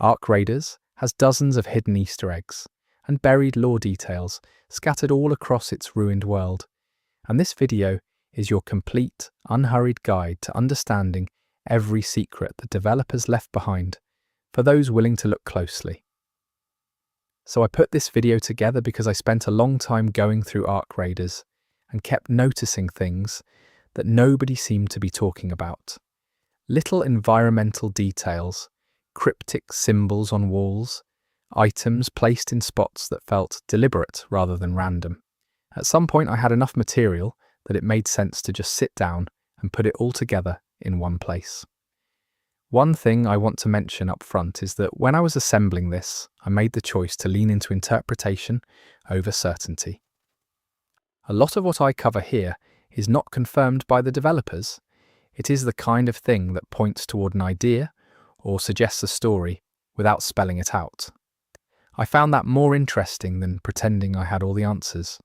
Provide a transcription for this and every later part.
Ark Raiders has dozens of hidden Easter eggs and buried lore details scattered all across its ruined world, and this video is your complete, unhurried guide to understanding every secret the developers left behind for those willing to look closely. So I put this video together because I spent a long time going through Ark Raiders and kept noticing things that nobody seemed to be talking about. Little environmental details, cryptic symbols on walls, items placed in spots that felt deliberate rather than random. At some point I had enough material that it made sense to just sit down and put it all together in one place. One thing I want to mention up front is that when I was assembling this, I made the choice to lean into interpretation over certainty. A lot of what I cover here is not confirmed by the developers. It is the kind of thing that points toward an idea or suggests a story without spelling it out. I found that more interesting than pretending I had all the answers.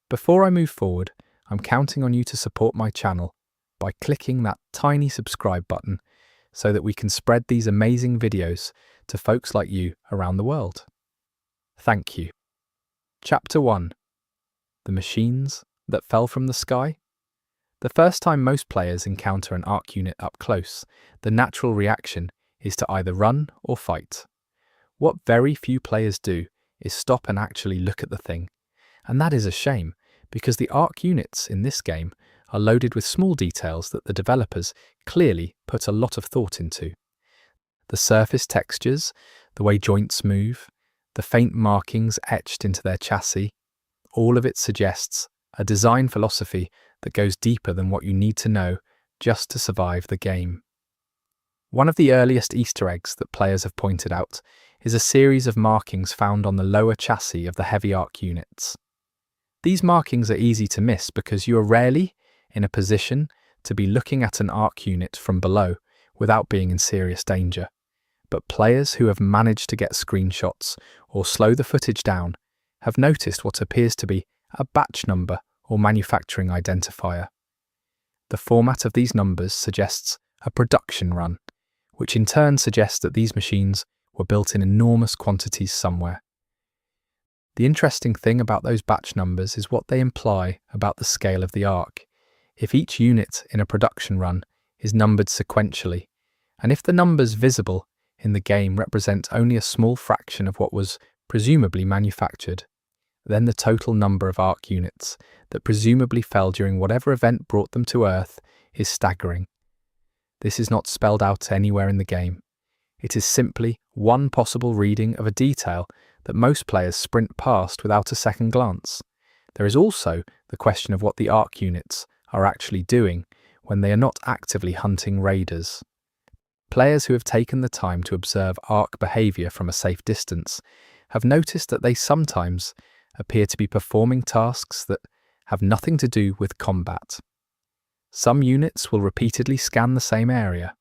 Before I move forward, I'm counting on you to support my channel by clicking that tiny subscribe button so that we can spread these amazing videos to folks like you around the world. Thank you. Chapter 1. The Machines That Fell from the Sky. The first time most players encounter an Ark unit up close, the natural reaction is to either run or fight. What very few players do is stop and actually look at the thing, and that is a shame, because the Ark units in this game are loaded with small details that the developers clearly put a lot of thought into. The surface textures, the way joints move, the faint markings etched into their chassis, all of it suggests a design philosophy that goes deeper than what you need to know just to survive the game. One of the earliest Easter eggs that players have pointed out is a series of markings found on the lower chassis of the heavy Ark units. These markings are easy to miss because you are rarely in a position to be looking at an Ark unit from below without being in serious danger. But players who have managed to get screenshots or slow the footage down have noticed what appears to be a batch number or manufacturing identifier. The format of these numbers suggests a production run, which in turn suggests that these machines were built in enormous quantities somewhere. The interesting thing about those batch numbers is what they imply about the scale of the Ark. If each unit in a production run is numbered sequentially, and if the numbers visible in the game represent only a small fraction of what was presumably manufactured, then the total number of Ark units that presumably fell during whatever event brought them to Earth is staggering. This is not spelled out anywhere in the game. It is simply one possible reading of a detail that most players sprint past without a second glance. There is also the question of what the Ark units are actually doing when they are not actively hunting raiders. Players who have taken the time to observe Ark behavior from a safe distance have noticed that they sometimes appear to be performing tasks that have nothing to do with combat. Some units will repeatedly scan the same area.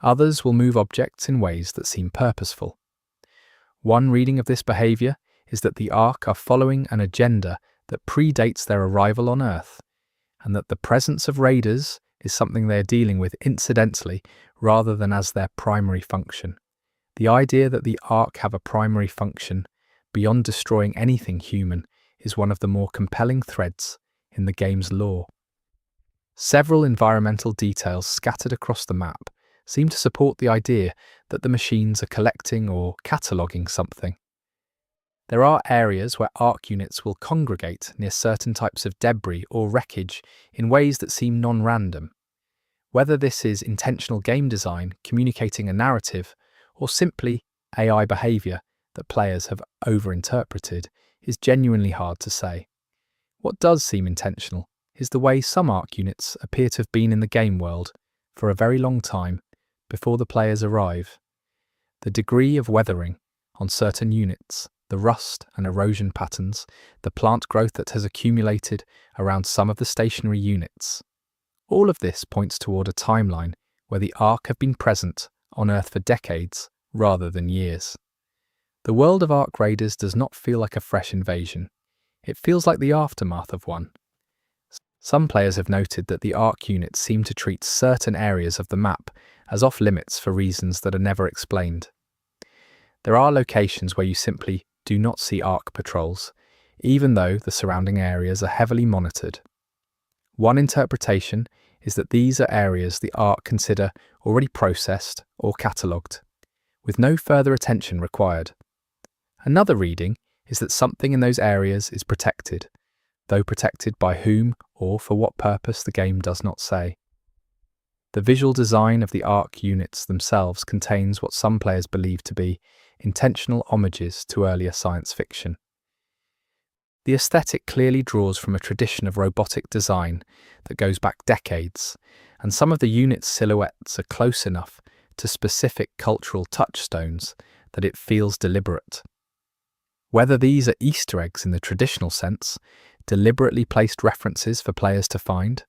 Others will move objects in ways that seem purposeful. One reading of this behavior is that the Ark are following an agenda that predates their arrival on Earth, and that the presence of raiders is something they are dealing with incidentally rather than as their primary function. The idea that the Ark have a primary function beyond destroying anything human is one of the more compelling threads in the game's lore. Several environmental details scattered across the map seem to support the idea that the machines are collecting or cataloguing something. There are areas where Ark units will congregate near certain types of debris or wreckage in ways that seem non-random. Whether this is intentional game design communicating a narrative or simply AI behavior that players have overinterpreted is genuinely hard to say. What does seem intentional is the way some Ark units appear to have been in the game world for a very long time before the players arrive. The degree of weathering on certain units, the rust and erosion patterns, the plant growth that has accumulated around some of the stationary units. All of this points toward a timeline where the Ark have been present on Earth for decades rather than years. The world of Ark Raiders does not feel like a fresh invasion. It feels like the aftermath of one. Some players have noted that the Ark units seem to treat certain areas of the map as off-limits for reasons that are never explained. There are locations where you simply do not see Ark patrols, even though the surrounding areas are heavily monitored. One interpretation is that these are areas the Ark consider already processed or catalogued, with no further attention required. Another reading is that something in those areas is protected, though protected by whom or for what purpose the game does not say. The visual design of the Ark units themselves contains what some players believe to be intentional homages to earlier science fiction. The aesthetic clearly draws from a tradition of robotic design that goes back decades, and some of the units' silhouettes are close enough to specific cultural touchstones that it feels deliberate. Whether these are Easter eggs in the traditional sense, deliberately placed references for players to find,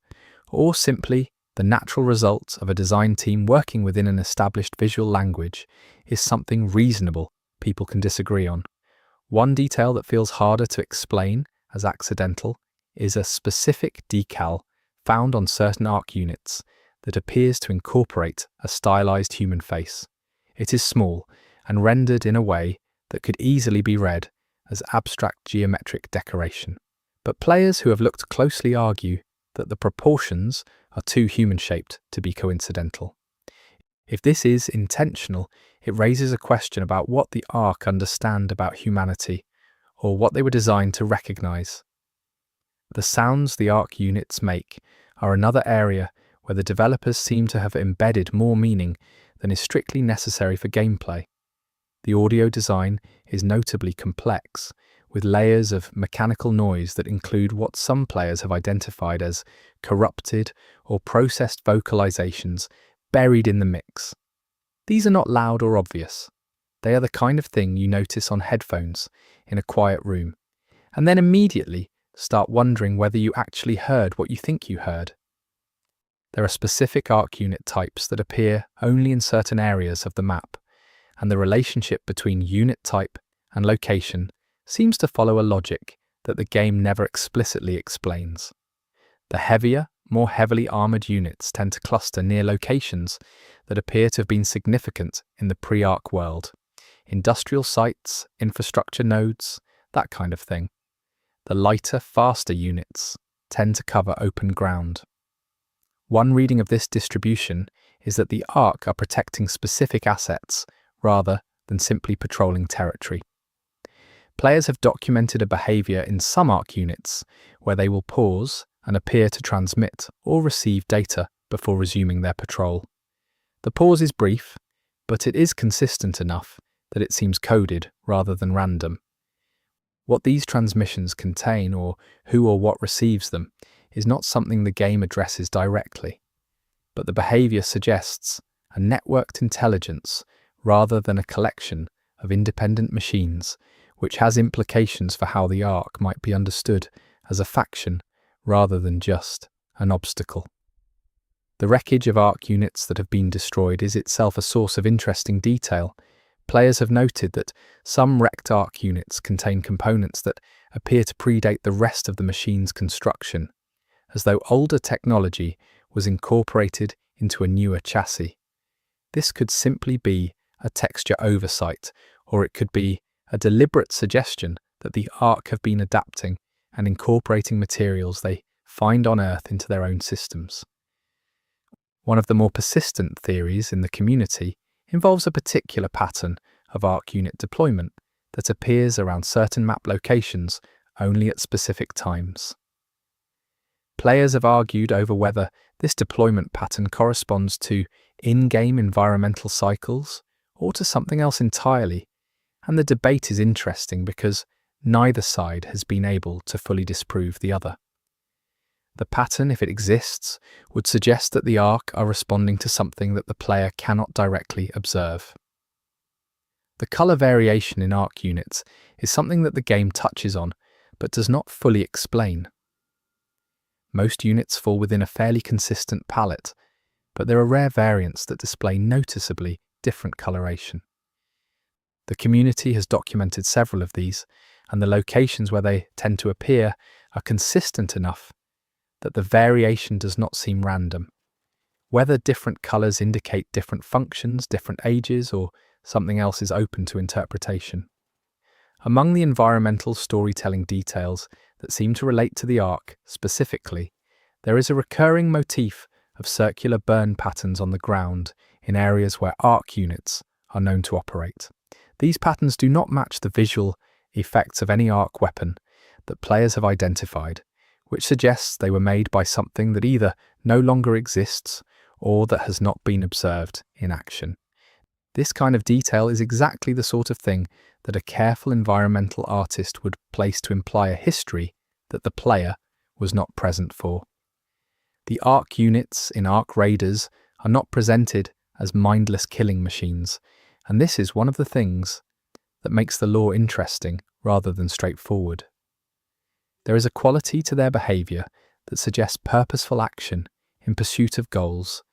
or simply the natural result of a design team working within an established visual language, is something reasonable people can disagree on. One detail that feels harder to explain as accidental is a specific decal found on certain Ark units that appears to incorporate a stylized human face. It is small and rendered in a way that could easily be read as abstract geometric decoration. But players who have looked closely argue that the proportions are too human-shaped to be coincidental. If this is intentional, it raises a question about what the Ark understand about humanity, or what they were designed to recognize. The sounds the Ark units make are another area where the developers seem to have embedded more meaning than is strictly necessary for gameplay. The audio design is notably complex, with layers of mechanical noise that include what some players have identified as corrupted or processed vocalizations buried in the mix. These are not loud or obvious. They are the kind of thing you notice on headphones in a quiet room, and then immediately start wondering whether you actually heard what you think you heard. There are specific Ark unit types that appear only in certain areas of the map, and the relationship between unit type and location seems to follow a logic that the game never explicitly explains. The heavier, more heavily armoured units tend to cluster near locations that appear to have been significant in the pre-Ark world. Industrial sites, infrastructure nodes, that kind of thing. The lighter, faster units tend to cover open ground. One reading of this distribution is that the Ark are protecting specific assets rather than simply patrolling territory. Players have documented a behaviour in some Ark units where they will pause and appear to transmit or receive data before resuming their patrol. The pause is brief, but it is consistent enough that it seems coded rather than random. What these transmissions contain, or who or what receives them, is not something the game addresses directly, but the behaviour suggests a networked intelligence rather than a collection of independent machines, which has implications for how the Ark might be understood as a faction rather than just an obstacle. The wreckage of Ark units that have been destroyed is itself a source of interesting detail. Players have noted that some wrecked Ark units contain components that appear to predate the rest of the machine's construction, as though older technology was incorporated into a newer chassis. This could simply be a texture oversight, or it could be a deliberate suggestion that the Ark have been adapting and incorporating materials they find on Earth into their own systems. One of the more persistent theories in the community involves a particular pattern of Ark unit deployment that appears around certain map locations only at specific times. Players have argued over whether this deployment pattern corresponds to in-game environmental cycles or to something else entirely, and the debate is interesting because neither side has been able to fully disprove the other. The pattern, if it exists, would suggest that the Ark are responding to something that the player cannot directly observe. The colour variation in Ark units is something that the game touches on, but does not fully explain. Most units fall within a fairly consistent palette, but there are rare variants that display noticeably different coloration. The community has documented several of these, and the locations where they tend to appear are consistent enough that the variation does not seem random. Whether different colours indicate different functions, different ages, or something else is open to interpretation. Among the environmental storytelling details that seem to relate to the Ark specifically, there is a recurring motif of circular burn patterns on the ground in areas where Ark units are known to operate. These patterns do not match the visual effects of any Ark weapon that players have identified, which suggests they were made by something that either no longer exists or that has not been observed in action. This kind of detail is exactly the sort of thing that a careful environmental artist would place to imply a history that the player was not present for. The Ark units in Ark Raiders are not presented as mindless killing machines, and this is one of the things that makes the lore interesting rather than straightforward. There is a quality to their behaviour that suggests purposeful action in pursuit of goals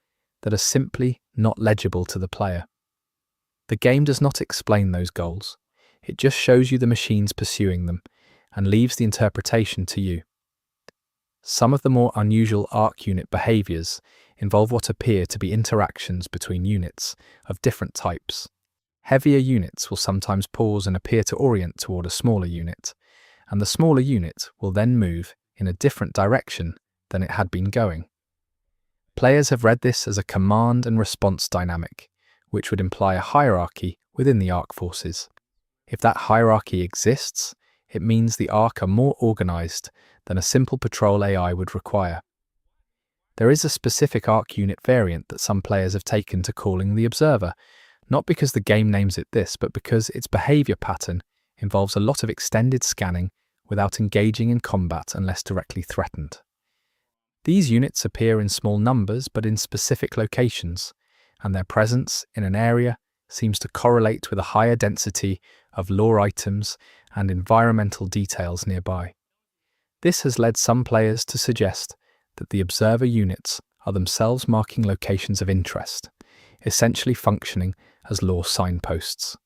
that are simply not legible to the player. The game does not explain those goals, it just shows you the machines pursuing them and leaves the interpretation to you. Some of the more unusual Ark unit behaviours involve what appear to be interactions between units of different types. Heavier units will sometimes pause and appear to orient toward a smaller unit, and the smaller unit will then move in a different direction than it had been going. Players have read this as a command and response dynamic, which would imply a hierarchy within the Ark forces. If that hierarchy exists, it means the Ark are more organised than a simple patrol AI would require. There is a specific Ark unit variant that some players have taken to calling the Observer, not because the game names it this, but because its behaviour pattern involves a lot of extended scanning without engaging in combat unless directly threatened. These units appear in small numbers but in specific locations, and their presence in an area seems to correlate with a higher density of lore items and environmental details nearby. This has led some players to suggest that the Observer units are themselves marking locations of interest, essentially functioning as lore signposts.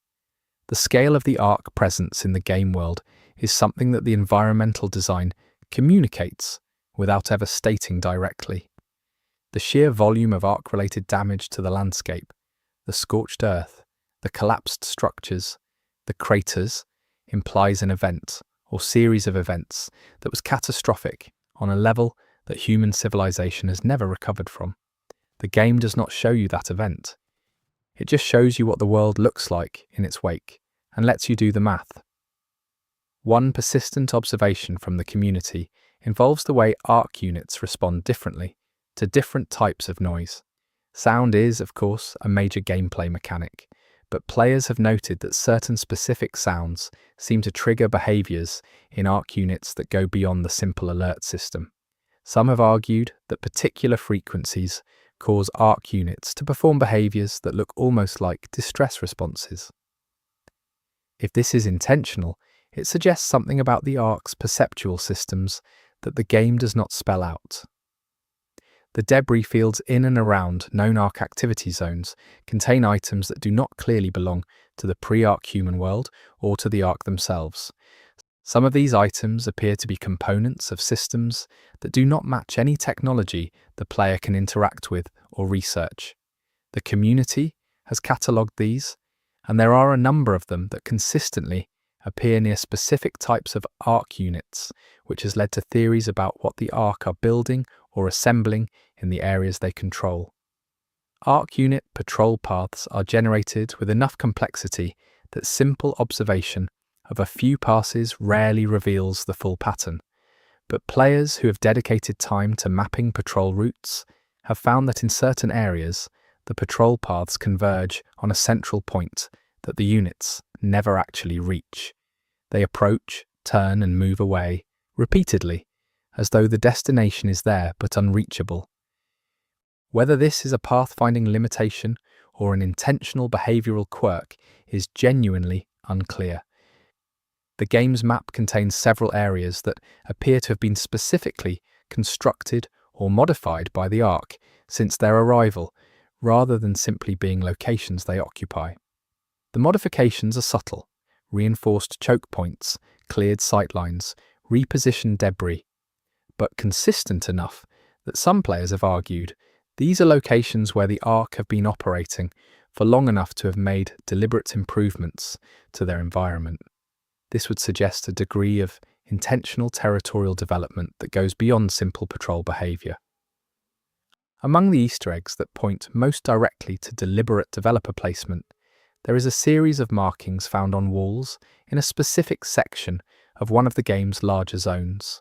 The scale of the Ark presence in the game world is something that the environmental design communicates without ever stating directly. The sheer volume of Ark-related damage to the landscape, the scorched earth, the collapsed structures, the craters, implies an event or series of events that was catastrophic on a level that human civilization has never recovered from. The game does not show you that event. It just shows you what the world looks like in its wake and lets you do the math. One persistent observation from the community involves the way Ark units respond differently to different types of noise. Sound is, of course, a major gameplay mechanic, but players have noted that certain specific sounds seem to trigger behaviours in Ark units that go beyond the simple alert system. Some have argued that particular frequencies cause Ark units to perform behaviours that look almost like distress responses. If this is intentional, it suggests something about the Ark's perceptual systems that the game does not spell out. The debris fields in and around known Ark activity zones contain items that do not clearly belong to the pre-Ark human world or to the Ark themselves. Some of these items appear to be components of systems that do not match any technology the player can interact with or research. The community has catalogued these, and there are a number of them that consistently appear near specific types of Ark units, which has led to theories about what the Ark are building or assembling in the areas they control. Ark unit patrol paths are generated with enough complexity that simple observation of a few passes rarely reveals the full pattern, but players who have dedicated time to mapping patrol routes have found that in certain areas the patrol paths converge on a central point that the units never actually reach. They approach, turn and move away repeatedly, as though the destination is there but unreachable. Whether this is a pathfinding limitation or an intentional behavioural quirk is genuinely unclear. The game's map contains several areas that appear to have been specifically constructed or modified by the Ark since their arrival, rather than simply being locations they occupy. The modifications are subtle: reinforced choke points, cleared sightlines, repositioned debris, but consistent enough that some players have argued these are locations where the Ark have been operating for long enough to have made deliberate improvements to their environment. This would suggest a degree of intentional territorial development that goes beyond simple patrol behaviour. Among the Easter eggs that point most directly to deliberate developer placement, there is a series of markings found on walls in a specific section of one of the game's larger zones.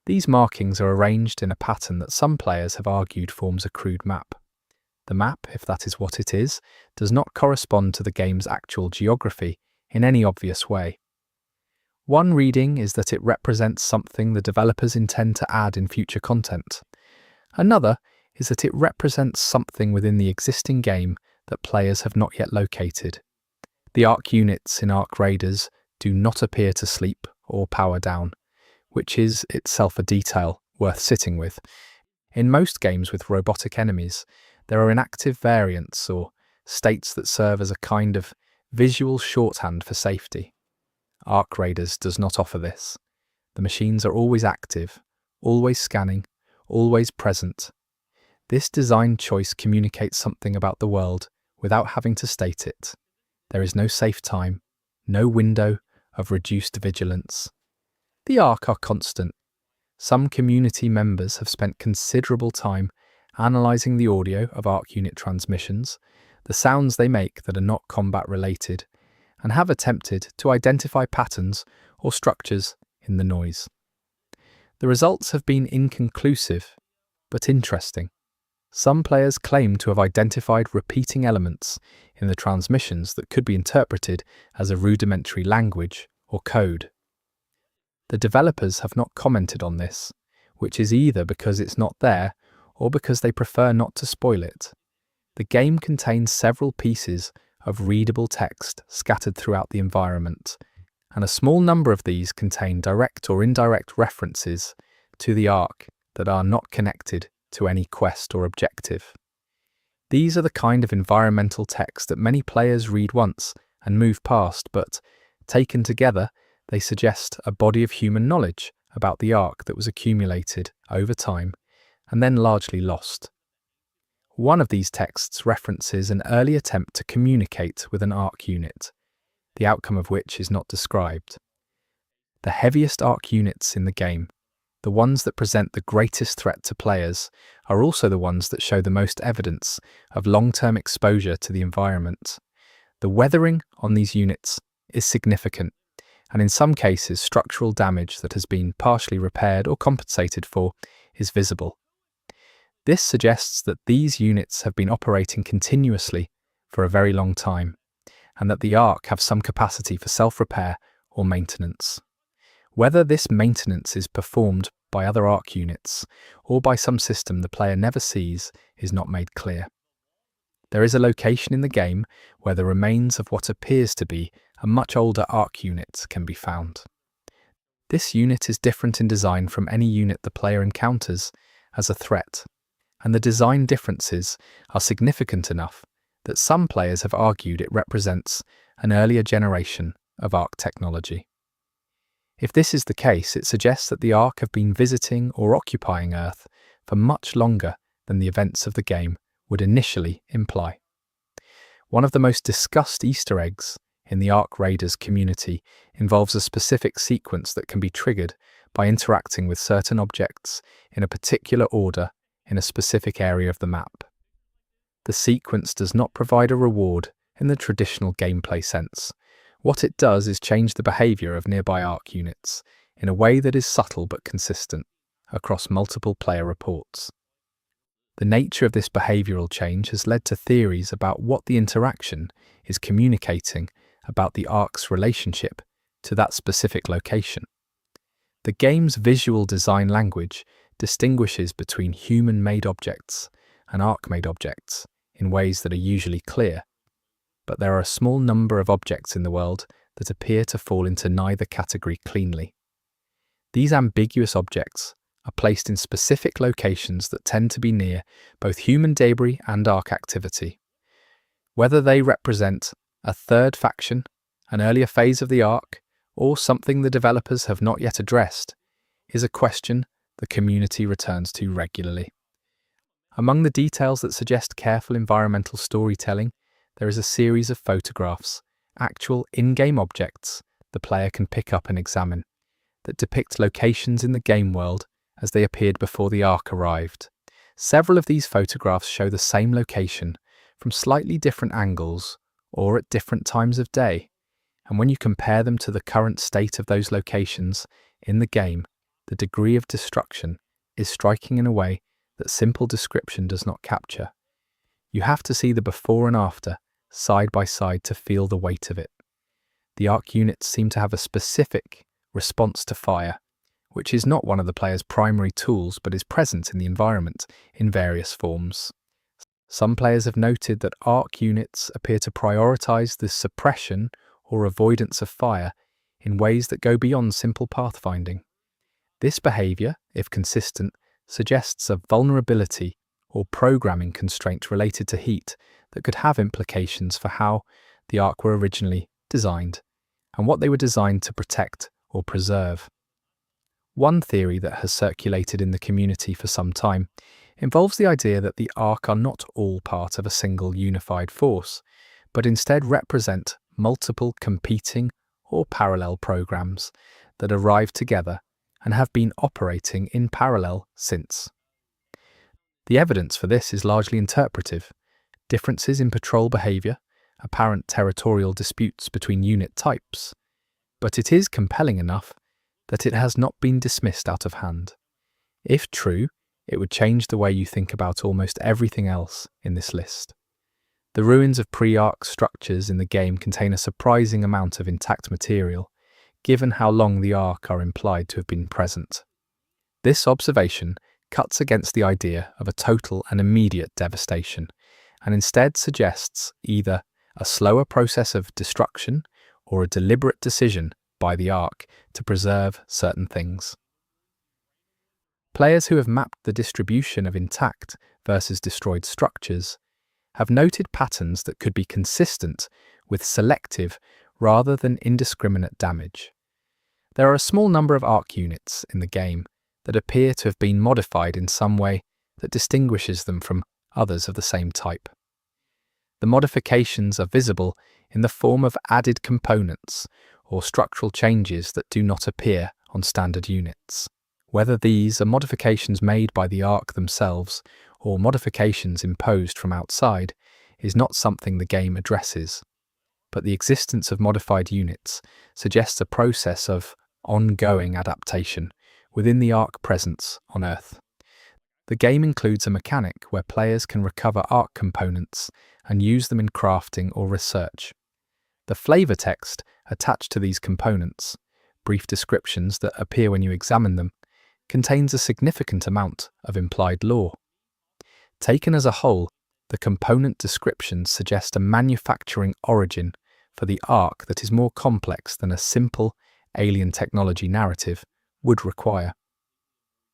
These markings are arranged in a pattern that some players have argued forms a crude map. The map, if that is what it is, does not correspond to the game's actual geography in any obvious way. One reading is that it represents something the developers intend to add in future content. Another is that it represents something within the existing game that players have not yet located. The Ark units in Ark Raiders do not appear to sleep or power down, which is itself a detail worth sitting with. In most games with robotic enemies, there are inactive variants or states that serve as a kind of visual shorthand for safety. Ark Raiders does not offer this. The machines are always active, always scanning, always present. This design choice communicates something about the world without having to state it. There is no safe time, no window of reduced vigilance. The Ark are constant. Some community members have spent considerable time analysing the audio of Ark unit transmissions, the sounds they make that are not combat related, and have attempted to identify patterns or structures in the noise. The results have been inconclusive, but interesting. Some players claim to have identified repeating elements in the transmissions that could be interpreted as a rudimentary language or code. The developers have not commented on this, which is either because it's not there or because they prefer not to spoil it. The game contains several pieces of readable text scattered throughout the environment, and a small number of these contain direct or indirect references to the Ark that are not connected to any quest or objective. These are the kind of environmental text that many players read once and move past, but, taken together, they suggest a body of human knowledge about the Ark that was accumulated over time and then largely lost. One of these texts references an early attempt to communicate with an Ark unit, the outcome of which is not described. The heaviest Ark units in the game, the ones that present the greatest threat to players, are also the ones that show the most evidence of long-term exposure to the environment. The weathering on these units is significant, and in some cases structural damage that has been partially repaired or compensated for is visible. This suggests that these units have been operating continuously for a very long time, and that the Ark have some capacity for self-repair or maintenance. Whether this maintenance is performed by other Ark units or by some system the player never sees is not made clear. There is a location in the game where the remains of what appears to be a much older Ark unit can be found. This unit is different in design from any unit the player encounters as a threat, and the design differences are significant enough that some players have argued it represents an earlier generation of Ark technology. If this is the case, it suggests that the Ark have been visiting or occupying Earth for much longer than the events of the game would initially imply. One of the most discussed Easter eggs in the Ark Raiders community involves a specific sequence that can be triggered by interacting with certain objects in a particular order in a specific area of the map. The sequence does not provide a reward in the traditional gameplay sense. What it does is change the behaviour of nearby Ark units in a way that is subtle but consistent across multiple player reports. The nature of this behavioural change has led to theories about what the interaction is communicating about the Ark's relationship to that specific location. The game's visual design language distinguishes between human-made objects and Ark-made objects in ways that are usually clear, but there are a small number of objects in the world that appear to fall into neither category cleanly. These ambiguous objects are placed in specific locations that tend to be near both human debris and Ark activity. Whether they represent a third faction, an earlier phase of the Ark, or something the developers have not yet addressed, is a question the community returns to regularly. Among the details that suggest careful environmental storytelling there is a series of photographs, actual in-game objects the player can pick up and examine, that depict locations in the game world as they appeared before the Ark arrived. Several of these photographs show the same location from slightly different angles or at different times of day, and when you compare them to the current state of those locations in the game, the degree of destruction is striking in a way that simple description does not capture. You have to see the before and after, side by side, to feel the weight of it. The Ark units seem to have a specific response to fire, which is not one of the player's primary tools but is present in the environment in various forms. Some players have noted that Ark units appear to prioritize the suppression or avoidance of fire in ways that go beyond simple pathfinding. This behavior, if consistent, suggests a vulnerability or programming constraint related to heat that could have implications for how the Ark were originally designed and what they were designed to protect or preserve. One theory that has circulated in the community for some time involves the idea that the Ark are not all part of a single unified force, but instead represent multiple competing or parallel programs that arrived together and have been operating in parallel since. The evidence for this is largely interpretive. Differences in patrol behavior, apparent territorial disputes between unit types, but it is compelling enough that it has not been dismissed out of hand. If true, it would change the way you think about almost everything else in this list. The ruins of pre-Ark structures in the game contain a surprising amount of intact material, given how long the Ark are implied to have been present. This observation cuts against the idea of a total and immediate devastation, and instead suggests either a slower process of destruction or a deliberate decision by the Ark to preserve certain things. Players who have mapped the distribution of intact versus destroyed structures have noted patterns that could be consistent with selective rather than indiscriminate damage. There are a small number of Ark units in the game that appear to have been modified in some way that distinguishes them from others of the same type. The modifications are visible in the form of added components or structural changes that do not appear on standard units. Whether these are modifications made by the Ark themselves or modifications imposed from outside is not something the game addresses, but the existence of modified units suggests a process of ongoing adaptation within the Ark presence on Earth. The game includes a mechanic where players can recover Ark components and use them in crafting or research. The flavor text attached to these components, brief descriptions that appear when you examine them, contains a significant amount of implied lore. Taken as a whole, the component descriptions suggest a manufacturing origin for the Ark that is more complex than a simple alien technology narrative would require.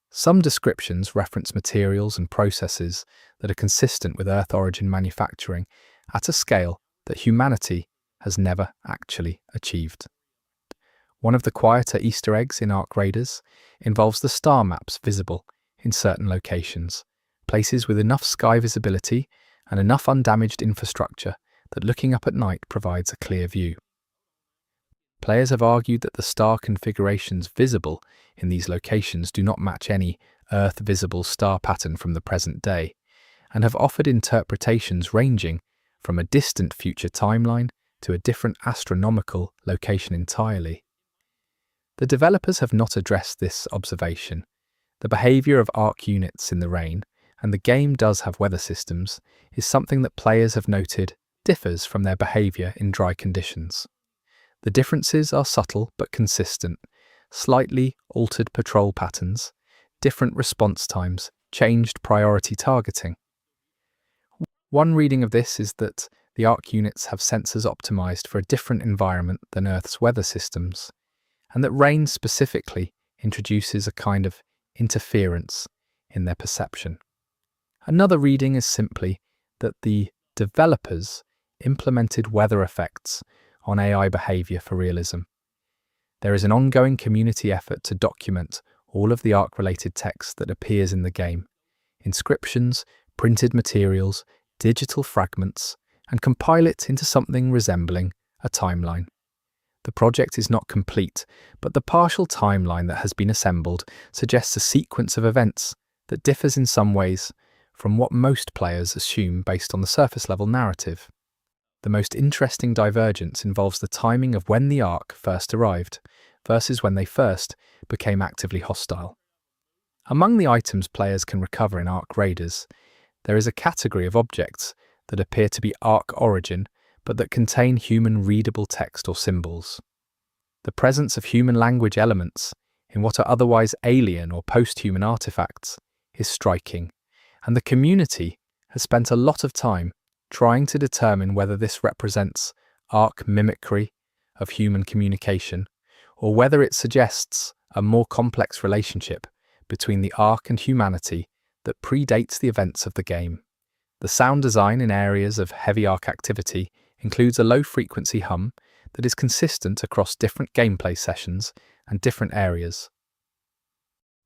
Some descriptions reference materials and processes that are consistent with Earth origin manufacturing at a scale that humanity has never actually achieved. One of the quieter Easter eggs in Ark Raiders involves the star maps visible in certain locations, places with enough sky visibility and enough undamaged infrastructure that looking up at night provides a clear view. Players have argued that the star configurations visible in these locations do not match any Earth-visible star pattern from the present day, and have offered interpretations ranging from a distant future timeline to a different astronomical location entirely. The developers have not addressed this observation. The behavior of Ark units in the rain, and the game does have weather systems, is something that players have noted differs from their behavior in dry conditions. The differences are subtle but consistent: slightly altered patrol patterns, different response times, changed priority targeting. One reading of this is that the Ark units have sensors optimized for a different environment than Earth's weather systems, and that rain specifically introduces a kind of interference in their perception. Another reading is simply that the developers implemented weather effects on AI behavior for realism. There is an ongoing community effort to document all of the Ark-related text that appears in the game: inscriptions, printed materials, digital fragments, and compile it into something resembling a timeline. The project is not complete, but the partial timeline that has been assembled suggests a sequence of events that differs in some ways from what most players assume based on the surface-level narrative. The most interesting divergence involves the timing of when the Ark first arrived versus when they first became actively hostile. Among the items players can recover in Ark Raiders, there is a category of objects that appear to be Ark origin but that contain human-readable text or symbols. The presence of human language elements in what are otherwise alien or post-human artifacts is striking, and the community has spent a lot of time trying to determine whether this represents Ark mimicry of human communication, or whether it suggests a more complex relationship between the Ark and humanity that predates the events of the game. The sound design in areas of heavy Ark activity includes a low-frequency hum that is consistent across different gameplay sessions and different areas.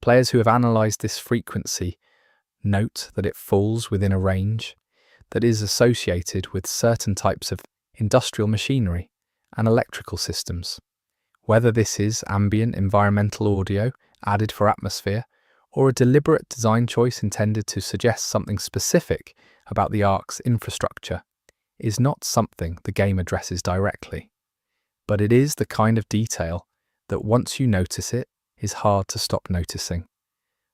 Players who have analysed this frequency note that it falls within a range that is associated with certain types of industrial machinery and electrical systems. Whether this is ambient environmental audio added for atmosphere, or a deliberate design choice intended to suggest something specific about the Ark's infrastructure, is not something the game addresses directly. But it is the kind of detail that once you notice it, is hard to stop noticing.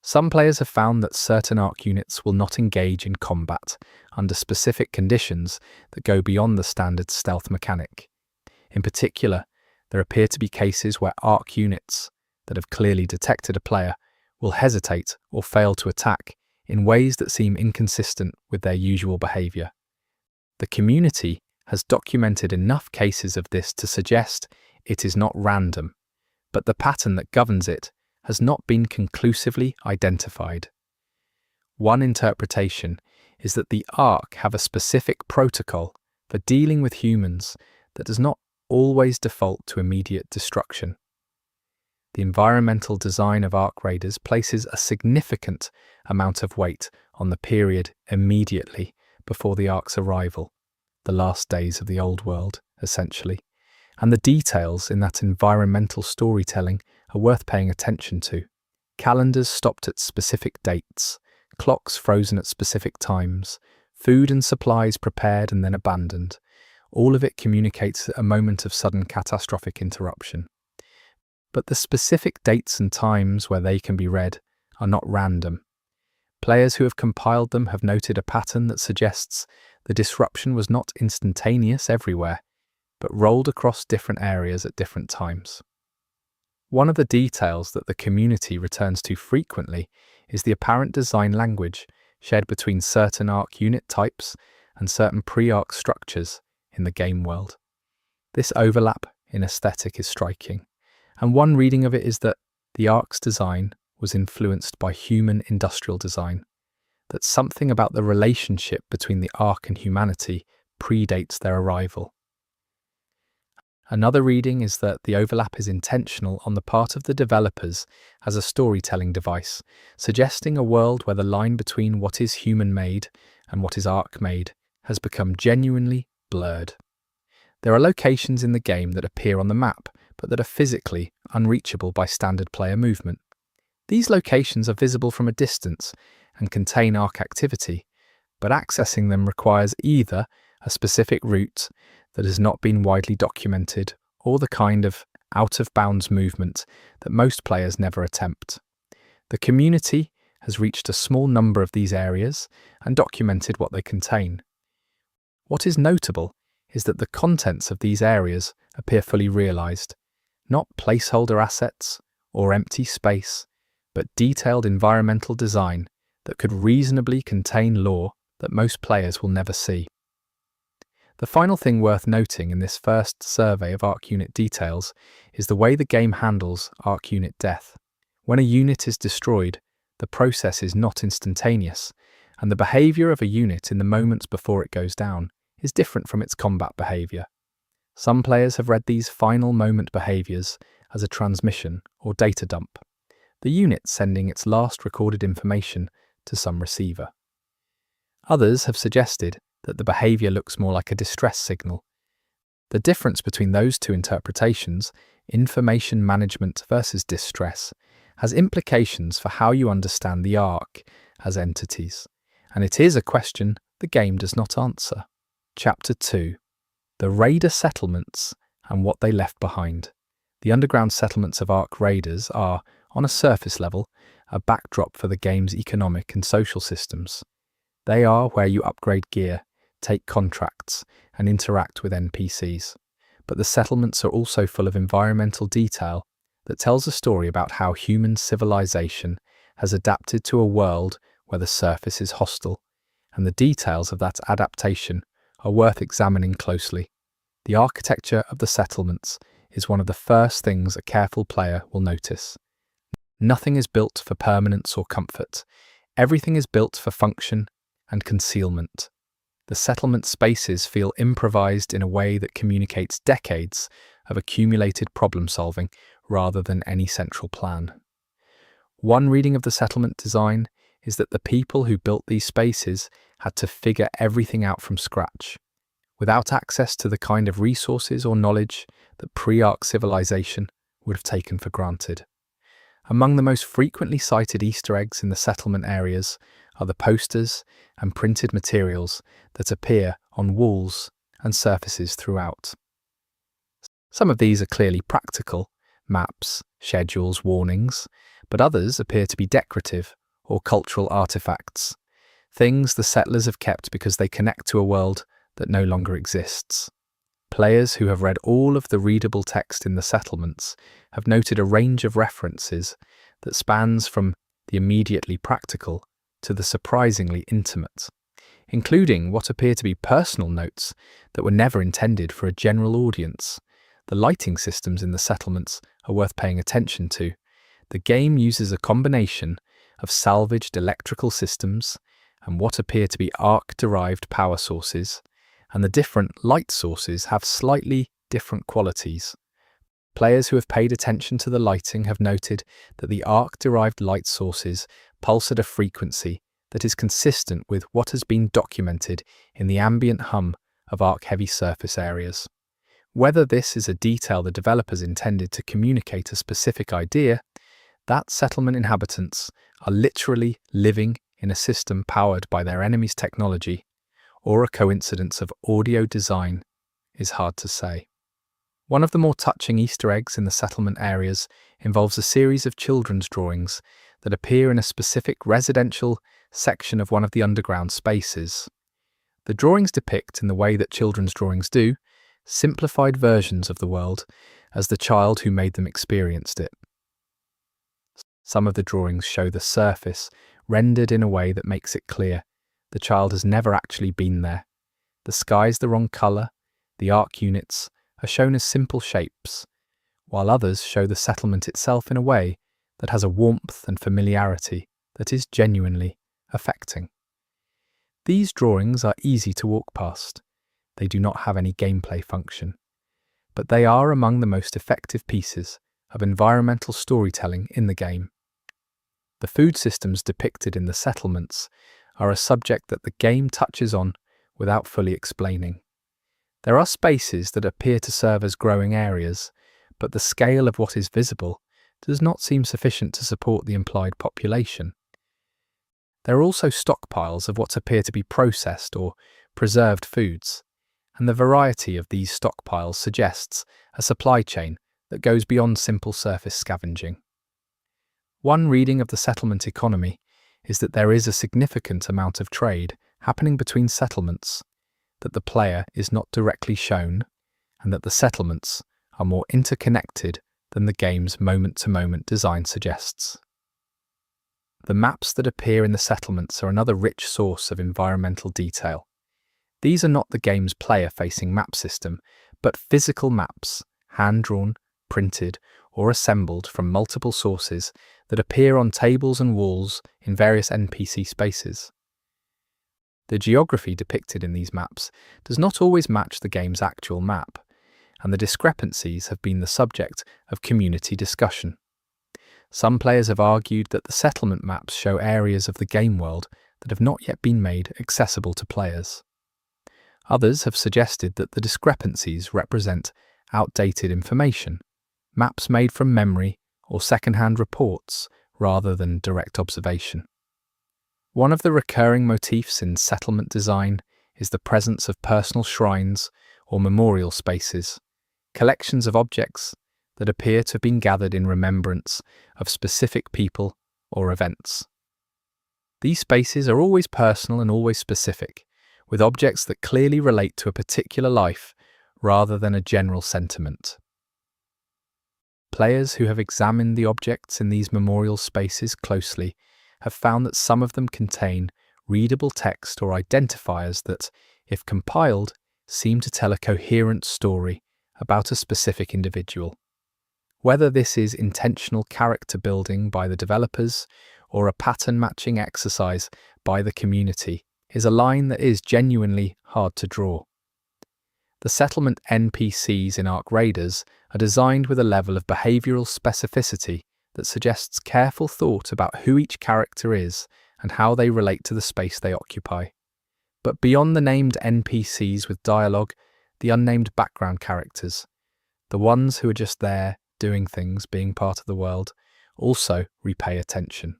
Some players have found that certain Ark units will not engage in combat under specific conditions that go beyond the standard stealth mechanic. In particular, there appear to be cases where Ark units that have clearly detected a player will hesitate or fail to attack in ways that seem inconsistent with their usual behaviour. The community has documented enough cases of this to suggest it is not random, but the pattern that governs it has not been conclusively identified. One interpretation is that the Ark have a specific protocol for dealing with humans that does not always default to immediate destruction. The environmental design of Ark Raiders places a significant amount of weight on the period immediately before the Ark's arrival, the last days of the old world, essentially, and the details in that environmental storytelling are worth paying attention to. Calendars stopped at specific dates, clocks frozen at specific times, food and supplies prepared and then abandoned. All of it communicates a moment of sudden catastrophic interruption. But the specific dates and times where they can be read are not random. Players who have compiled them have noted a pattern that suggests the disruption was not instantaneous everywhere, but rolled across different areas at different times. One of the details that the community returns to frequently is the apparent design language shared between certain Ark unit types and certain pre-Ark structures in the game world. This overlap in aesthetic is striking, and one reading of it is that the Ark's design was influenced by human industrial design, that something about the relationship between the Ark and humanity predates their arrival. Another reading is that the overlap is intentional on the part of the developers as a storytelling device, suggesting a world where the line between what is human-made and what is Ark-made has become genuinely blurred. There are locations in the game that appear on the map, but that are physically unreachable by standard player movement. These locations are visible from a distance and contain Ark activity, but accessing them requires either a specific route that has not been widely documented or the kind of out-of-bounds movement that most players never attempt. The community has reached a small number of these areas and documented what they contain. What is notable is that the contents of these areas appear fully realised, not placeholder assets or empty space, but detailed environmental design that could reasonably contain lore that most players will never see. The final thing worth noting in this first survey of Ark unit details is the way the game handles Ark unit death. When a unit is destroyed, the process is not instantaneous, and the behaviour of a unit in the moments before it goes down is different from its combat behaviour. Some players have read these final moment behaviours as a transmission or data dump, the unit sending its last recorded information to some receiver. Others have suggested that the behaviour looks more like a distress signal. The difference between those two interpretations, information management versus distress, has implications for how you understand the Ark as entities, and it is a question the game does not answer. Chapter 2. The Raider Settlements and What They Left Behind. The underground settlements of Ark Raiders are, on a surface level, a backdrop for the game's economic and social systems. They are where you upgrade gear, take contracts, and interact with NPCs. But the settlements are also full of environmental detail that tells a story about how human civilization has adapted to a world where the surface is hostile, and the details of that adaptation are worth examining closely. The architecture of the settlements is one of the first things a careful player will notice. Nothing is built for permanence or comfort. Everything is built for function and concealment. The settlement spaces feel improvised in a way that communicates decades of accumulated problem-solving rather than any central plan. One reading of the settlement design is that the people who built these spaces had to figure everything out from scratch, without access to the kind of resources or knowledge that pre-Ark civilization would have taken for granted. Among the most frequently cited Easter eggs in the settlement areas are the posters and printed materials that appear on walls and surfaces throughout. Some of these are clearly practical, maps, schedules, warnings, but others appear to be decorative or cultural artifacts, things the settlers have kept because they connect to a world that no longer exists. Players who have read all of the readable text in the settlements have noted a range of references that spans from the immediately practical to the surprisingly intimate, including what appear to be personal notes that were never intended for a general audience. The lighting systems in the settlements are worth paying attention to. The game uses a combination of salvaged electrical systems and what appear to be Ark-derived power sources, and the different light sources have slightly different qualities. Players who have paid attention to the lighting have noted that the Ark-derived light sources pulse at a frequency that is consistent with what has been documented in the ambient hum of Ark-heavy surface areas. Whether this is a detail the developers intended to communicate a specific idea, that settlement inhabitants are literally living in a system powered by their enemy's technology, or a coincidence of audio design, is hard to say. One of the more touching Easter eggs in the settlement areas involves a series of children's drawings that appear in a specific residential section of one of the underground spaces. The drawings depict, in the way that children's drawings do, simplified versions of the world as the child who made them experienced it. Some of the drawings show the surface rendered in a way that makes it clear the child has never actually been there. The sky's the wrong colour, the Ark units are shown as simple shapes, while others show the settlement itself in a way that has a warmth and familiarity that is genuinely affecting. These drawings are easy to walk past. They do not have any gameplay function, but they are among the most effective pieces of environmental storytelling in the game. The food systems depicted in the settlements are a subject that the game touches on without fully explaining. There are spaces that appear to serve as growing areas, but the scale of what is visible does not seem sufficient to support the implied population. There are also stockpiles of what appear to be processed or preserved foods, and the variety of these stockpiles suggests a supply chain that goes beyond simple surface scavenging. One reading of the settlement economy is that there is a significant amount of trade happening between settlements, that the player is not directly shown, and that the settlements are more interconnected than the game's moment-to-moment design suggests. The maps that appear in the settlements are another rich source of environmental detail. These are not the game's player-facing map system, but physical maps, hand-drawn, printed, or assembled from multiple sources that appear on tables and walls in various NPC spaces. The geography depicted in these maps does not always match the game's actual map, and the discrepancies have been the subject of community discussion. Some players have argued that the settlement maps show areas of the game world that have not yet been made accessible to players. Others have suggested that the discrepancies represent outdated information, maps made from memory or second-hand reports rather than direct observation. One of the recurring motifs in settlement design is the presence of personal shrines or memorial spaces, collections of objects that appear to have been gathered in remembrance of specific people or events. These spaces are always personal and always specific, with objects that clearly relate to a particular life rather than a general sentiment. Players who have examined the objects in these memorial spaces closely have found that some of them contain readable text or identifiers that, if compiled, seem to tell a coherent story about a specific individual. Whether this is intentional character building by the developers or a pattern matching exercise by the community is a line that is genuinely hard to draw. The settlement NPCs in Ark Raiders are designed with a level of behavioural specificity that suggests careful thought about who each character is and how they relate to the space they occupy. But beyond the named NPCs with dialogue, the unnamed background characters, the ones who are just there, doing things, being part of the world, also repay attention.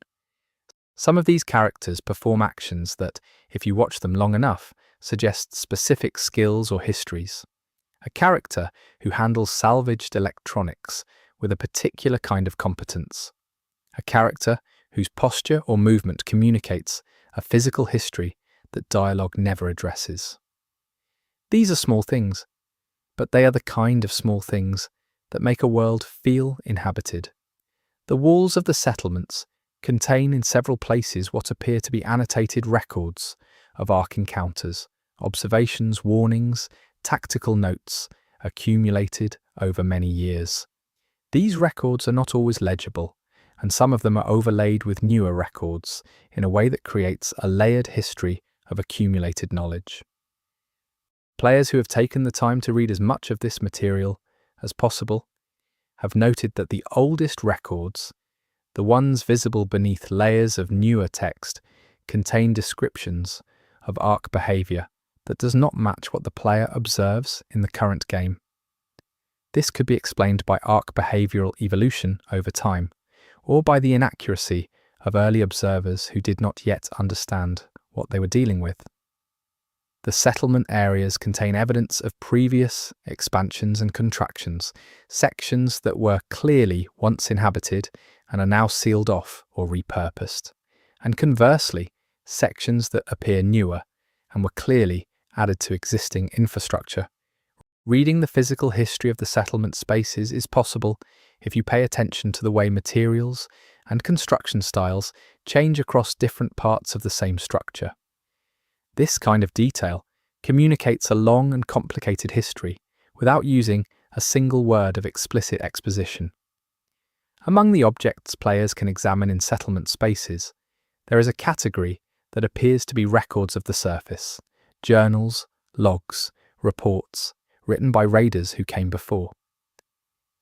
Some of these characters perform actions that, if you watch them long enough, suggest specific skills or histories. A character who handles salvaged electronics with a particular kind of competence. A character whose posture or movement communicates a physical history that dialogue never addresses. These are small things, but they are the kind of small things that make a world feel inhabited. The walls of the settlements contain in several places what appear to be annotated records of Ark encounters, observations, warnings, tactical notes accumulated over many years. These records are not always legible, and some of them are overlaid with newer records in a way that creates a layered history of accumulated knowledge. Players who have taken the time to read as much of this material as possible have noted that the oldest records, the ones visible beneath layers of newer text, contain descriptions of Ark behaviour that does not match what the player observes in the current game. This could be explained by Ark behavioural evolution over time, or by the inaccuracy of early observers who did not yet understand what they were dealing with. The settlement areas contain evidence of previous expansions and contractions, sections that were clearly once inhabited and are now sealed off or repurposed, and conversely, sections that appear newer and were clearly added to existing infrastructure. Reading the physical history of the settlement spaces is possible if you pay attention to the way materials and construction styles change across different parts of the same structure. This kind of detail communicates a long and complicated history without using a single word of explicit exposition. Among the objects players can examine in settlement spaces, there is a category that appears to be records of the surface, journals, logs, reports, written by raiders who came before.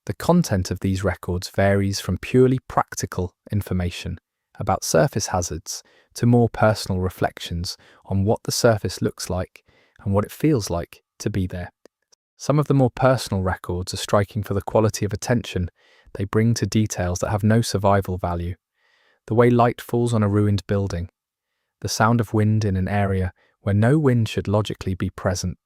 The content of these records varies from purely practical information about surface hazards to more personal reflections on what the surface looks like and what it feels like to be there. Some of the more personal records are striking for the quality of attention they bring to details that have no survival value. The way light falls on a ruined building, the sound of wind in an area where no wind should logically be present.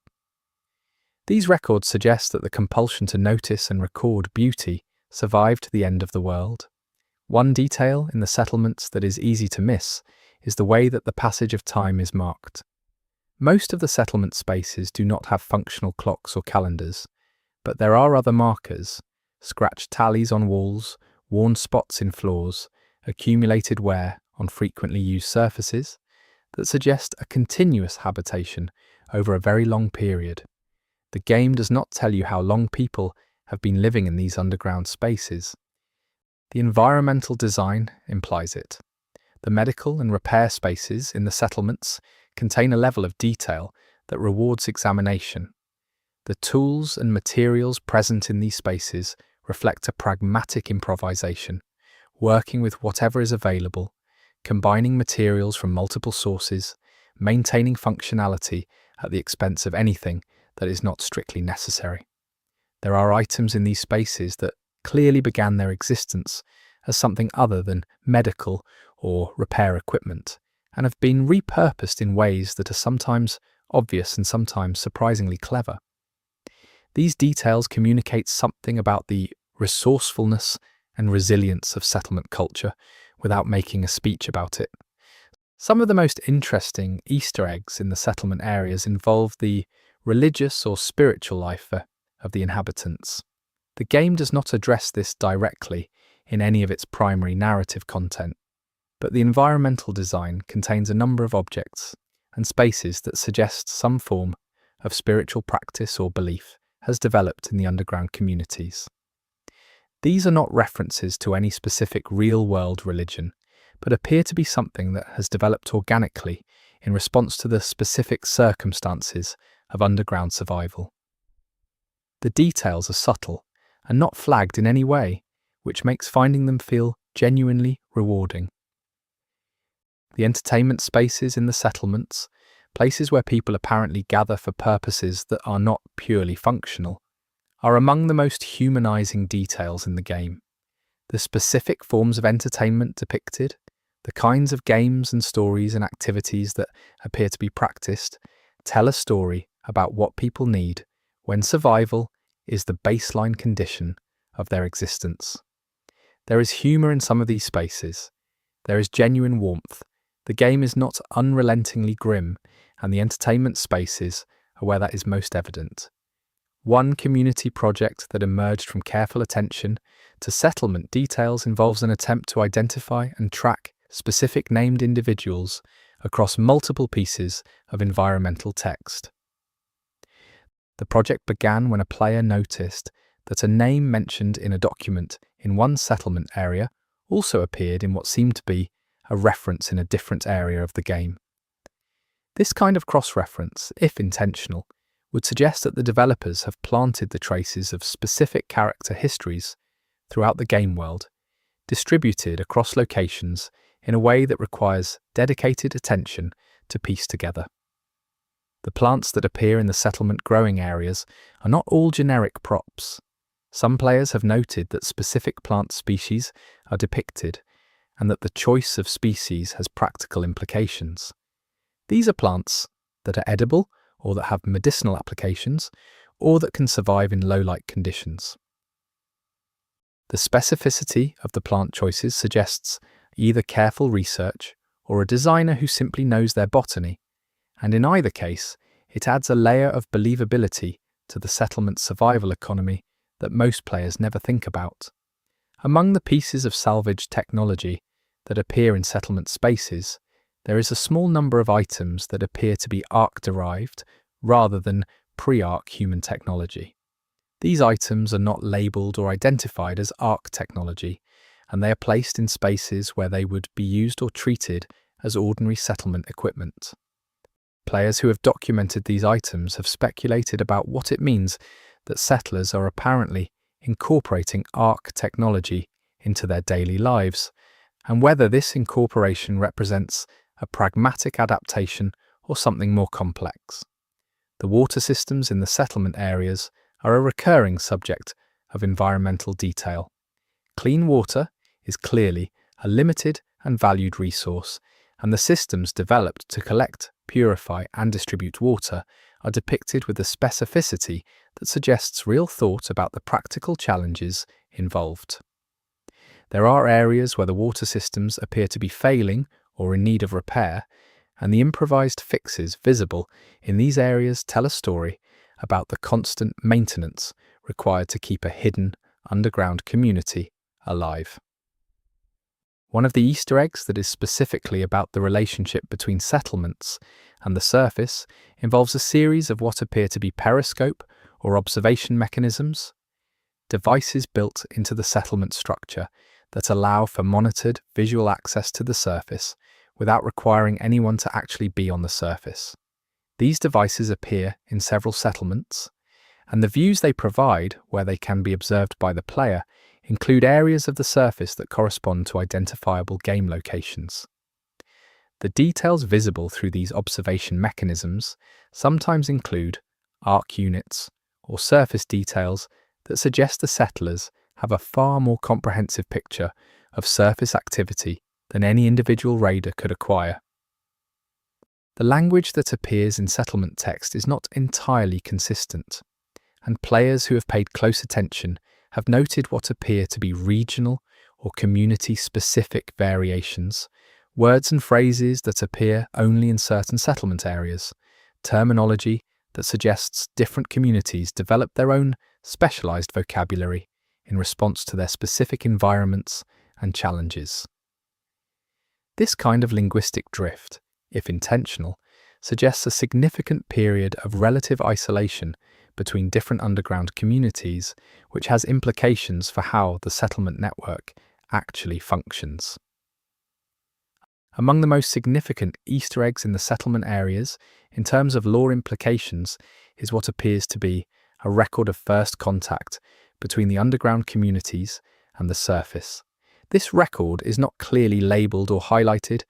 These records suggest that the compulsion to notice and record beauty survived to the end of the world. One detail in the settlements that is easy to miss is the way that the passage of time is marked. Most of the settlement spaces do not have functional clocks or calendars, but there are other markers, scratched tallies on walls, worn spots in floors, accumulated wear on frequently used surfaces, that suggest a continuous habitation over a very long period. The game does not tell you how long people have been living in these underground spaces. The environmental design implies it. The medical and repair spaces in the settlements contain a level of detail that rewards examination. The tools and materials present in these spaces reflect a pragmatic improvisation, working with whatever is available, combining materials from multiple sources, maintaining functionality, at the expense of anything that is not strictly necessary. There are items in these spaces that clearly began their existence as something other than medical or repair equipment, and have been repurposed in ways that are sometimes obvious and sometimes surprisingly clever. These details communicate something about the resourcefulness and resilience of settlement culture without making a speech about it. Some of the most interesting Easter eggs in the settlement areas involve the religious or spiritual life of the inhabitants. The game does not address this directly in any of its primary narrative content, but the environmental design contains a number of objects and spaces that suggest some form of spiritual practice or belief has developed in the underground communities. These are not references to any specific real-world religion, but appear to be something that has developed organically in response to the specific circumstances of underground survival. The details are subtle and not flagged in any way, which makes finding them feel genuinely rewarding. The entertainment spaces in the settlements, places where people apparently gather for purposes that are not purely functional, are among the most humanizing details in the game. The specific forms of entertainment depicted, the kinds of games and stories and activities that appear to be practiced, tell a story about what people need when survival is the baseline condition of their existence. There is humor in some of these spaces. There is genuine warmth. The game is not unrelentingly grim, and the entertainment spaces are where that is most evident. One community project that emerged from careful attention to settlement details involves an attempt to identify and track specific named individuals across multiple pieces of environmental text. The project began when a player noticed that a name mentioned in a document in one settlement area also appeared in what seemed to be a reference in a different area of the game. This kind of cross-reference, if intentional, would suggest that the developers have planted the traces of specific character histories throughout the game world, distributed across locations in a way that requires dedicated attention to piece together. The plants that appear in the settlement growing areas are not all generic props. Some players have noted that specific plant species are depicted and that the choice of species has practical implications. These are plants that are edible or that have medicinal applications or that can survive in low-light conditions. The specificity of the plant choices suggests either careful research or a designer who simply knows their botany, and in either case, it adds a layer of believability to the settlement survival economy that most players never think about. Among the pieces of salvaged technology that appear in settlement spaces, there is a small number of items that appear to be Ark-derived rather than pre-Ark human technology. These items are not labelled or identified as Ark technology, and they are placed in spaces where they would be used or treated as ordinary settlement equipment. Players who have documented these items have speculated about what it means that settlers are apparently incorporating Ark technology into their daily lives, and whether this incorporation represents a pragmatic adaptation or something more complex. The water systems in the settlement areas are a recurring subject of environmental detail. Clean water is clearly a limited and valued resource, and the systems developed to collect, purify, and distribute water are depicted with a specificity that suggests real thought about the practical challenges involved. There are areas where the water systems appear to be failing or in need of repair, and the improvised fixes visible in these areas tell a story about the constant maintenance required to keep a hidden, underground community alive. One of the Easter eggs that is specifically about the relationship between settlements and the surface involves a series of what appear to be periscope or observation mechanisms, devices built into the settlement structure that allow for monitored visual access to the surface without requiring anyone to actually be on the surface. These devices appear in several settlements, and the views they provide, where they can be observed by the player, include areas of the surface that correspond to identifiable game locations. The details visible through these observation mechanisms sometimes include arc units or surface details that suggest the settlers have a far more comprehensive picture of surface activity than any individual raider could acquire. The language that appears in settlement text is not entirely consistent, and players who have paid close attention have noted what appear to be regional or community-specific variations, words and phrases that appear only in certain settlement areas, terminology that suggests different communities develop their own specialized vocabulary in response to their specific environments and challenges. This kind of linguistic drift, if intentional, suggests a significant period of relative isolation between different underground communities, which has implications for how the settlement network actually functions. Among the most significant Easter eggs in the settlement areas, in terms of lore implications, is what appears to be a record of first contact between the underground communities and the surface. This record is not clearly labelled or highlighted,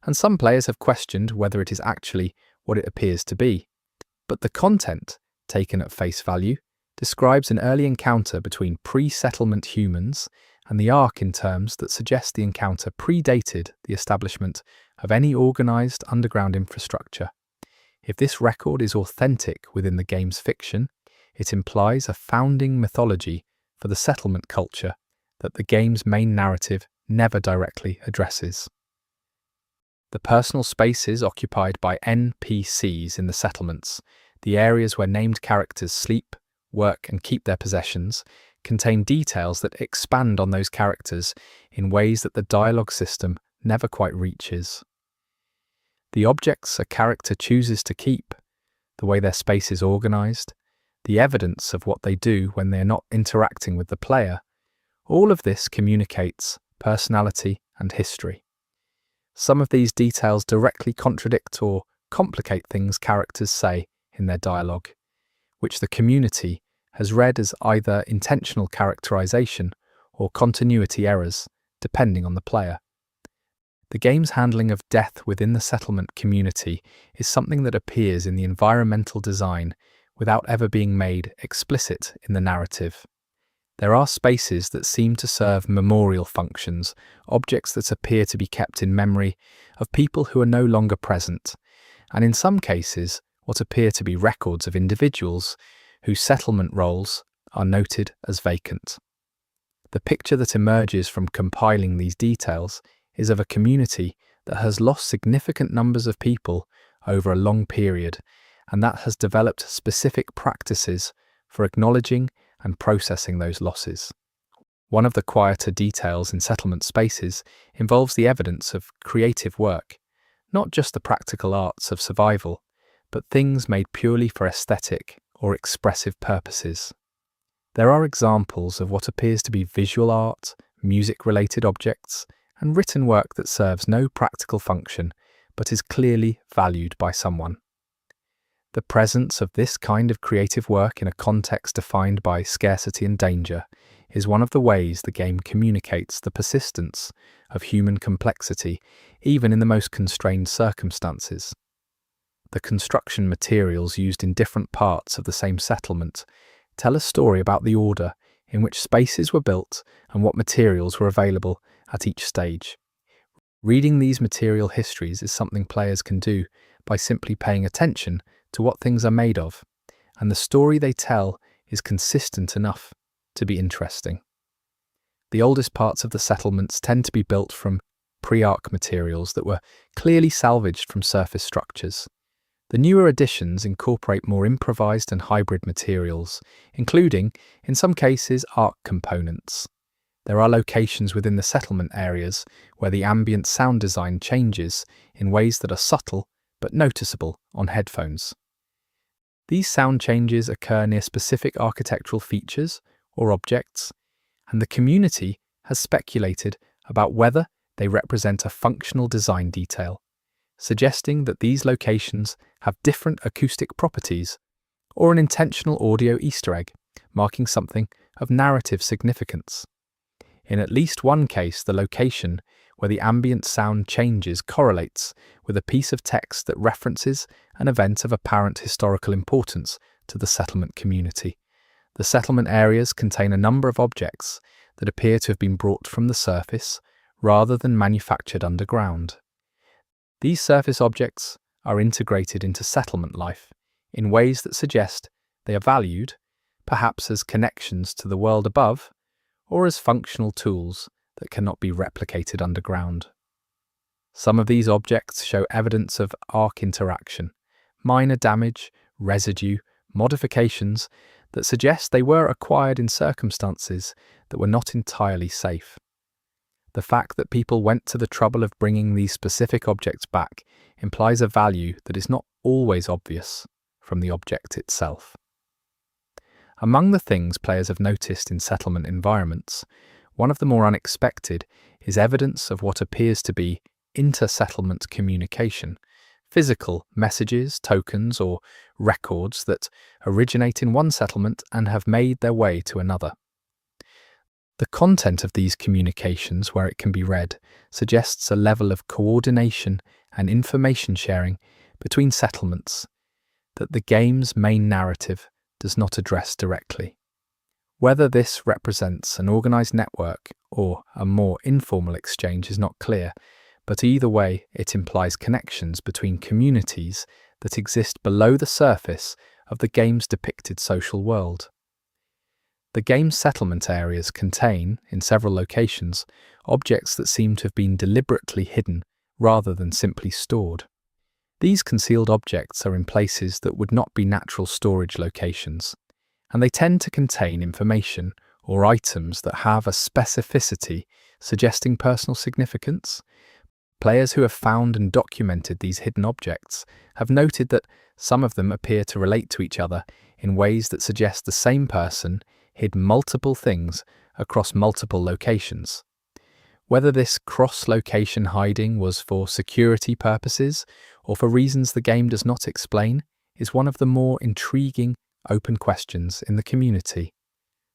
and some players have questioned whether it is actually what it appears to be. But the content, taken at face value, describes an early encounter between pre-settlement humans and the Ark in terms that suggest the encounter predated the establishment of any organised underground infrastructure. If this record is authentic within the game's fiction, it implies a founding mythology for the settlement culture that the game's main narrative never directly addresses. The personal spaces occupied by NPCs in the settlements, the areas where named characters sleep, work and keep their possessions, contain details that expand on those characters in ways that the dialogue system never quite reaches. The objects a character chooses to keep, the way their space is organised, the evidence of what they do when they are not interacting with the player, all of this communicates personality and history. Some of these details directly contradict or complicate things characters say in their dialogue, which the community has read as either intentional characterization or continuity errors, depending on the player. The game's handling of death within the settlement community is something that appears in the environmental design without ever being made explicit in the narrative. There are spaces that seem to serve memorial functions, objects that appear to be kept in memory of people who are no longer present, and in some cases, what appear to be records of individuals whose settlement roles are noted as vacant. The picture that emerges from compiling these details is of a community that has lost significant numbers of people over a long period, and that has developed specific practices for acknowledging and processing those losses. One of the quieter details in settlement spaces involves the evidence of creative work, not just the practical arts of survival, but things made purely for aesthetic or expressive purposes. There are examples of what appears to be visual art, music-related objects, and written work that serves no practical function, but is clearly valued by someone. The presence of this kind of creative work in a context defined by scarcity and danger is one of the ways the game communicates the persistence of human complexity, even in the most constrained circumstances. The construction materials used in different parts of the same settlement tell a story about the order in which spaces were built and what materials were available at each stage. Reading these material histories is something players can do by simply paying attention to what things are made of, and the story they tell is consistent enough to be interesting. The oldest parts of the settlements tend to be built from pre-Ark materials that were clearly salvaged from surface structures. The newer additions incorporate more improvised and hybrid materials, including, in some cases, Ark components. There are locations within the settlement areas where the ambient sound design changes in ways that are subtle but noticeable on headphones. These sound changes occur near specific architectural features or objects, and the community has speculated about whether they represent a functional design detail, suggesting that these locations have different acoustic properties, or an intentional audio Easter egg, marking something of narrative significance. In at least one case, the location where the ambient sound changes correlates with a piece of text that references an event of apparent historical importance to the settlement community. The settlement areas contain a number of objects that appear to have been brought from the surface rather than manufactured underground. These surface objects are integrated into settlement life in ways that suggest they are valued, perhaps as connections to the world above, or as functional tools that cannot be replicated underground. Some of these objects show evidence of Ark interaction, minor damage, residue, modifications that suggest they were acquired in circumstances that were not entirely safe. The fact that people went to the trouble of bringing these specific objects back implies a value that is not always obvious from the object itself. Among the things players have noticed in settlement environments, one of the more unexpected is evidence of what appears to be inter-settlement communication, physical messages, tokens, or records that originate in one settlement and have made their way to another. The content of these communications, where it can be read, suggests a level of coordination and information sharing between settlements that the game's main narrative does not address directly. Whether this represents an organized network or a more informal exchange is not clear, but either way it implies connections between communities that exist below the surface of the game's depicted social world. The game's settlement areas contain, in several locations, objects that seem to have been deliberately hidden rather than simply stored. These concealed objects are in places that would not be natural storage locations, and they tend to contain information or items that have a specificity suggesting personal significance. Players who have found and documented these hidden objects have noted that some of them appear to relate to each other in ways that suggest the same person hid multiple things across multiple locations. Whether this cross-location hiding was for security purposes or for reasons the game does not explain is one of the more intriguing open questions in the community.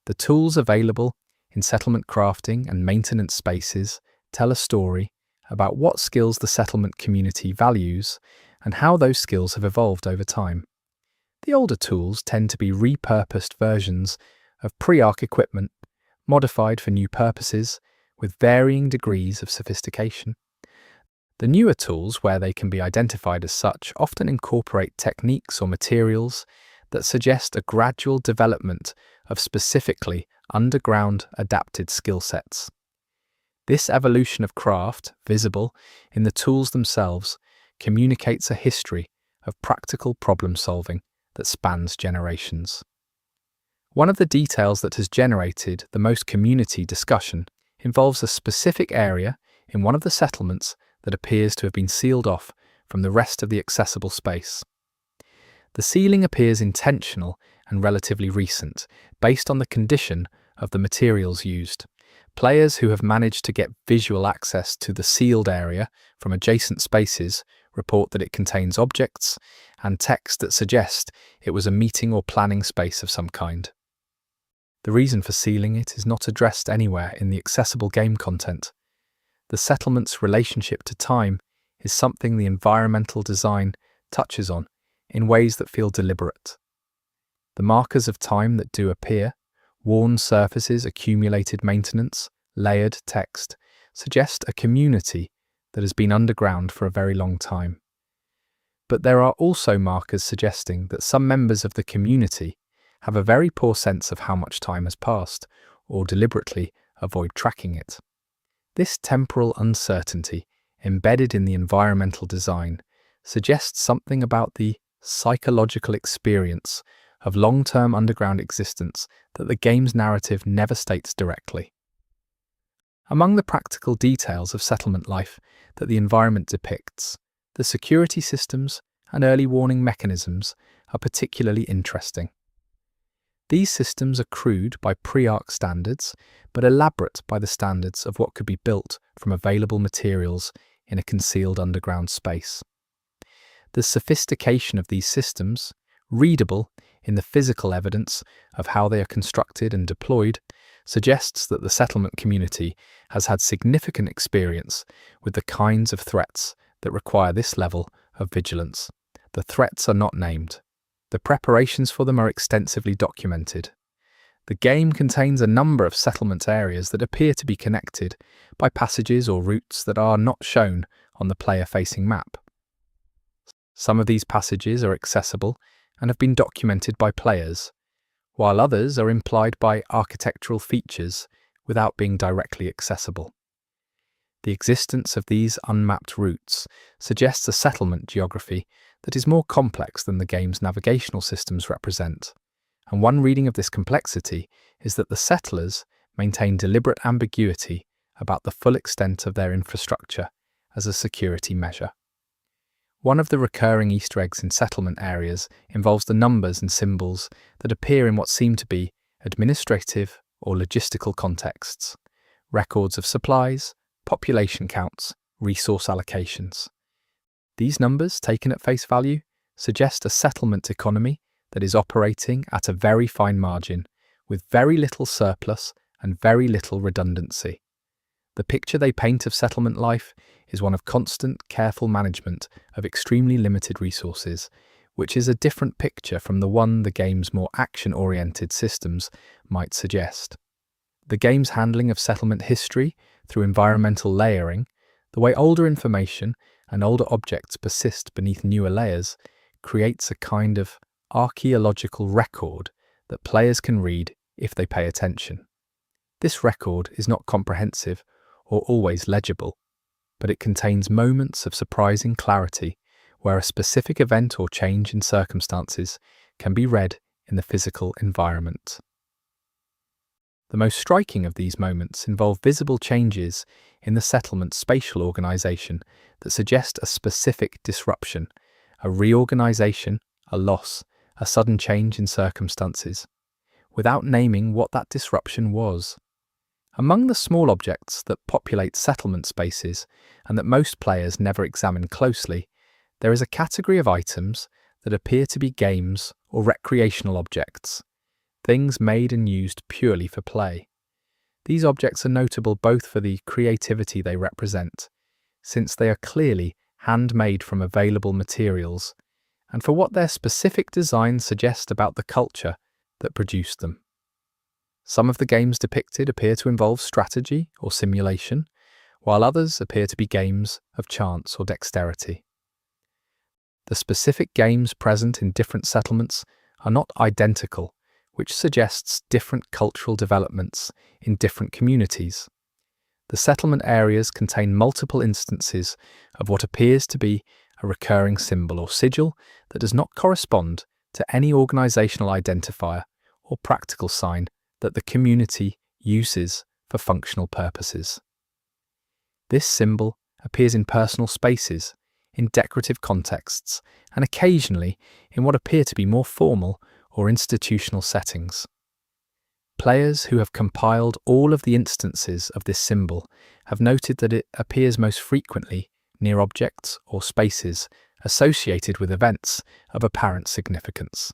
The tools available in settlement crafting and maintenance spaces tell a story about what skills the settlement community values and how those skills have evolved over time. The older tools tend to be repurposed versions of pre-Ark equipment, modified for new purposes, with varying degrees of sophistication. The newer tools, where they can be identified as such, often incorporate techniques or materials that suggest a gradual development of specifically underground adapted skill sets. This evolution of craft, visible in the tools themselves, communicates a history of practical problem solving that spans generations. One of the details that has generated the most community discussion involves a specific area in one of the settlements that appears to have been sealed off from the rest of the accessible space. The sealing appears intentional and relatively recent, based on the condition of the materials used. Players who have managed to get visual access to the sealed area from adjacent spaces report that it contains objects and text that suggest it was a meeting or planning space of some kind. The reason for sealing it is not addressed anywhere in the accessible game content. The settlement's relationship to time is something the environmental design touches on in ways that feel deliberate. The markers of time that do appear, worn surfaces, accumulated maintenance, layered text, suggest a community that has been underground for a very long time. But there are also markers suggesting that some members of the community have a very poor sense of how much time has passed, or deliberately avoid tracking it. This temporal uncertainty, embedded in the environmental design, suggests something about the psychological experience of long-term underground existence that the game's narrative never states directly. Among the practical details of settlement life that the environment depicts, the security systems and early warning mechanisms are particularly interesting. These systems are crude by pre-Ark standards, but elaborate by the standards of what could be built from available materials in a concealed underground space. The sophistication of these systems, readable in the physical evidence of how they are constructed and deployed, suggests that the settlement community has had significant experience with the kinds of threats that require this level of vigilance. The threats are not named. The preparations for them are extensively documented. The game contains a number of settlement areas that appear to be connected by passages or routes that are not shown on the player-facing map. Some of these passages are accessible and have been documented by players, while others are implied by architectural features without being directly accessible. The existence of these unmapped routes suggests a settlement geography that is more complex than the game's navigational systems represent, and one reading of this complexity is that the settlers maintain deliberate ambiguity about the full extent of their infrastructure as a security measure. One of the recurring Easter eggs in settlement areas involves the numbers and symbols that appear in what seem to be administrative or logistical contexts, records of supplies, population counts, resource allocations. These numbers, taken at face value, suggest a settlement economy that is operating at a very fine margin, with very little surplus and very little redundancy. The picture they paint of settlement life is one of constant, careful management of extremely limited resources, which is a different picture from the one the game's more action-oriented systems might suggest. The game's handling of settlement history through environmental layering, the way older information and older objects persist beneath newer layers, creates a kind of archaeological record that players can read if they pay attention. This record is not comprehensive or always legible, but it contains moments of surprising clarity where a specific event or change in circumstances can be read in the physical environment. The most striking of these moments involve visible changes in the settlement's spatial organization that suggest a specific disruption, a reorganization, a loss, a sudden change in circumstances, without naming what that disruption was. Among the small objects that populate settlement spaces and that most players never examine closely, there is a category of items that appear to be games or recreational objects, things made and used purely for play. These objects are notable both for the creativity they represent, since they are clearly handmade from available materials, and for what their specific designs suggest about the culture that produced them. Some of the games depicted appear to involve strategy or simulation, while others appear to be games of chance or dexterity. The specific games present in different settlements are not identical, which suggests different cultural developments in different communities. The settlement areas contain multiple instances of what appears to be a recurring symbol or sigil that does not correspond to any organizational identifier or practical sign that the community uses for functional purposes. This symbol appears in personal spaces, in decorative contexts, and occasionally in what appear to be more formal or institutional settings. Players who have compiled all of the instances of this symbol have noted that it appears most frequently near objects or spaces associated with events of apparent significance.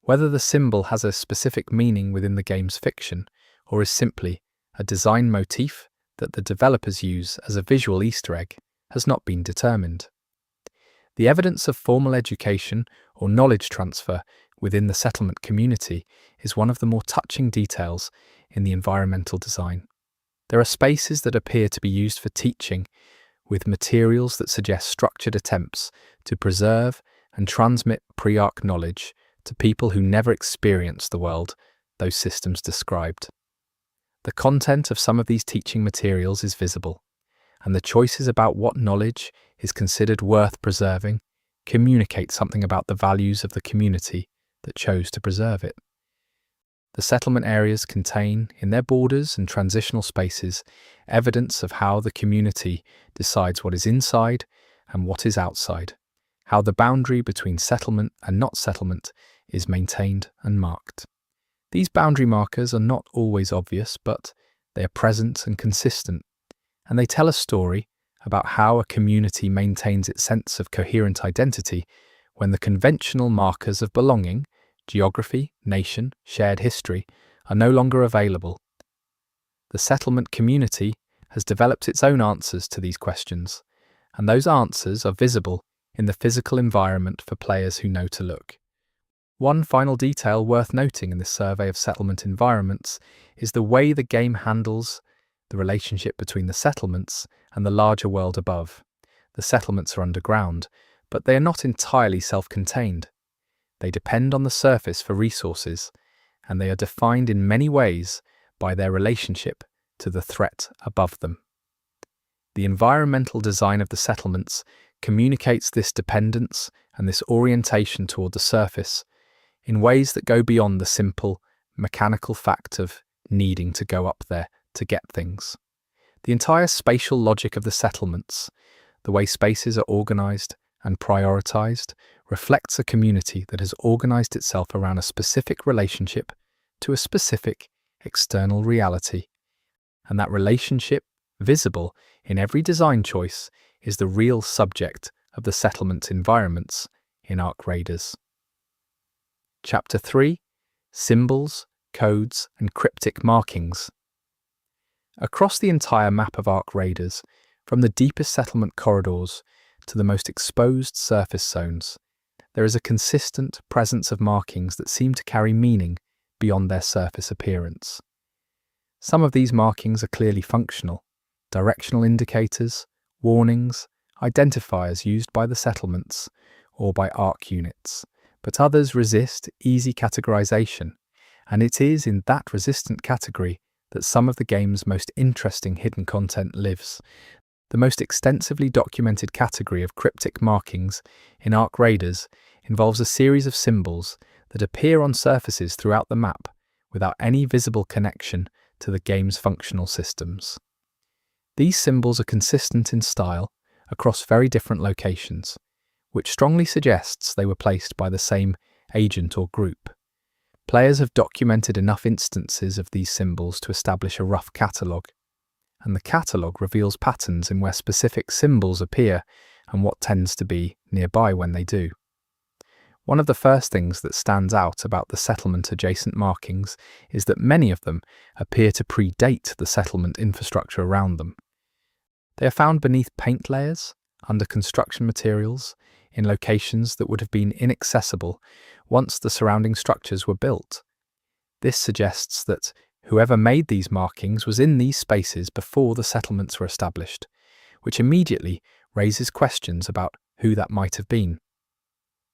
Whether the symbol has a specific meaning within the game's fiction, or is simply a design motif that the developers use as a visual Easter egg, has not been determined. The evidence of formal education or knowledge transfer within the settlement community is one of the more touching details in the environmental design. There are spaces that appear to be used for teaching, with materials that suggest structured attempts to preserve and transmit pre-Ark knowledge to people who never experienced the world those systems described. The content of some of these teaching materials is visible, and the choices about what knowledge is considered worth preserving communicate something about the values of the community that chose to preserve it. The settlement areas contain, in their borders and transitional spaces, evidence of how the community decides what is inside and what is outside, how the boundary between settlement and not settlement is maintained and marked. These boundary markers are not always obvious, but they are present and consistent, and they tell a story about how a community maintains its sense of coherent identity when the conventional markers of belonging, geography, nation, shared history, are no longer available, The settlement community has developed its own answers to these questions, and those answers are visible in the physical environment for players who know to look. One final detail worth noting in this survey of settlement environments is the way the game handles the relationship between the settlements and the larger world above. The settlements are underground, but they are not entirely self-contained. They depend on the surface for resources, and they are defined in many ways by their relationship to the threat above them. The environmental design of the settlements communicates this dependence and this orientation toward the surface in ways that go beyond the simple, mechanical fact of needing to go up there to get things. The entire spatial logic of the settlements, the way spaces are organized and prioritized, reflects a community that has organized itself around a specific relationship to a specific external reality. And that relationship, visible in every design choice, is the real subject of the settlement environments in Ark Raiders. Chapter 3: Symbols, Codes, and Cryptic Markings. Across the entire map of Ark Raiders, from the deepest settlement corridors to the most exposed surface zones, there is a consistent presence of markings that seem to carry meaning beyond their surface appearance. Some of these markings are clearly functional, directional indicators, warnings, identifiers used by the settlements or by Ark units, but others resist easy categorization, and it is in that resistant category that some of the game's most interesting hidden content lives. The most extensively documented category of cryptic markings in Ark Raiders involves a series of symbols that appear on surfaces throughout the map without any visible connection to the game's functional systems. These symbols are consistent in style across very different locations, which strongly suggests they were placed by the same agent or group. Players have documented enough instances of these symbols to establish a rough catalogue, and the catalogue reveals patterns in where specific symbols appear and what tends to be nearby when they do. One of the first things that stands out about the settlement-adjacent markings is that many of them appear to predate the settlement infrastructure around them. They are found beneath paint layers, under construction materials, in locations that would have been inaccessible once the surrounding structures were built. This suggests that whoever made these markings was in these spaces before the settlements were established, which immediately raises questions about who that might have been.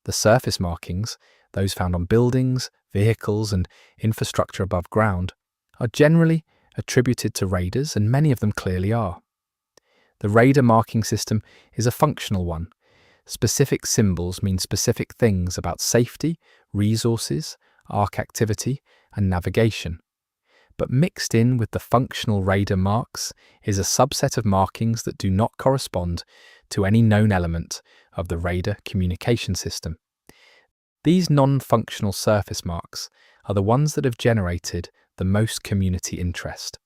The surface markings, those found on buildings, vehicles, and infrastructure above ground, are generally attributed to raiders, and many of them clearly are. The raider marking system is a functional one. Specific symbols mean specific things about safety, resources, Ark activity, and navigation. But mixed in with the functional raider marks is a subset of markings that do not correspond to any known element of the raider communication system. These non-functional surface marks are the ones that have generated the most community interest.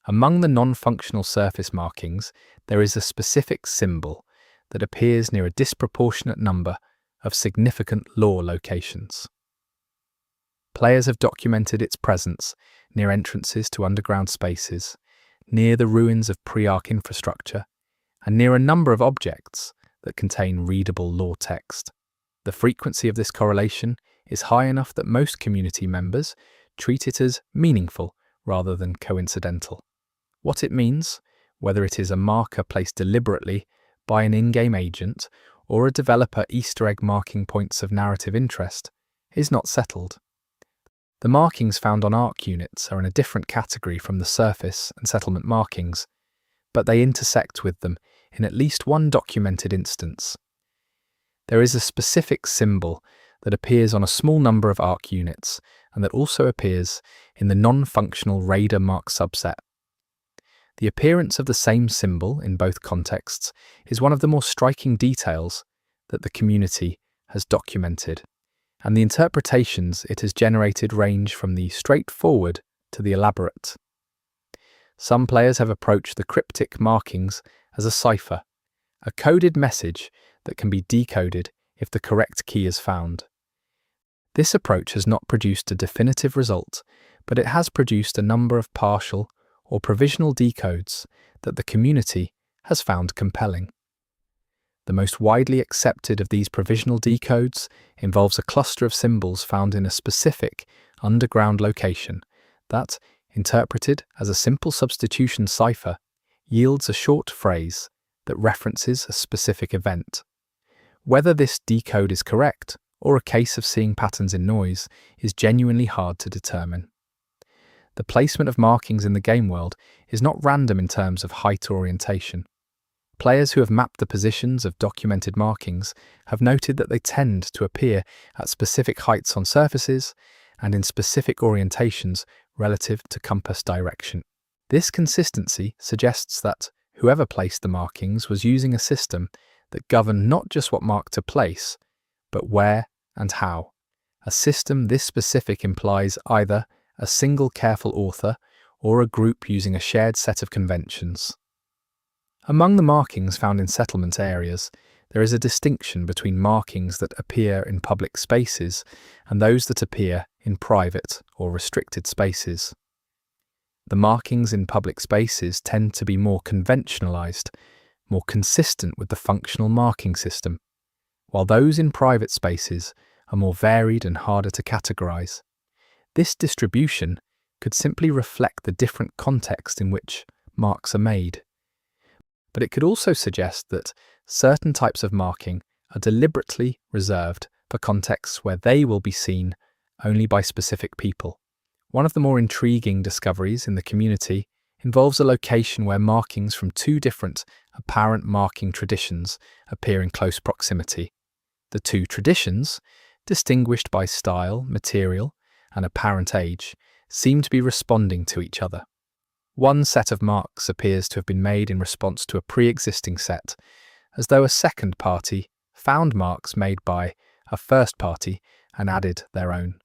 Among the non-functional surface markings, there is a specific symbol that appears near a disproportionate number of significant lore locations. Players have documented its presence near entrances to underground spaces, near the ruins of pre-Ark infrastructure, and near a number of objects that contain readable lore text. The frequency of this correlation is high enough that most community members treat it as meaningful rather than coincidental. What it means, whether it is a marker placed deliberately by an in-game agent or a developer Easter egg marking points of narrative interest, is not settled. The markings found on Ark units are in a different category from the surface and settlement markings, but they intersect with them in at least one documented instance. There is a specific symbol that appears on a small number of Ark units and that also appears in the non-functional raider mark subset. The appearance of the same symbol in both contexts is one of the more striking details that the community has documented, and the interpretations it has generated range from the straightforward to the elaborate. Some players have approached the cryptic markings as a cipher, a coded message that can be decoded if the correct key is found. This approach has not produced a definitive result, but it has produced a number of partial or provisional decodes that the community has found compelling. The most widely accepted of these provisional decodes involves a cluster of symbols found in a specific underground location that, interpreted as a simple substitution cipher, yields a short phrase that references a specific event. Whether this decode is correct or a case of seeing patterns in noise is genuinely hard to determine. The placement of markings in the game world is not random in terms of height or orientation. Players who have mapped the positions of documented markings have noted that they tend to appear at specific heights on surfaces and in specific orientations relative to compass direction. This consistency suggests that whoever placed the markings was using a system that governed not just what mark to place, but where and how. A system this specific implies either a single careful author or a group using a shared set of conventions. Among the markings found in settlement areas, there is a distinction between markings that appear in public spaces and those that appear in private or restricted spaces. The markings in public spaces tend to be more conventionalized, more consistent with the functional marking system, while those in private spaces are more varied and harder to categorize. This distribution could simply reflect the different context in which marks are made. But it could also suggest that certain types of marking are deliberately reserved for contexts where they will be seen only by specific people. One of the more intriguing discoveries in the community involves a location where markings from two different apparent marking traditions appear in close proximity. The two traditions, distinguished by style, material, and apparent age, seem to be responding to each other. One set of marks appears to have been made in response to a pre-existing set, as though a second party found marks made by a first party and added their own.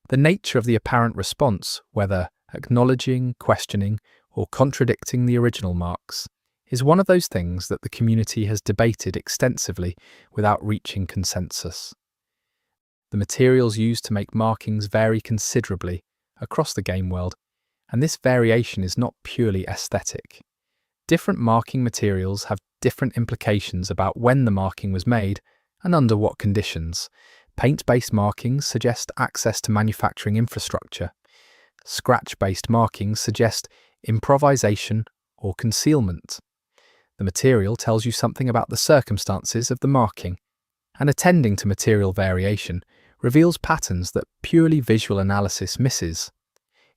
The nature of the apparent response, whether acknowledging, questioning, or contradicting the original marks, is one of those things that the community has debated extensively without reaching consensus. The materials used to make markings vary considerably across the game world, and this variation is not purely aesthetic. Different marking materials have different implications about when the marking was made and under what conditions. Paint-based markings suggest access to manufacturing infrastructure. Scratch-based markings suggest improvisation or concealment. The material tells you something about the circumstances of the marking, and attending to material variation reveals patterns that purely visual analysis misses.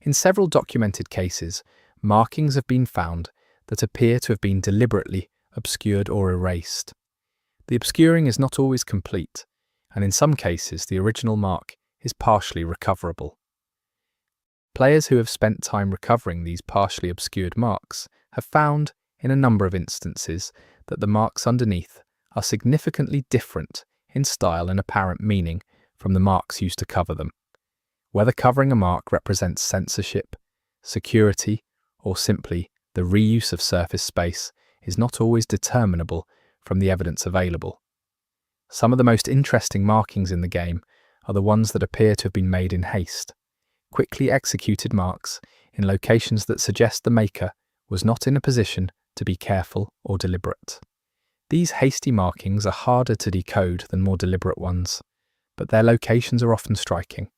In several documented cases, markings have been found that appear to have been deliberately obscured or erased. The obscuring is not always complete, and in some cases the original mark is partially recoverable. Players who have spent time recovering these partially obscured marks have found, in a number of instances, that the marks underneath are significantly different in style and apparent meaning from the marks used to cover them. Whether covering a mark represents censorship, security, or simply the reuse of surface space is not always determinable from the evidence available. Some of the most interesting markings in the game are the ones that appear to have been made in haste, quickly executed marks in locations that suggest the maker was not in a position to be careful or deliberate. These hasty markings are harder to decode than more deliberate ones, but their locations are often striking.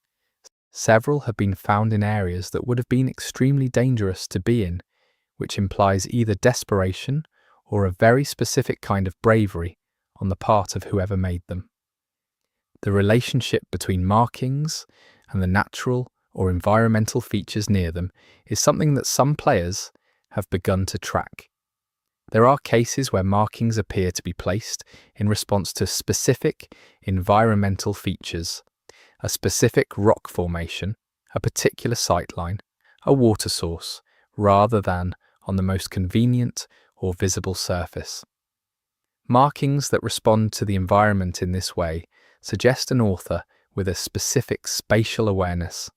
Several have been found in areas that would have been extremely dangerous to be in, which implies either desperation or a very specific kind of bravery on the part of whoever made them. The relationship between markings and the natural or environmental features near them is something that some players have begun to track. There are cases where markings appear to be placed in response to specific environmental features, a specific rock formation, a particular sightline, a water source, rather than on the most convenient or visible surface. Markings that respond to the environment in this way suggest an author with a specific spatial awareness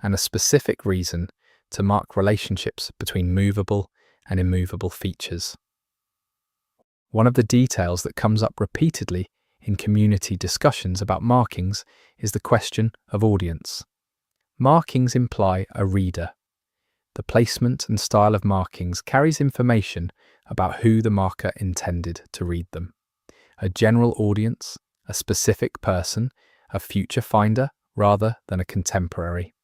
and a specific reason to mark relationships between movable and immovable features. One of the details that comes up repeatedly in community discussions about markings is the question of audience. Markings imply a reader. The placement and style of markings carries information about who the marker intended to read them. A general audience, a specific person, a future finder rather than a contemporary.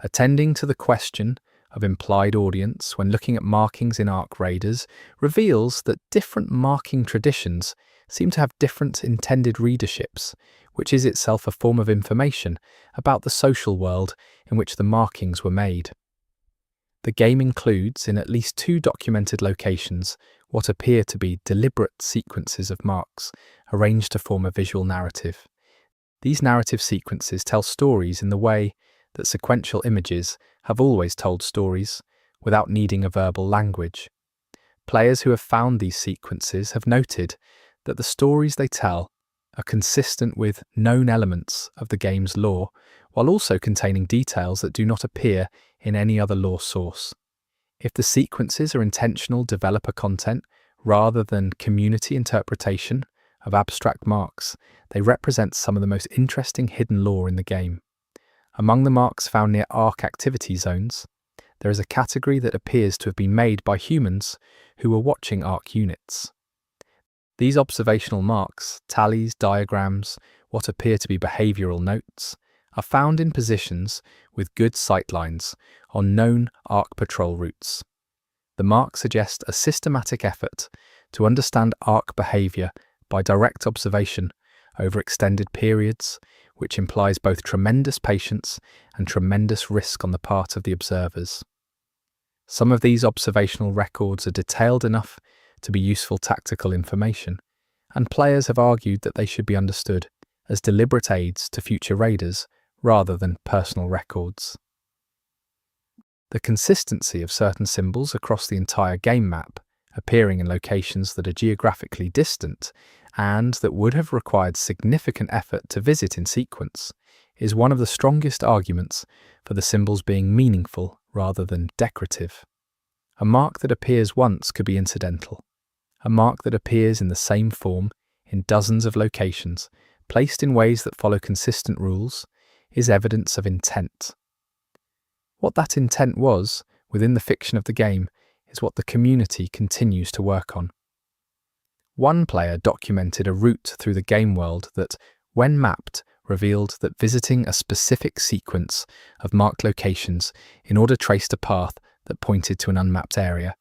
Attending to the question of implied audience when looking at markings in Ark Raiders reveals that different marking traditions seem to have different intended readerships, which is itself a form of information about the social world in which the markings were made. The game includes, in at least 2 documented locations, what appear to be deliberate sequences of marks arranged to form a visual narrative. These narrative sequences tell stories in the way that sequential images have always told stories, without needing a verbal language. Players who have found these sequences have noted that the stories they tell are consistent with known elements of the game's lore, while also containing details that do not appear in any other lore source. If the sequences are intentional developer content rather than community interpretation of abstract marks, they represent some of the most interesting hidden lore in the game. Among the marks found near Ark activity zones, there is a category that appears to have been made by humans who were watching Ark units. These observational marks, tallies, diagrams, what appear to be behavioural notes, are found in positions with good sightlines on known Ark patrol routes. The marks suggest a systematic effort to understand Ark behaviour by direct observation over extended periods, which implies both tremendous patience and tremendous risk on the part of the observers. Some of these observational records are detailed enough to be useful tactical information, and players have argued that they should be understood as deliberate aids to future raiders rather than personal records. The consistency of certain symbols across the entire game map, appearing in locations that are geographically distant and that would have required significant effort to visit in sequence, is one of the strongest arguments for the symbols being meaningful rather than decorative. A mark that appears once could be incidental. A mark that appears in the same form in dozens of locations, placed in ways that follow consistent rules, is evidence of intent. What that intent was within the fiction of the game is what the community continues to work on. One player documented a route through the game world that, when mapped, revealed that visiting a specific sequence of marked locations in order traced a path that pointed to an unmapped area.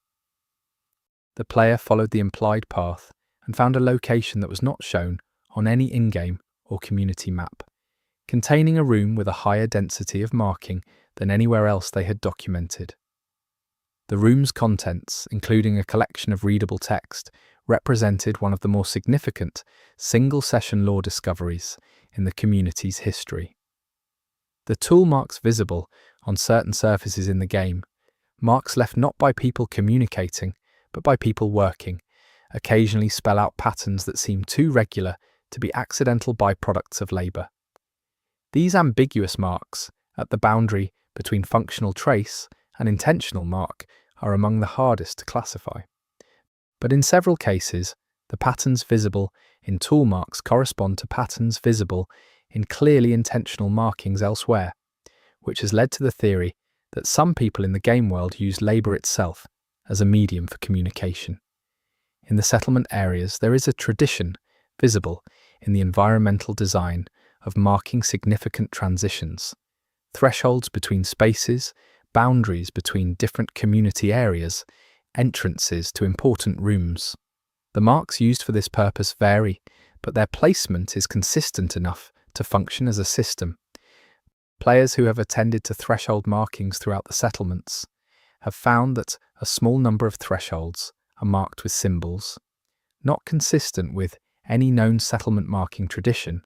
The player followed the implied path and found a location that was not shown on any in-game or community map, containing a room with a higher density of marking than anywhere else they had documented. The room's contents, including a collection of readable text, represented one of the more significant single-session lore discoveries in the community's history. The tool marks visible on certain surfaces in the game, marks left not by people communicating, but by people working, occasionally spell out patterns that seem too regular to be accidental byproducts of labour. These ambiguous marks, at the boundary between functional trace and intentional mark, are among the hardest to classify. But in several cases, the patterns visible in tool marks correspond to patterns visible in clearly intentional markings elsewhere, which has led to the theory that some people in the game world use labour itself as a medium for communication. In the settlement areas, there is a tradition visible in the environmental design of marking significant transitions, thresholds between spaces, boundaries between different community areas, entrances to important rooms. The marks used for this purpose vary, but their placement is consistent enough to function as a system. Players who have attended to threshold markings throughout the settlements have found that a small number of thresholds are marked with symbols, not consistent with any known settlement marking tradition,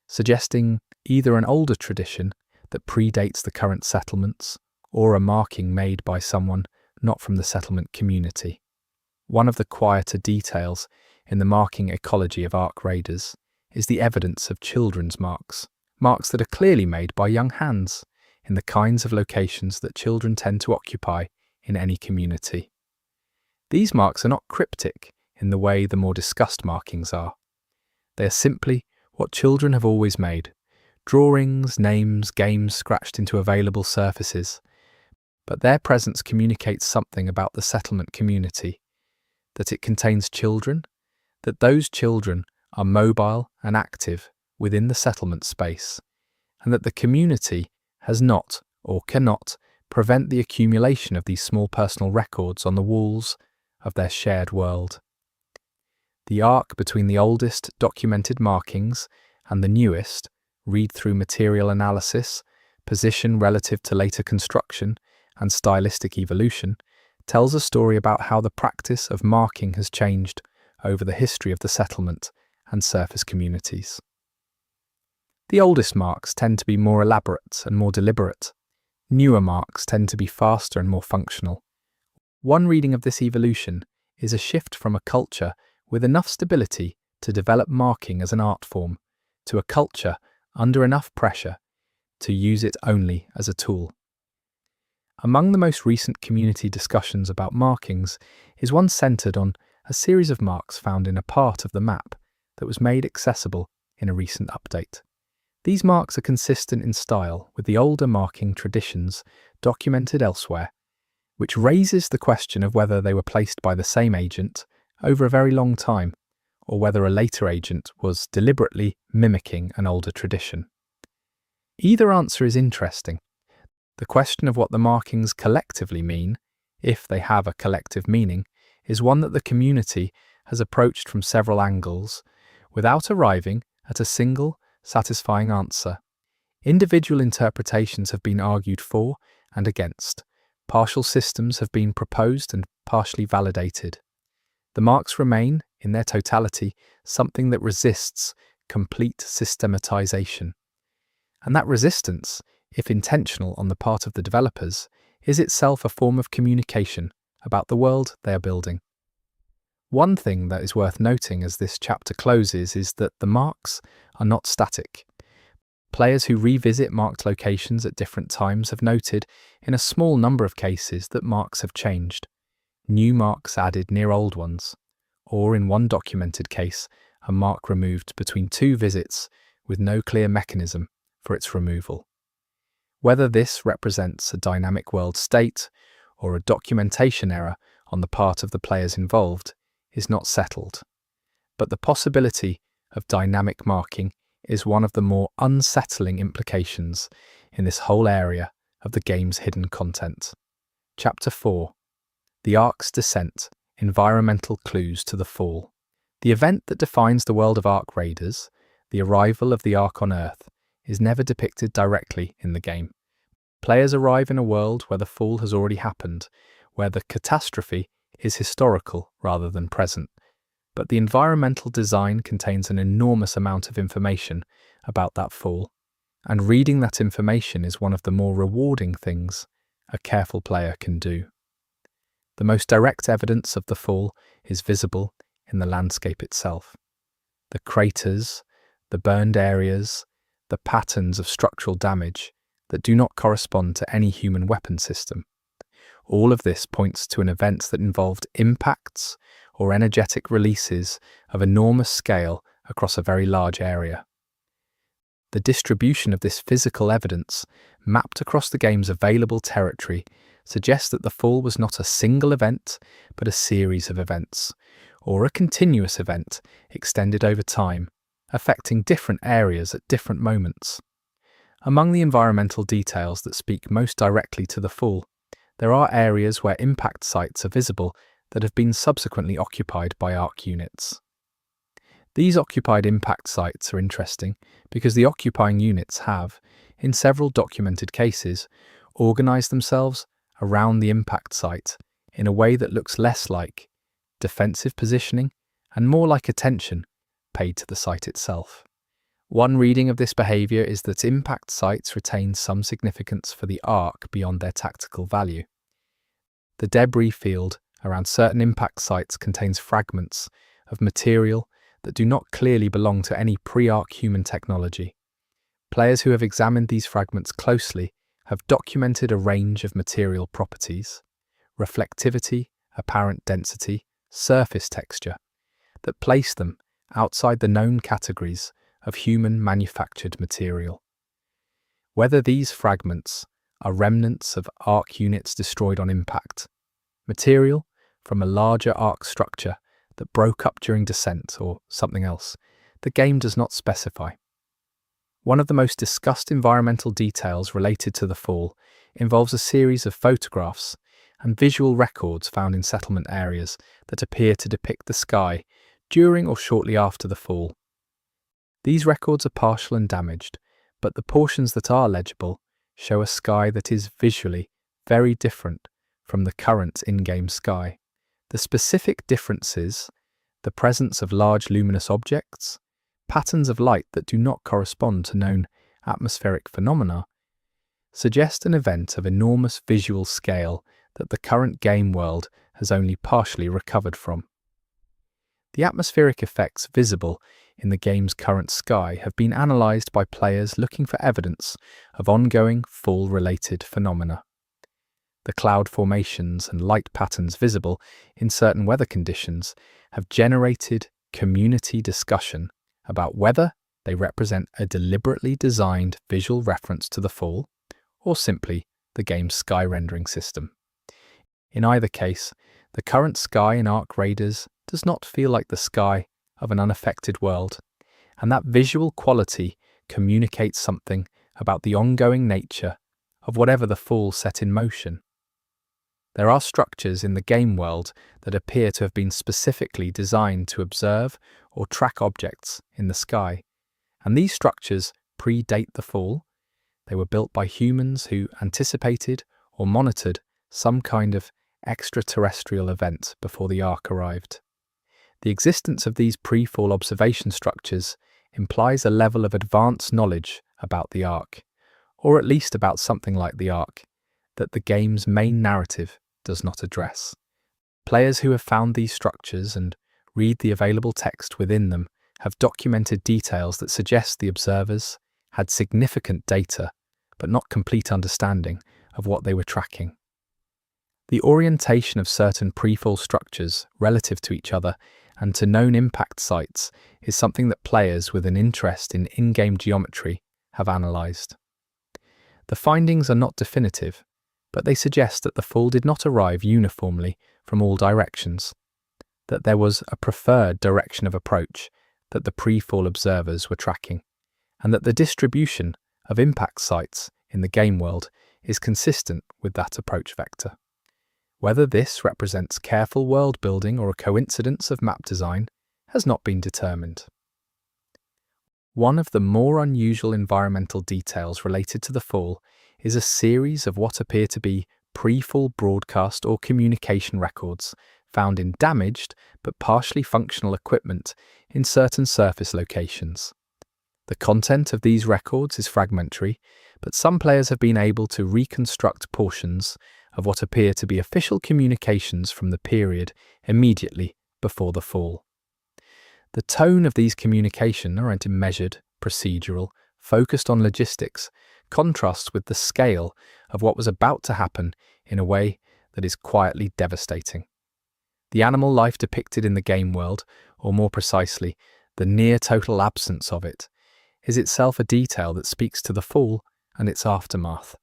suggesting either an older tradition that predates the current settlements or a marking made by someone not from the settlement community. One of the quieter details in the marking ecology of Ark Raiders is the evidence of children's marks, marks that are clearly made by young hands in the kinds of locations that children tend to occupy in any community. These marks are not cryptic in the way the more discussed markings are. They are simply what children have always made, drawings, names, games scratched into available surfaces. but their presence communicates something about the settlement community, that it contains children, that those children are mobile and active within the settlement space, and that the community has not or cannot prevent the accumulation of these small personal records on the walls of their shared world. The arc between the oldest documented markings and the newest, read through material analysis, position relative to later construction, and stylistic evolution, tells a story about how the practice of marking has changed over the history of the settlement and surface communities. The oldest marks tend to be more elaborate and more deliberate. Newer marks tend to be faster and more functional. One reading of this evolution is a shift from a culture with enough stability to develop marking as an art form to a culture under enough pressure to use it only as a tool. Among the most recent community discussions about markings is one centered on a series of marks found in a part of the map that was made accessible in a recent update. These marks are consistent in style with the older marking traditions documented elsewhere, which raises the question of whether they were placed by the same agent over a very long time, or whether a later agent was deliberately mimicking an older tradition. Either answer is interesting. The question of what the markings collectively mean, if they have a collective meaning, is one that the community has approached from several angles without arriving at a single, satisfying answer. Individual interpretations have been argued for and against. Partial systems have been proposed and partially validated. The marks remain, in their totality, something that resists complete systematization. And that resistance, if intentional on the part of the developers, is itself a form of communication about the world they are building. One thing that is worth noting as this chapter closes is that the marks are not static. Players who revisit marked locations at different times have noted, in a small number of cases, that marks have changed. New marks added near old ones, or in one documented case, a mark removed between two visits with no clear mechanism for its removal. Whether this represents a dynamic world state or a documentation error on the part of the players involved is not settled, but the possibility of dynamic marking is one of the more unsettling implications in this whole area of the game's hidden content. Chapter 4. The Ark's Descent, Environmental Clues to the Fall. The event that defines the world of Ark Raiders, the arrival of the Ark on Earth, is never depicted directly in the game. Players arrive in a world where the fall has already happened, where the catastrophe is historical rather than present. But the environmental design contains an enormous amount of information about that fall, and reading that information is one of the more rewarding things a careful player can do. The most direct evidence of the fall is visible in the landscape itself. The craters, the burned areas, the patterns of structural damage that do not correspond to any human weapon system. All of this points to an event that involved impacts or energetic releases of enormous scale across a very large area. The distribution of this physical evidence, mapped across the game's available territory, suggests that the fall was not a single event, but a series of events, or a continuous event extended over time, affecting different areas at different moments. Among the environmental details that speak most directly to the fall, there are areas where impact sites are visible that have been subsequently occupied by Ark units. These occupied impact sites are interesting because the occupying units have, in several documented cases, organized themselves around the impact site in a way that looks less like defensive positioning and more like attention paid to the site itself. One reading of this behavior is that impact sites retain some significance for the Ark beyond their tactical value. The debris field around certain impact sites contains fragments of material that do not clearly belong to any pre-Ark human technology. Players who have examined these fragments closely have documented a range of material properties, reflectivity, apparent density, surface texture, that place them outside the known categories of human manufactured material. Whether these fragments are remnants of Ark units destroyed on impact. Material from a larger Ark structure that broke up during descent or something else. The game does not specify. One of the most discussed environmental details related to the fall involves a series of photographs and visual records found in settlement areas that appear to depict the sky during or shortly after the fall. These records are partial and damaged, but the portions that are legible show a sky that is visually very different from the current in-game sky. The specific differences, the presence of large luminous objects, patterns of light that do not correspond to known atmospheric phenomena, suggest an event of enormous visual scale that the current game world has only partially recovered from. The atmospheric effects visible in the game's current sky have been analysed by players looking for evidence of ongoing fall-related phenomena. The cloud formations and light patterns visible in certain weather conditions have generated community discussion about whether they represent a deliberately designed visual reference to the fall or simply the game's sky rendering system. In either case, the current sky in Ark Raiders does not feel like the sky of an unaffected world, and that visual quality communicates something about the ongoing nature of whatever the fall set in motion. There are structures in the game world that appear to have been specifically designed to observe or track objects in the sky, and these structures predate the fall. They were built by humans who anticipated or monitored some kind of extraterrestrial event before the Ark arrived. The existence of these pre-fall observation structures implies a level of advanced knowledge about the Ark, or at least about something like the Ark, that the game's main narrative does not address. Players who have found these structures and read the available text within them have documented details that suggest the observers had significant data, but not complete understanding of what they were tracking. The orientation of certain pre-fall structures relative to each other and to known impact sites is something that players with an interest in in-game geometry have analysed. The findings are not definitive, but they suggest that the fall did not arrive uniformly from all directions, that there was a preferred direction of approach that the pre-fall observers were tracking, and that the distribution of impact sites in the game world is consistent with that approach vector. Whether this represents careful world building or a coincidence of map design has not been determined. One of the more unusual environmental details related to the fall is a series of what appear to be pre-fall broadcast or communication records found in damaged but partially functional equipment in certain surface locations. The content of these records is fragmentary, but some players have been able to reconstruct portions of what appear to be official communications from the period immediately before the fall. The tone of these communications are measured, procedural, focused on logistics, contrasts with the scale of what was about to happen in a way that is quietly devastating. The animal life depicted in the game world, or more precisely, the near-total absence of it, is itself a detail that speaks to the fall and its aftermath.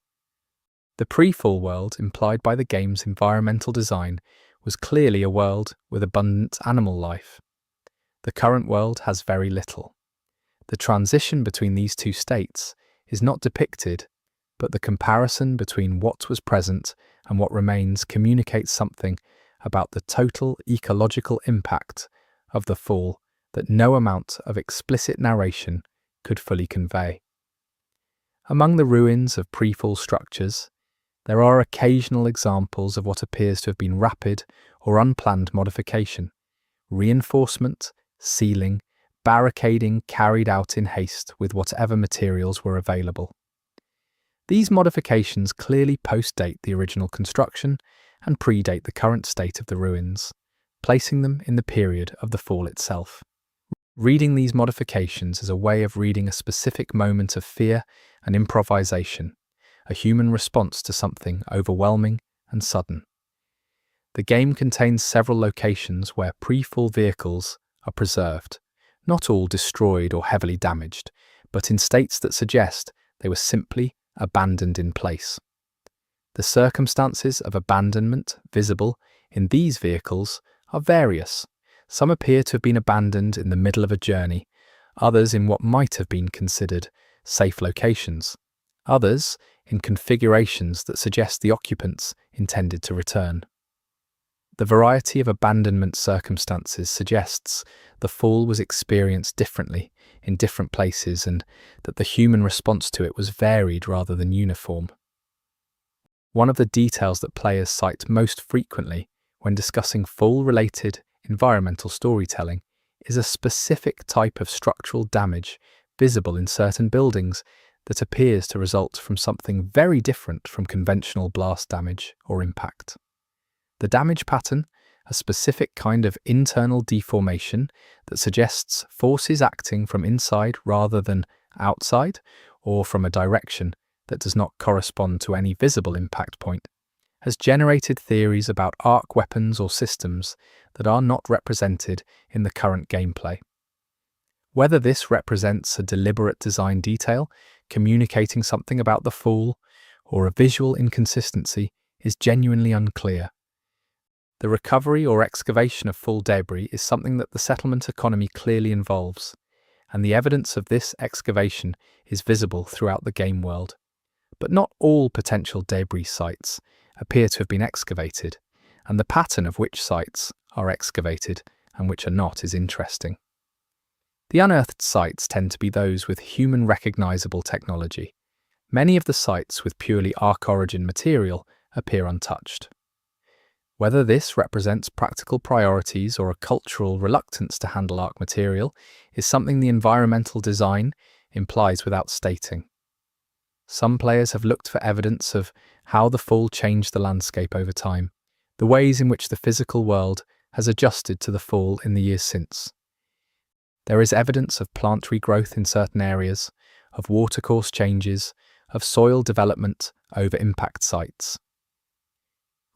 The pre-fall world implied by the game's environmental design was clearly a world with abundant animal life. The current world has very little. The transition between these two states is not depicted, but the comparison between what was present and what remains communicates something about the total ecological impact of the fall that no amount of explicit narration could fully convey. Among the ruins of pre-fall structures, there are occasional examples of what appears to have been rapid or unplanned modification, reinforcement, sealing, barricading carried out in haste with whatever materials were available. These modifications clearly post-date the original construction and predate the current state of the ruins, placing them in the period of the fall itself. Reading these modifications is a way of reading a specific moment of fear and improvisation, a human response to something overwhelming and sudden. The game contains several locations where pre-fall vehicles are preserved, not all destroyed or heavily damaged, but in states that suggest they were simply abandoned in place. The circumstances of abandonment visible in these vehicles are various. Some appear to have been abandoned in the middle of a journey, others in what might have been considered safe locations, others in configurations that suggest the occupants intended to return. The variety of abandonment circumstances suggests the fall was experienced differently in different places and that the human response to it was varied rather than uniform. One of the details that players cite most frequently when discussing fall-related environmental storytelling is a specific type of structural damage visible in certain buildings that appears to result from something very different from conventional blast damage or impact. The damage pattern, a specific kind of internal deformation that suggests forces acting from inside rather than outside or from a direction that does not correspond to any visible impact point, has generated theories about arc weapons or systems that are not represented in the current gameplay. Whether this represents a deliberate design detail, communicating something about the fall, or a visual inconsistency is genuinely unclear. The recovery or excavation of fall debris is something that the settlement economy clearly involves, and the evidence of this excavation is visible throughout the game world. But not all potential debris sites appear to have been excavated, and the pattern of which sites are excavated and which are not is interesting. The unearthed sites tend to be those with human-recognizable technology. Many of the sites with purely Ark origin material appear untouched. Whether this represents practical priorities or a cultural reluctance to handle Ark material is something the environmental design implies without stating. Some players have looked for evidence of how the fall changed the landscape over time, the ways in which the physical world has adjusted to the fall in the years since. There is evidence of plant regrowth in certain areas, of watercourse changes, of soil development over impact sites.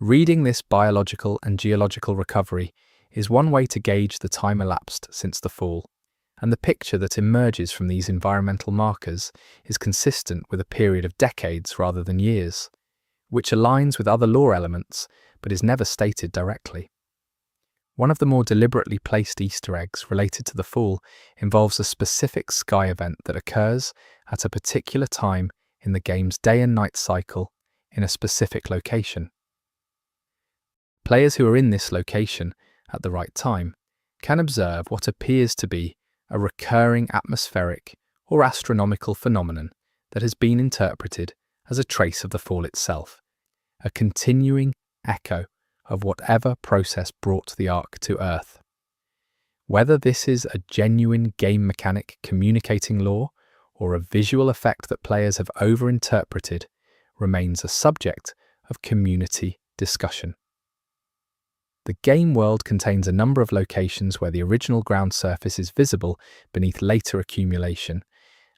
Reading this biological and geological recovery is one way to gauge the time elapsed since the fall, and the picture that emerges from these environmental markers is consistent with a period of decades rather than years, which aligns with other lore elements but is never stated directly. One of the more deliberately placed Easter eggs related to the fall involves a specific sky event that occurs at a particular time in the game's day and night cycle in a specific location. Players who are in this location at the right time can observe what appears to be a recurring atmospheric or astronomical phenomenon that has been interpreted as a trace of the fall itself, a continuing echo of whatever process brought the Ark to Earth. Whether this is a genuine game mechanic communicating lore or a visual effect that players have overinterpreted remains a subject of community discussion. The game world contains a number of locations where the original ground surface is visible beneath later accumulation,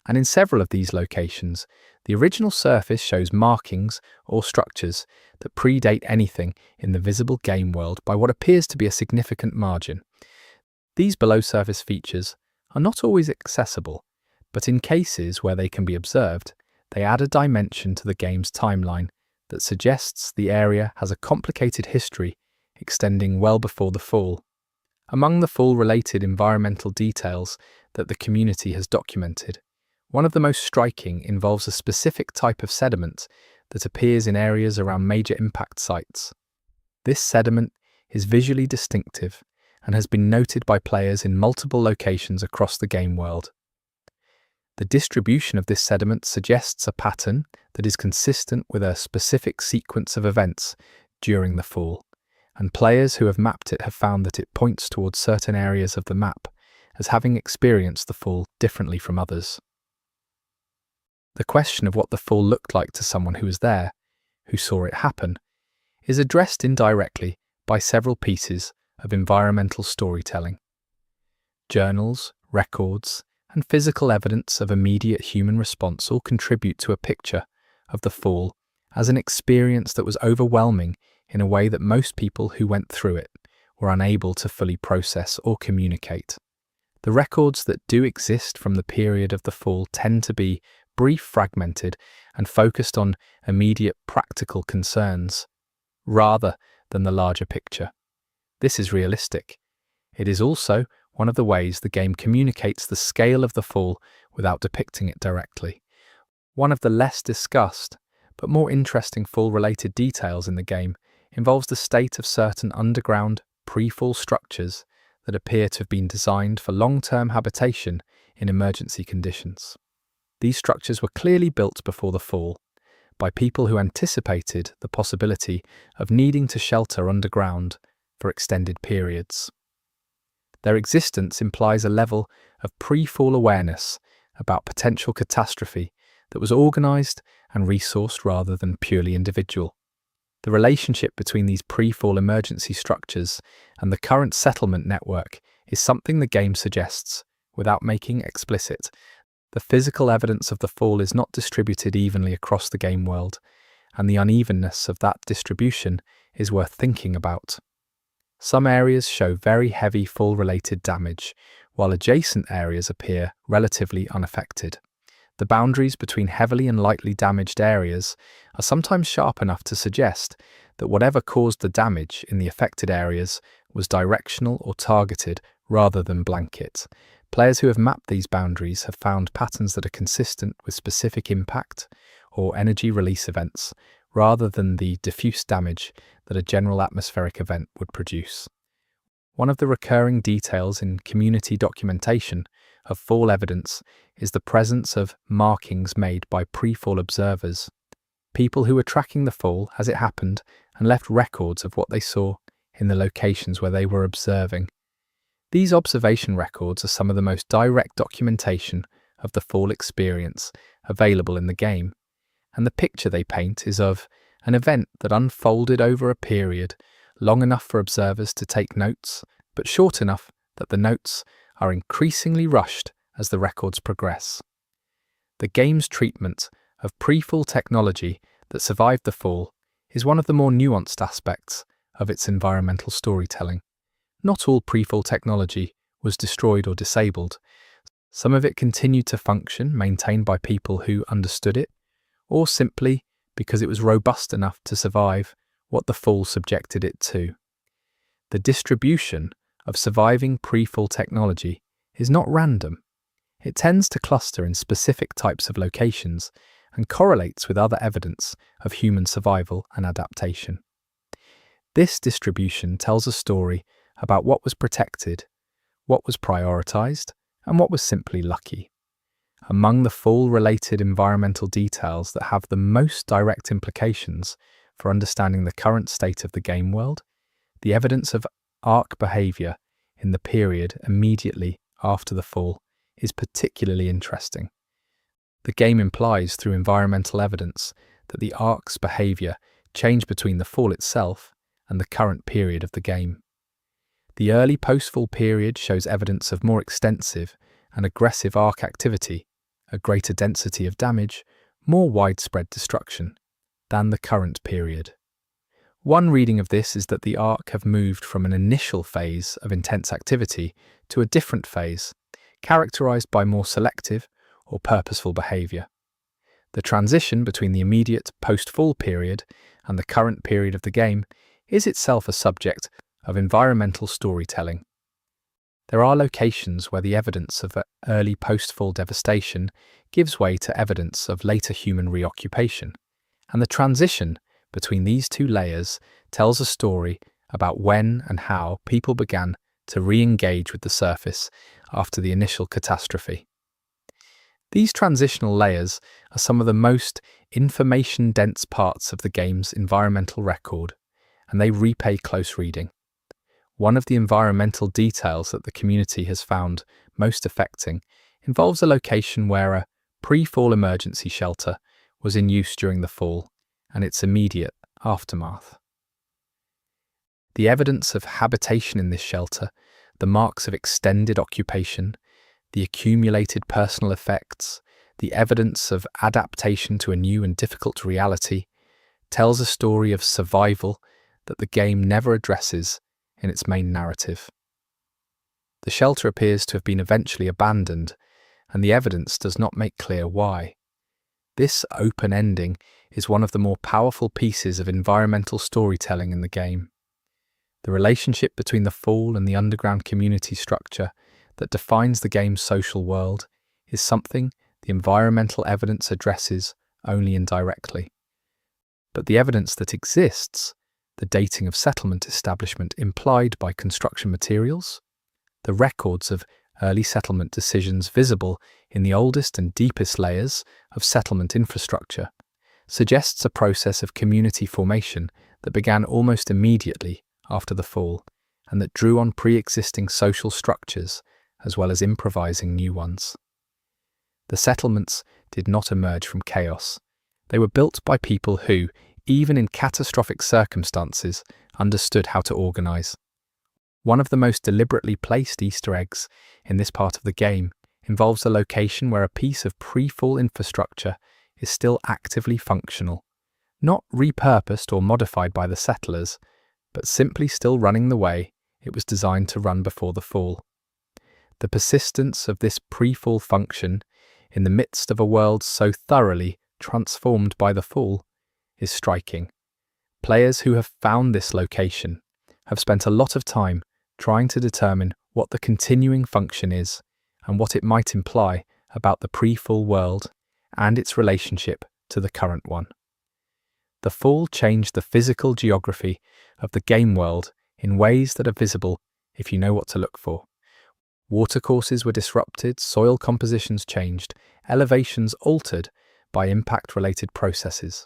and in several of these locations, the original surface shows markings or structures that predate anything in the visible game world by what appears to be a significant margin. These below-surface features are not always accessible, but in cases where they can be observed, they add a dimension to the game's timeline that suggests the area has a complicated history extending well before the fall. Among the fall-related environmental details that the community has documented, one of the most striking involves a specific type of sediment that appears in areas around major impact sites. This sediment is visually distinctive and has been noted by players in multiple locations across the game world. The distribution of this sediment suggests a pattern that is consistent with a specific sequence of events during the fall, and players who have mapped it have found that it points towards certain areas of the map as having experienced the fall differently from others. The question of what the fall looked like to someone who was there, who saw it happen, is addressed indirectly by several pieces of environmental storytelling. Journals, records, and physical evidence of immediate human response all contribute to a picture of the fall as an experience that was overwhelming in a way that most people who went through it were unable to fully process or communicate. The records that do exist from the period of the fall tend to be brief, fragmented, and focused on immediate practical concerns, rather than the larger picture. This is realistic. It is also one of the ways the game communicates the scale of the fall without depicting it directly. One of the less discussed, but more interesting fall-related details in the game involves the state of certain underground, pre-fall structures that appear to have been designed for long-term habitation in emergency conditions. These structures were clearly built before the fall, by people who anticipated the possibility of needing to shelter underground for extended periods. Their existence implies a level of pre-fall awareness about potential catastrophe that was organised and resourced rather than purely individual. The relationship between these pre-fall emergency structures and the current settlement network is something the game suggests without making explicit. The physical evidence of the fall is not distributed evenly across the game world, and the unevenness of that distribution is worth thinking about. Some areas show very heavy fall-related damage, while adjacent areas appear relatively unaffected. The boundaries between heavily and lightly damaged areas are sometimes sharp enough to suggest that whatever caused the damage in the affected areas was directional or targeted rather than blanket. Players who have mapped these boundaries have found patterns that are consistent with specific impact or energy release events, rather than the diffuse damage that a general atmospheric event would produce. One of the recurring details in community documentation of fall evidence is the presence of markings made by pre-fall observers, people who were tracking the fall as it happened and left records of what they saw in the locations where they were observing. These observation records are some of the most direct documentation of the fall experience available in the game, and the picture they paint is of an event that unfolded over a period long enough for observers to take notes, but short enough that the notes are increasingly rushed as the records progress. The game's treatment of pre-fall technology that survived the fall is one of the more nuanced aspects of its environmental storytelling. Not all pre-fall technology was destroyed or disabled. Some of it continued to function, maintained by people who understood it, or simply because it was robust enough to survive what the fall subjected it to. The distribution of surviving pre-fall technology is not random. It tends to cluster in specific types of locations and correlates with other evidence of human survival and adaptation. This distribution tells a story about what was protected, what was prioritized, and what was simply lucky. Among the fall-related environmental details that have the most direct implications for understanding the current state of the game world, the evidence of Ark behavior in the period immediately after the fall is particularly interesting. The game implies through environmental evidence that the Ark's behavior changed between the fall itself and the current period of the game. The early post-fall period shows evidence of more extensive and aggressive Ark activity, a greater density of damage, more widespread destruction than the current period. One reading of this is that the Ark have moved from an initial phase of intense activity to a different phase, characterized by more selective or purposeful behavior. The transition between the immediate post-fall period and the current period of the game is itself a subject of environmental storytelling. There are locations where the evidence of early post-fall devastation gives way to evidence of later human reoccupation, and the transition between these two layers tells a story about when and how people began to re-engage with the surface after the initial catastrophe. These transitional layers are some of the most information-dense parts of the game's environmental record, and they repay close reading. One of the environmental details that the community has found most affecting involves a location where a pre-fall emergency shelter was in use during the fall and its immediate aftermath. The evidence of habitation in this shelter, the marks of extended occupation, the accumulated personal effects, the evidence of adaptation to a new and difficult reality, tells a story of survival that the game never addresses in its main narrative. The shelter appears to have been eventually abandoned, and the evidence does not make clear why. This open ending is one of the more powerful pieces of environmental storytelling in the game. The relationship between the Fall and the underground community structure that defines the game's social world is something the environmental evidence addresses only indirectly. But the evidence that exists, the dating of settlement establishment implied by construction materials, the records of early settlement decisions visible in the oldest and deepest layers of settlement infrastructure, suggests a process of community formation that began almost immediately after the Fall, and that drew on pre-existing social structures as well as improvising new ones. The settlements did not emerge from chaos. They were built by people who, even in catastrophic circumstances, understood how to organize. One of the most deliberately placed Easter eggs in this part of the game involves a location where a piece of pre-Fall infrastructure is still actively functional, not repurposed or modified by the settlers, but simply still running the way it was designed to run before the Fall. The persistence of this pre-Fall function in the midst of a world so thoroughly transformed by the Fall is striking. Players who have found this location have spent a lot of time trying to determine what the continuing function is and what it might imply about the pre-Fall world and its relationship to the current one. The Fall changed the physical geography of the game world in ways that are visible if you know what to look for. Watercourses were disrupted, soil compositions changed, elevations altered by impact-related processes.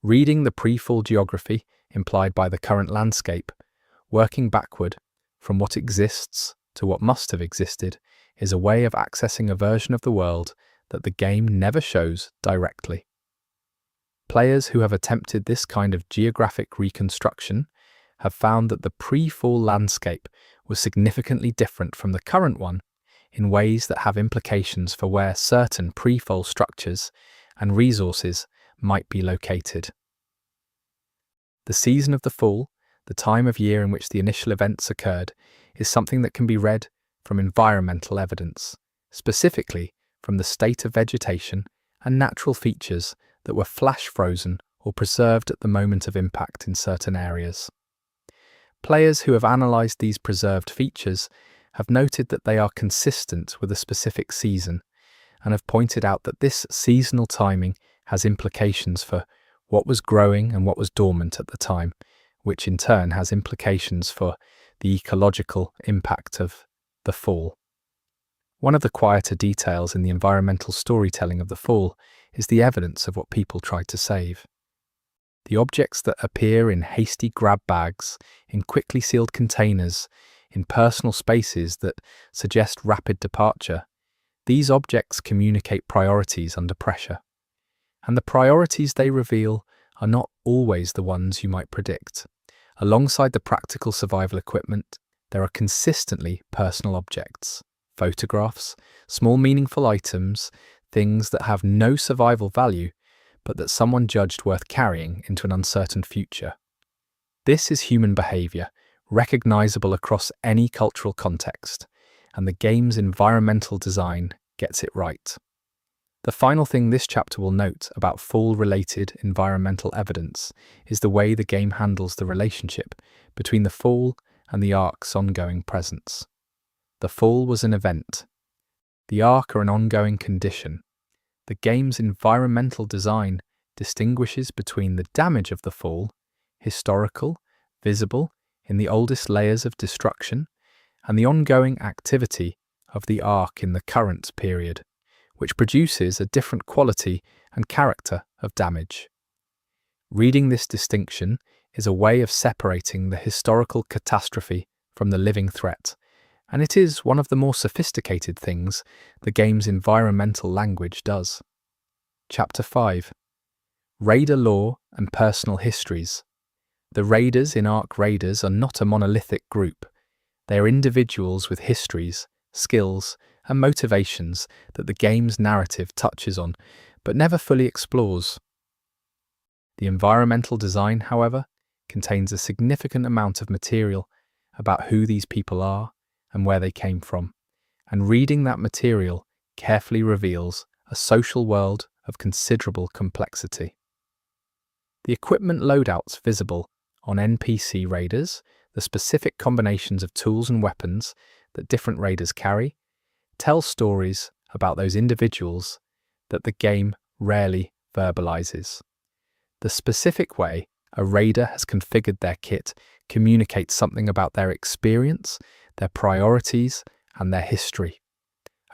Reading the pre-Fall geography implied by the current landscape, working backward from what exists to what must have existed, is a way of accessing a version of the world that the game never shows directly. Players who have attempted this kind of geographic reconstruction have found that the pre-Fall landscape was significantly different from the current one in ways that have implications for where certain pre-Fall structures and resources might be located. The season of the Fall, the time of year in which the initial events occurred, is something that can be read from environmental evidence, specifically from the state of vegetation and natural features that were flash frozen or preserved at the moment of impact in certain areas. Players who have analysed these preserved features have noted that they are consistent with a specific season and have pointed out that this seasonal timing has implications for what was growing and what was dormant at the time, which in turn has implications for the ecological impact of the Fall. One of the quieter details in the environmental storytelling of the Fall is the evidence of what people tried to save. The objects that appear in hasty grab bags, in quickly sealed containers, in personal spaces that suggest rapid departure, these objects communicate priorities under pressure. And the priorities they reveal are not always the ones you might predict. Alongside the practical survival equipment, there are consistently personal objects, photographs, small meaningful items, things that have no survival value, but that someone judged worth carrying into an uncertain future. This is human behaviour, recognisable across any cultural context, and the game's environmental design gets it right. The final thing this chapter will note about Fall-related environmental evidence is the way the game handles the relationship between the Fall and the Ark's ongoing presence. The Fall was an event. The Ark are an ongoing condition. The game's environmental design distinguishes between the damage of the Fall, historical, visible in the oldest layers of destruction, and the ongoing activity of the Ark in the current period, which produces a different quality and character of damage. Reading this distinction is a way of separating the historical catastrophe from the living threat, and it is one of the more sophisticated things the game's environmental language does. Chapter 5. Raider Lore and Personal Histories. The Raiders in Ark Raiders are not a monolithic group. They are individuals with histories, skills, and motivations that the game's narrative touches on, but never fully explores. The environmental design, however, contains a significant amount of material about who these people are and where they came from, and reading that material carefully reveals a social world of considerable complexity. The equipment loadouts visible on NPC raiders, the specific combinations of tools and weapons that different raiders carry, tell stories about those individuals that the game rarely verbalizes. The specific way a raider has configured their kit communicates something about their experience, their priorities, and their history.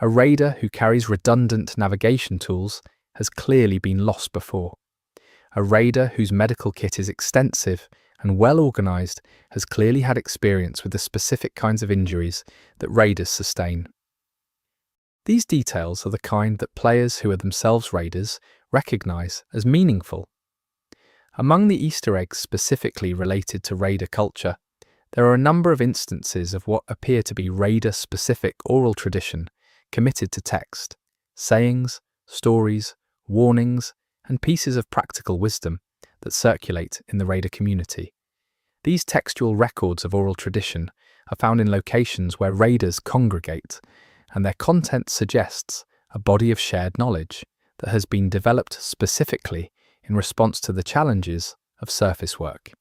A raider who carries redundant navigation tools has clearly been lost before. A raider whose medical kit is extensive and well organized has clearly had experience with the specific kinds of injuries that raiders sustain. These details are the kind that players who are themselves raiders recognize as meaningful. Among the Easter eggs specifically related to raider culture, there are a number of instances of what appear to be raider-specific oral tradition committed to text, sayings, stories, warnings, and pieces of practical wisdom that circulate in the raider community. These textual records of oral tradition are found in locations where raiders congregate, and their content suggests a body of shared knowledge that has been developed specifically in response to the challenges of surface work.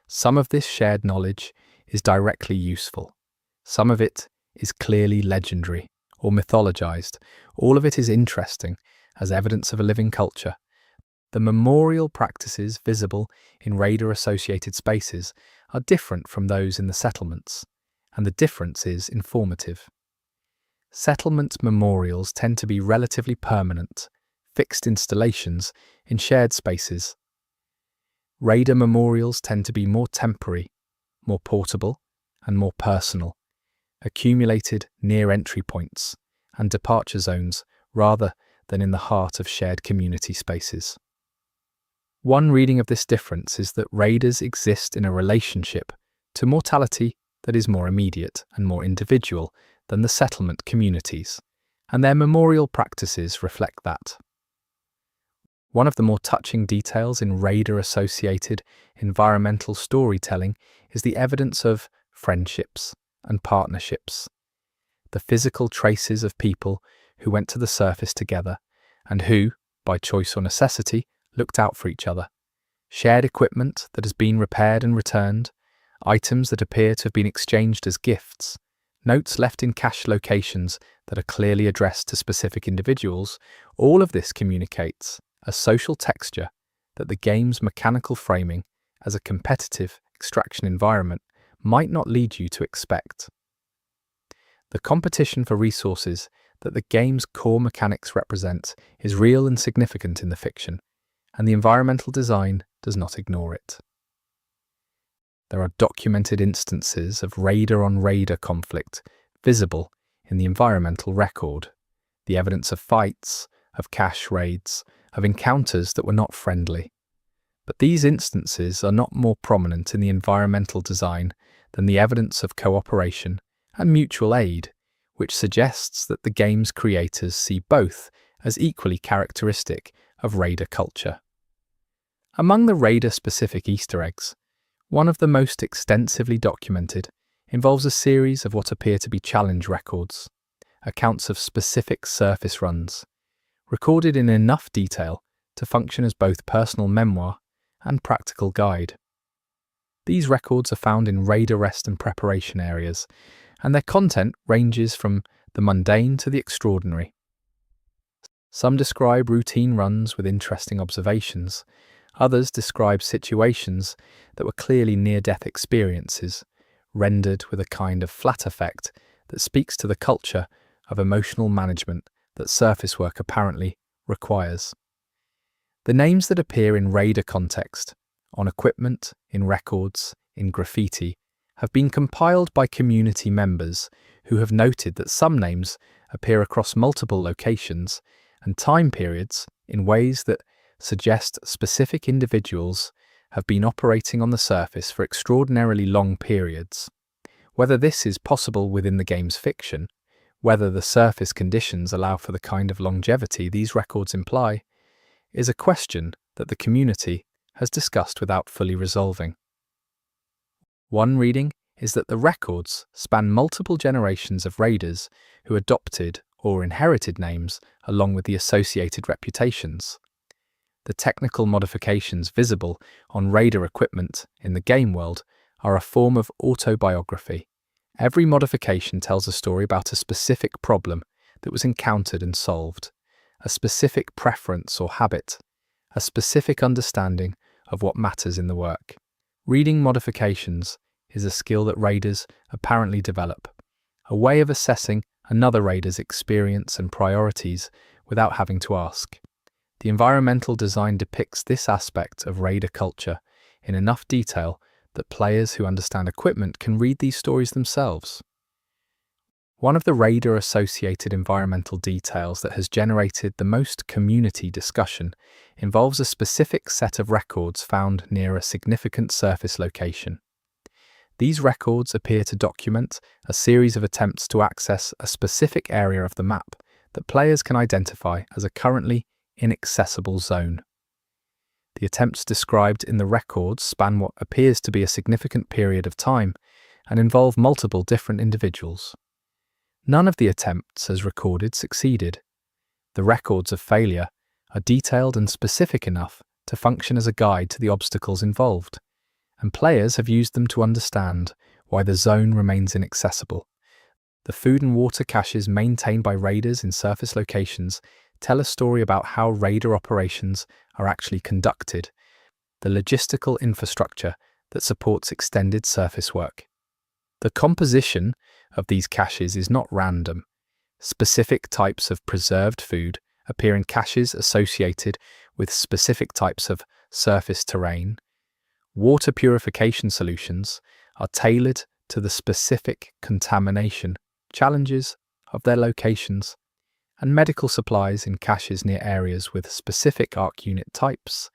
Some of this shared knowledge is directly useful. Some of it is clearly legendary or mythologized. All of it is interesting as evidence of a living culture. The memorial practices visible in raider-associated spaces are different from those in the settlements, and the difference is informative. Settlement memorials tend to be relatively permanent, fixed installations in shared spaces. Raider memorials tend to be more temporary, more portable, and more personal, accumulated near entry points and departure zones rather than in the heart of shared community spaces. One reading of this difference is that raiders exist in a relationship to mortality that is more immediate and more individual than the settlement communities, and their memorial practices reflect that. One of the more touching details in raider-associated environmental storytelling is the evidence of friendships and partnerships, the physical traces of people who went to the surface together and who, by choice or necessity, looked out for each other, shared equipment that has been repaired and returned, items that appear to have been exchanged as gifts, notes left in cache locations that are clearly addressed to specific individuals. All of this communicates a social texture that the game's mechanical framing as a competitive extraction environment might not lead you to expect. The competition for resources that the game's core mechanics represent is real and significant in the fiction, and the environmental design does not ignore it. There are documented instances of raider-on-raider conflict visible in the environmental record, the evidence of fights, of cache raids, of encounters that were not friendly. But these instances are not more prominent in the environmental design than the evidence of cooperation and mutual aid, which suggests that the game's creators see both as equally characteristic of raider culture. Among the raider-specific Easter eggs, one of the most extensively documented involves a series of what appear to be challenge records, accounts of specific surface runs, recorded in enough detail to function as both personal memoir and practical guide. These records are found in raider rest and preparation areas, and their content ranges from the mundane to the extraordinary. Some describe routine runs with interesting observations. Others describe situations that were clearly near-death experiences, rendered with a kind of flat effect that speaks to the culture of emotional management that surface work apparently requires. The names that appear in raider context, on equipment, in records, in graffiti, have been compiled by community members who have noted that some names appear across multiple locations and time periods in ways that suggest specific individuals have been operating on the surface for extraordinarily long periods. Whether this is possible within the game's fiction, whether the surface conditions allow for the kind of longevity these records imply, is a question that the community has discussed without fully resolving. One reading is that the records span multiple generations of raiders who adopted or inherited names along with the associated reputations. The technical modifications visible on raider equipment in the game world are a form of autobiography. Every modification tells a story about a specific problem that was encountered and solved, a specific preference or habit, a specific understanding of what matters in the work. Reading modifications is a skill that raiders apparently develop, a way of assessing another raider's experience and priorities without having to ask. The environmental design depicts this aspect of raider culture in enough detail that players who understand equipment can read these stories themselves. One of the raider-associated environmental details that has generated the most community discussion involves a specific set of records found near a significant surface location. These records appear to document a series of attempts to access a specific area of the map that players can identify as a currently inaccessible zone. The attempts described in the records span what appears to be a significant period of time and involve multiple different individuals. None of the attempts, as recorded, succeeded. The records of failure are detailed and specific enough to function as a guide to the obstacles involved, and players have used them to understand why the zone remains inaccessible. The food and water caches maintained by raiders in surface locations tell a story about how raider operations are actually conducted, the logistical infrastructure that supports extended surface work. The composition of these caches is not random. Specific types of preserved food appear in caches associated with specific types of surface terrain. Water purification solutions are tailored to the specific contamination challenges of their locations, and medical supplies in caches near areas with specific Ark unit types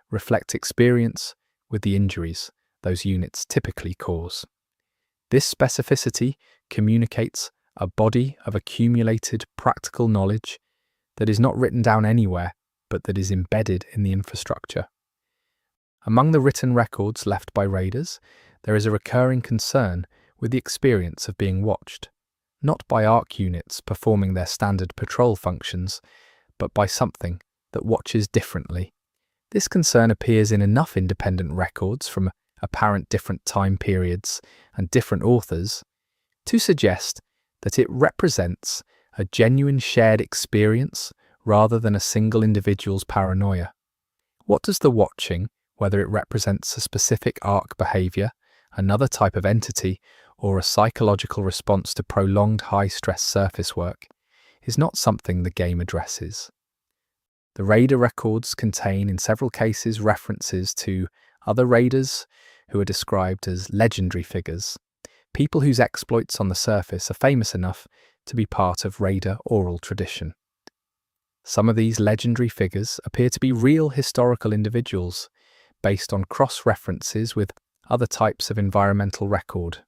reflect experience with the injuries those units typically cause. This specificity communicates a body of accumulated practical knowledge that is not written down anywhere, but that is embedded in the infrastructure. Among the written records left by raiders, there is a recurring concern with the experience of being watched, not by Ark units performing their standard patrol functions, but by something that watches differently. This concern appears in enough independent records from apparent different time periods and different authors to suggest that it represents a genuine shared experience rather than a single individual's paranoia. What does the watching, whether it represents a specific Ark behavior, another type of entity, or a psychological response to prolonged high-stress surface work, is not something the game addresses. The raider records contain in several cases references to other raiders who are described as legendary figures, people whose exploits on the surface are famous enough to be part of raider oral tradition. Some of these legendary figures appear to be real historical individuals, based on cross-references with other types of environmental record.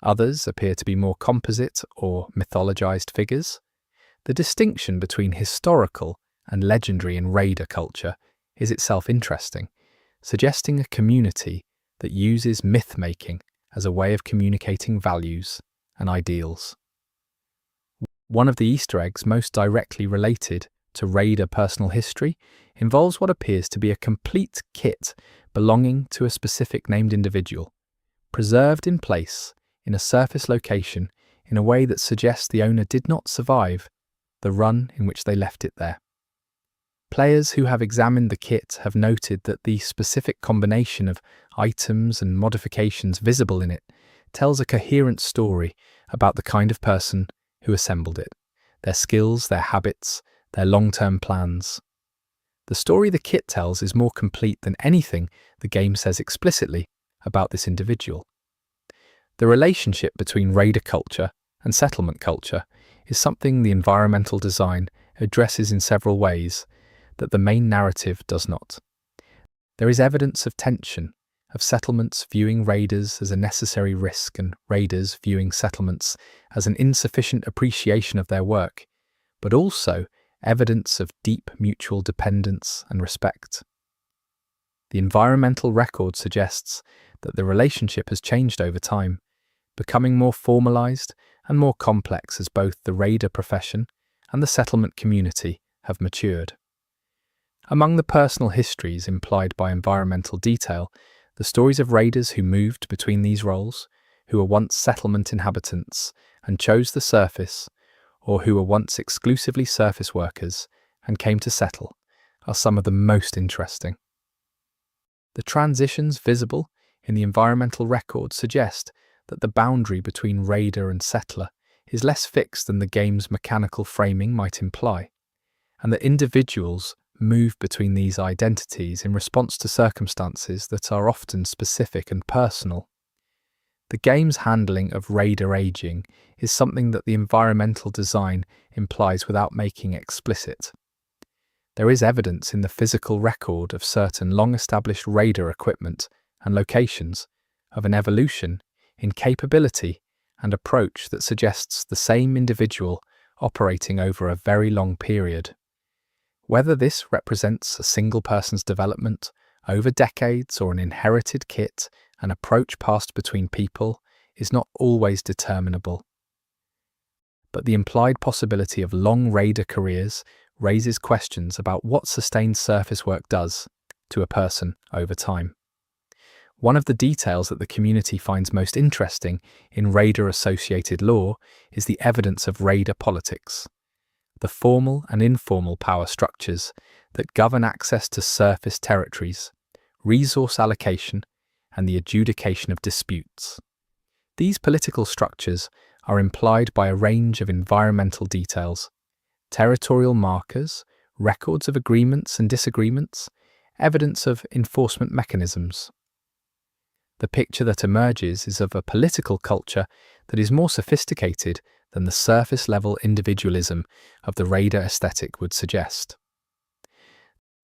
Others appear to be more composite or mythologized figures. The distinction between historical and legendary in raider culture is itself interesting, suggesting a community that uses myth-making as a way of communicating values and ideals. One of the Easter eggs most directly related to raider personal history involves what appears to be a complete kit belonging to a specific named individual, preserved in place in a surface location in a way that suggests the owner did not survive the run in which they left it there. Players who have examined the kit have noted that the specific combination of items and modifications visible in it tells a coherent story about the kind of person who assembled it, their skills, their habits, their long-term plans. The story the kit tells is more complete than anything the game says explicitly about this individual. The relationship between raider culture and settlement culture is something the environmental design addresses in several ways that the main narrative does not. There is evidence of tension, of settlements viewing raiders as a necessary risk and raiders viewing settlements as an insufficient appreciation of their work, but also evidence of deep mutual dependence and respect. The environmental record suggests that the relationship has changed over time, becoming more formalized and more complex as both the raider profession and the settlement community have matured. Among the personal histories implied by environmental detail, the stories of raiders who moved between these roles, who were once settlement inhabitants and chose the surface, or who were once exclusively surface workers and came to settle, are some of the most interesting. The transitions visible in the environmental record suggest that the boundary between raider and settler is less fixed than the game's mechanical framing might imply, and that individuals move between these identities in response to circumstances that are often specific and personal. The game's handling of raider aging is something that the environmental design implies without making explicit. There is evidence in the physical record of certain long-established raider equipment and locations of an evolution in capability and approach that suggests the same individual operating over a very long period. Whether this represents a single person's development over decades or an inherited kit and approach passed between people is not always determinable. But the implied possibility of long raider careers raises questions about what sustained surface work does to a person over time. One of the details that the community finds most interesting in raider-associated lore is the evidence of raider politics, the formal and informal power structures that govern access to surface territories, resource allocation, and the adjudication of disputes. These political structures are implied by a range of environmental details, territorial markers, records of agreements and disagreements, evidence of enforcement mechanisms. The picture that emerges is of a political culture that is more sophisticated than the surface-level individualism of the raider aesthetic would suggest.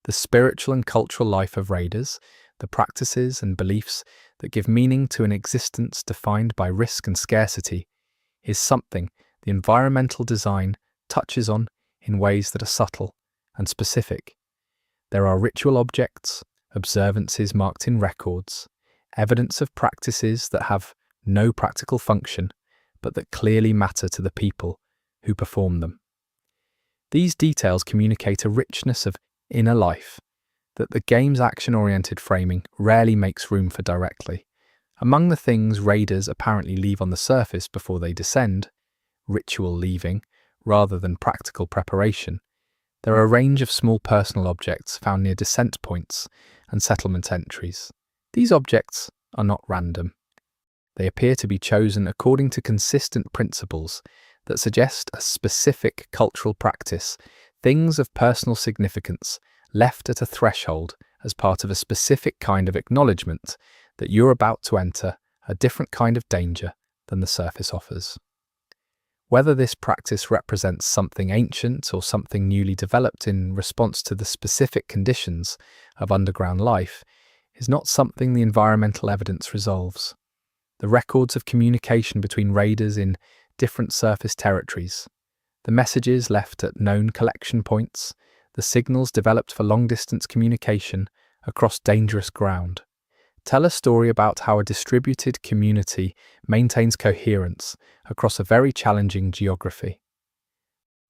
The spiritual and cultural life of raiders, the practices and beliefs that give meaning to an existence defined by risk and scarcity, is something the environmental design touches on in ways that are subtle and specific. There are ritual objects, observances marked in records, evidence of practices that have no practical function, but that clearly matter to the people who perform them. These details communicate a richness of inner life that the game's action-oriented framing rarely makes room for directly. Among the things raiders apparently leave on the surface before they descend, ritual leaving rather than practical preparation, there are a range of small personal objects found near descent points and settlement entries. These objects are not random. They appear to be chosen according to consistent principles that suggest a specific cultural practice, things of personal significance left at a threshold as part of a specific kind of acknowledgement that you're about to enter a different kind of danger than the surface offers. Whether this practice represents something ancient or something newly developed in response to the specific conditions of underground life is not something the environmental evidence resolves. The records of communication between raiders in different surface territories, the messages left at known collection points, the signals developed for long-distance communication across dangerous ground, tell a story about how a distributed community maintains coherence across a very challenging geography.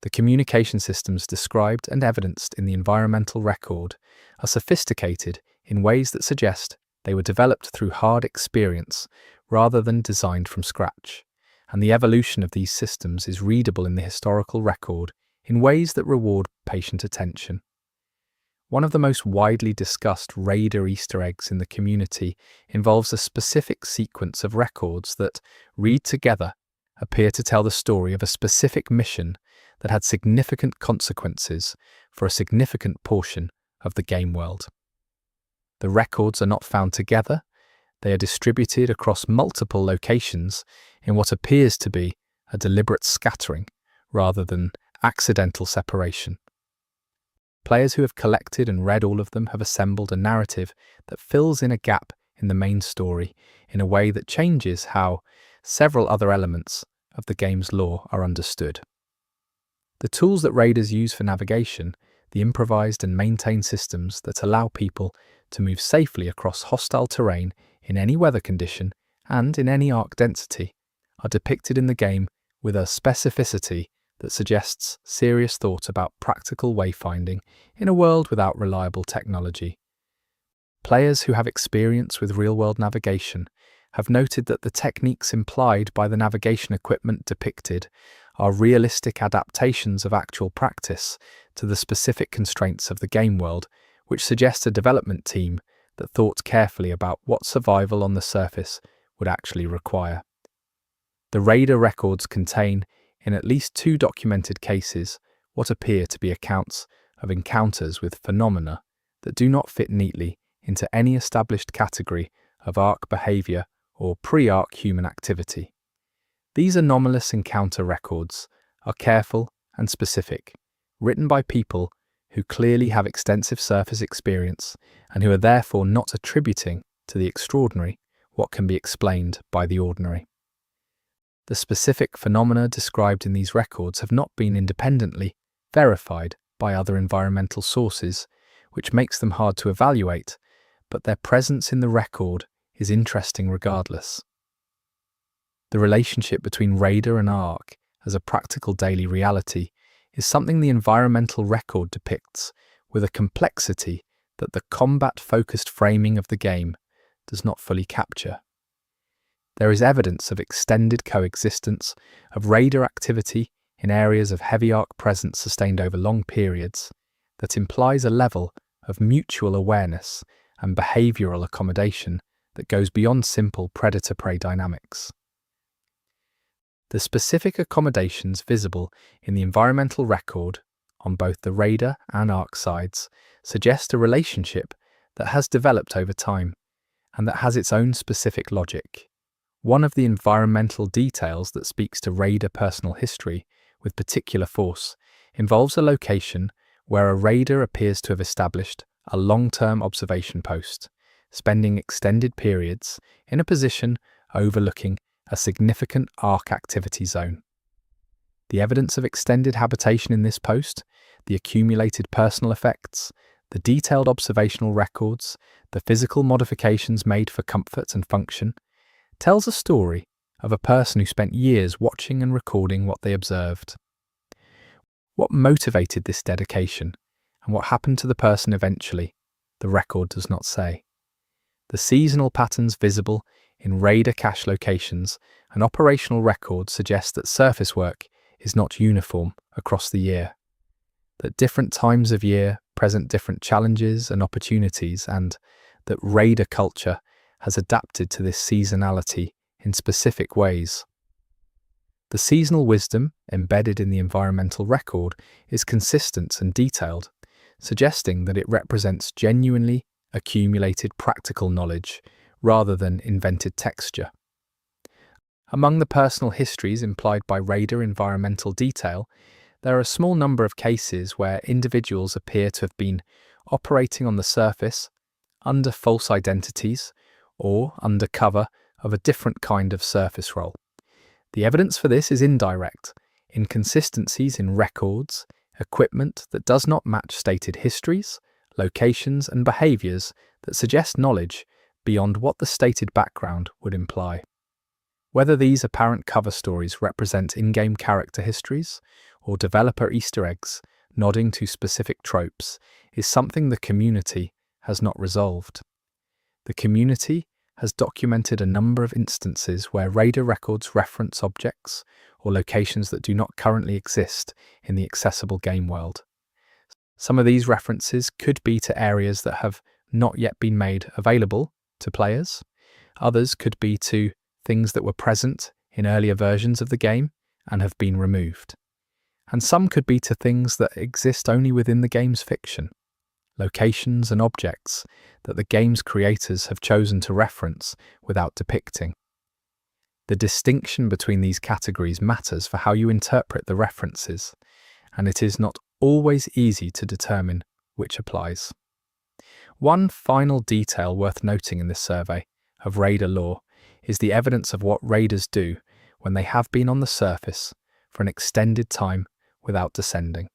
The communication systems described and evidenced in the environmental record are sophisticated in ways that suggest they were developed through hard experience rather than designed from scratch, and the evolution of these systems is readable in the historical record in ways that reward patient attention. One of the most widely discussed raider Easter eggs in the community involves a specific sequence of records that, read together, appear to tell the story of a specific mission that had significant consequences for a significant portion of the game world. The records are not found together, they are distributed across multiple locations in what appears to be a deliberate scattering rather than accidental separation. Players who have collected and read all of them have assembled a narrative that fills in a gap in the main story in a way that changes how several other elements of the game's lore are understood. The tools that raiders use for navigation, the improvised and maintained systems that allow people to move safely across hostile terrain in any weather condition and in any arc density, are depicted in the game with a specificity that suggests serious thought about practical wayfinding in a world without reliable technology. Players who have experience with real-world navigation have noted that the techniques implied by the navigation equipment depicted are realistic adaptations of actual practice to the specific constraints of the game world, which suggests a development team that thought carefully about what survival on the surface would actually require. The Raider records contain, in at least 2 documented cases, what appear to be accounts of encounters with phenomena that do not fit neatly into any established category of Ark behavior or pre-Ark human activity. These anomalous encounter records are careful and specific, written by people who clearly have extensive surface experience and who are therefore not attributing to the extraordinary what can be explained by the ordinary. The specific phenomena described in these records have not been independently verified by other environmental sources, which makes them hard to evaluate, but their presence in the record is interesting regardless. The relationship between Raider and Ark as a practical daily reality is something the environmental record depicts with a complexity that the combat-focused framing of the game does not fully capture. There is evidence of extended coexistence of Raider activity in areas of heavy Ark presence sustained over long periods that implies a level of mutual awareness and behavioral accommodation that goes beyond simple predator-prey dynamics. The specific accommodations visible in the environmental record on both the Raider and Ark sides suggest a relationship that has developed over time and that has its own specific logic. One of the environmental details that speaks to Raider personal history with particular force involves a location where a Raider appears to have established a long-term observation post, spending extended periods in a position overlooking a significant Ark activity zone. The evidence of extended habitation in this post, the accumulated personal effects, the detailed observational records, the physical modifications made for comfort and function, tells a story of a person who spent years watching and recording what they observed. What motivated this dedication, and what happened to the person eventually, the record does not say. The seasonal patterns visible in Raider cache locations and operational records suggest that surface work is not uniform across the year, that different times of year present different challenges and opportunities, and that Raider culture has adapted to this seasonality in specific ways. The seasonal wisdom embedded in the environmental record is consistent and detailed, suggesting that it represents genuinely accumulated practical knowledge rather than invented texture. Among the personal histories implied by Raider environmental detail, there are a small number of cases where individuals appear to have been operating on the surface under false identities or under cover of a different kind of surface role. The evidence for this is indirect, inconsistencies in records, equipment that does not match stated histories, locations and behaviours that suggest knowledge beyond what the stated background would imply. Whether these apparent cover stories represent in-game character histories or developer Easter eggs nodding to specific tropes is something the community has not resolved. The community has documented a number of instances where Raider records reference objects or locations that do not currently exist in the accessible game world. Some of these references could be to areas that have not yet been made available to players. Others could be to things that were present in earlier versions of the game and have been removed. And some could be to things that exist only within the game's fiction, locations and objects that the game's creators have chosen to reference without depicting. The distinction between these categories matters for how you interpret the references, and it is not always easy to determine which applies. One final detail worth noting in this survey of Raider lore is the evidence of what Raiders do when they have been on the surface for an extended time without descending.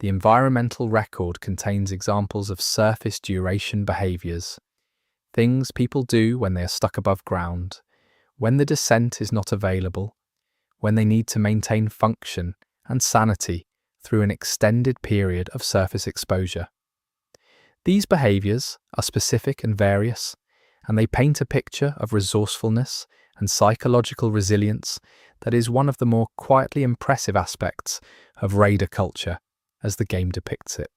The environmental record contains examples of surface duration behaviours, things people do when they are stuck above ground, when the descent is not available, when they need to maintain function and sanity through an extended period of surface exposure. These behaviors are specific and various, and they paint a picture of resourcefulness and psychological resilience that is one of the more quietly impressive aspects of raider culture as the game depicts it.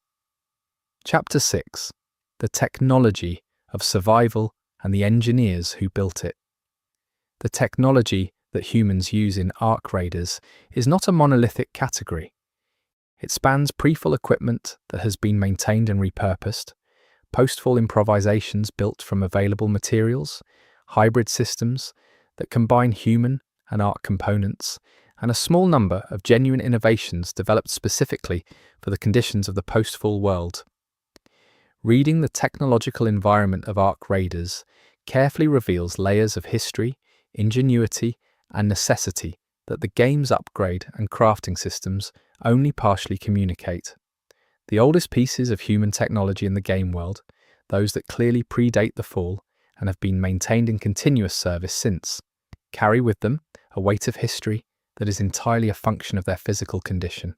Chapter 6: The Technology of Survival and the Engineers Who Built It. The technology that humans use in Ark raiders is not a monolithic category. It spans pre-fall equipment that has been maintained and repurposed, post-fall improvisations built from available materials, hybrid systems that combine human and Ark components, and a small number of genuine innovations developed specifically for the conditions of the post-fall world. Reading the technological environment of Ark raiders carefully reveals layers of history, ingenuity, and necessity that the game's upgrade and crafting systems only partially communicate. The oldest pieces of human technology in the game world, those that clearly predate the fall and have been maintained in continuous service since, carry with them a weight of history that is entirely a function of their physical condition.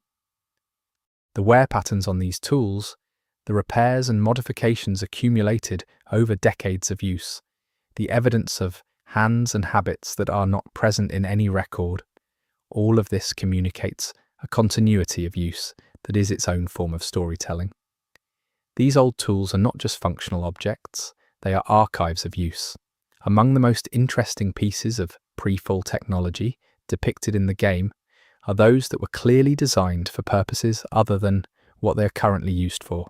The wear patterns on these tools, the repairs and modifications accumulated over decades of use, the evidence of hands and habits that are not present in any record, all of this communicates a continuity of use that is its own form of storytelling. These old tools are not just functional objects, they are archives of use. Among the most interesting pieces of pre-fall technology depicted in the game are those that were clearly designed for purposes other than what they are currently used for.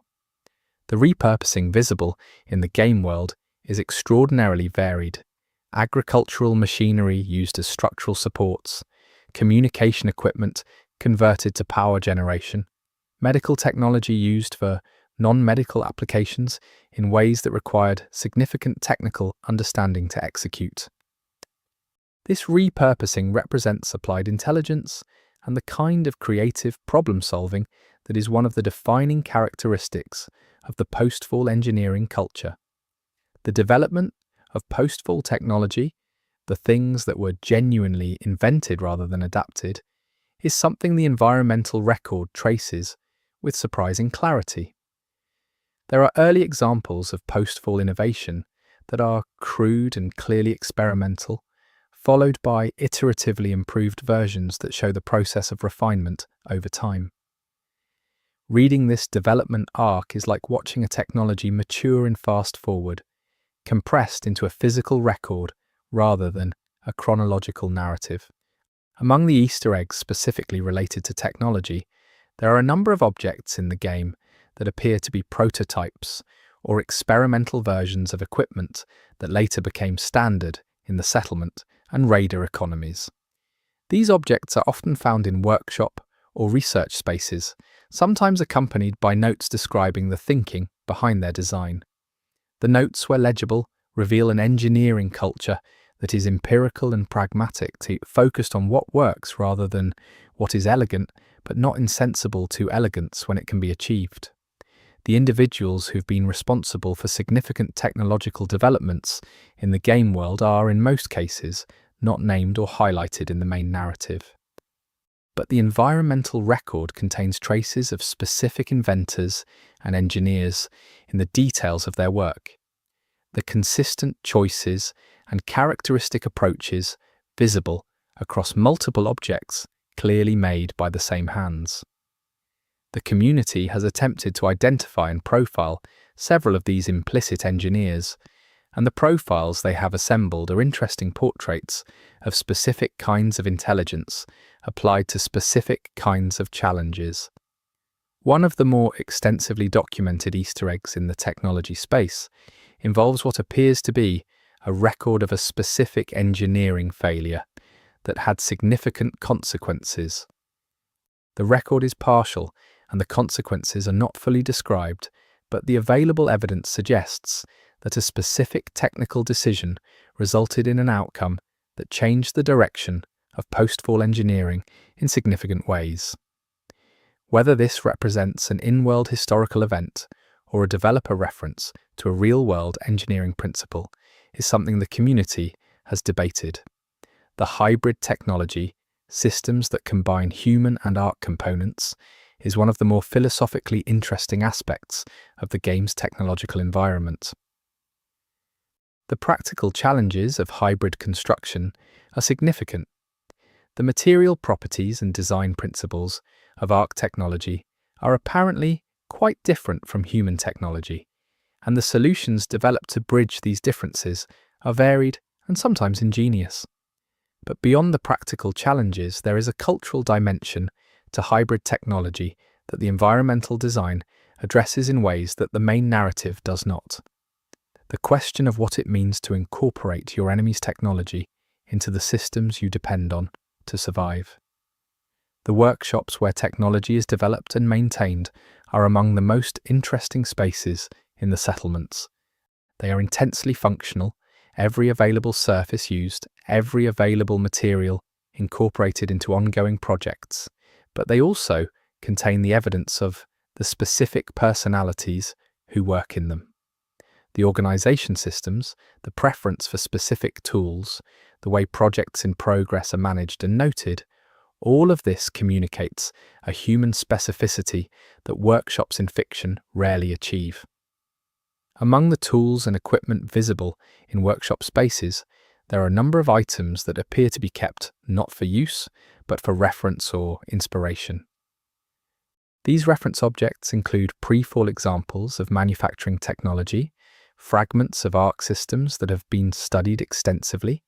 The repurposing visible in the game world is extraordinarily varied. Agricultural machinery used as structural supports, communication equipment converted to power generation, medical technology used for non-medical applications in ways that required significant technical understanding to execute. This repurposing represents applied intelligence and the kind of creative problem-solving that is one of the defining characteristics of the post-fall engineering culture. The development of post-fall technology, the things that were genuinely invented rather than adapted, is something the environmental record traces with surprising clarity. There are early examples of post-fall innovation that are crude and clearly experimental, followed by iteratively improved versions that show the process of refinement over time. Reading this development arc is like watching a technology mature and fast forward, compressed into a physical record rather than a chronological narrative. Among the Easter eggs specifically related to technology, there are a number of objects in the game that appear to be prototypes or experimental versions of equipment that later became standard in the settlement and raider economies. These objects are often found in workshop or research spaces, sometimes accompanied by notes describing the thinking behind their design. The notes, where legible, reveal an engineering culture that is empirical and pragmatic, focused on what works rather than what is elegant, but not insensible to elegance when it can be achieved. The individuals who've been responsible for significant technological developments in the game world are, in most cases, not named or highlighted in the main narrative. But the environmental record contains traces of specific inventors and engineers in the details of their work. The consistent choices and characteristic approaches visible across multiple objects clearly made by the same hands. The community has attempted to identify and profile several of these implicit engineers, and the profiles they have assembled are interesting portraits of specific kinds of intelligence applied to specific kinds of challenges. One of the more extensively documented Easter eggs in the technology space involves what appears to be a record of a specific engineering failure that had significant consequences. The record is partial and the consequences are not fully described, but the available evidence suggests that a specific technical decision resulted in an outcome that changed the direction of post-fall engineering in significant ways. Whether this represents an in-world historical event or a developer reference to a real-world engineering principle is something the community has debated. The hybrid technology systems that combine human and Ark components, is one of the more philosophically interesting aspects of the game's technological environment. The practical challenges of hybrid construction are significant. The material properties and design principles of Ark technology are apparently quite different from human technology, and the solutions developed to bridge these differences are varied and sometimes ingenious. But beyond the practical challenges, there is a cultural dimension to hybrid technology that the environmental design addresses in ways that the main narrative does not. The question of what it means to incorporate your enemy's technology into the systems you depend on to survive. The workshops where technology is developed and maintained are among the most interesting spaces in the settlements. They are intensely functional, every available surface used, every available material incorporated into ongoing projects, but they also contain the evidence of the specific personalities who work in them. The organization systems, the preference for specific tools, the way projects in progress are managed and noted, all of this communicates a human specificity that workshops in fiction rarely achieve. Among the tools and equipment visible in workshop spaces, there are a number of items that appear to be kept not for use, but for reference or inspiration. These reference objects include pre-fall examples of manufacturing technology, fragments of Ark systems that have been studied extensively,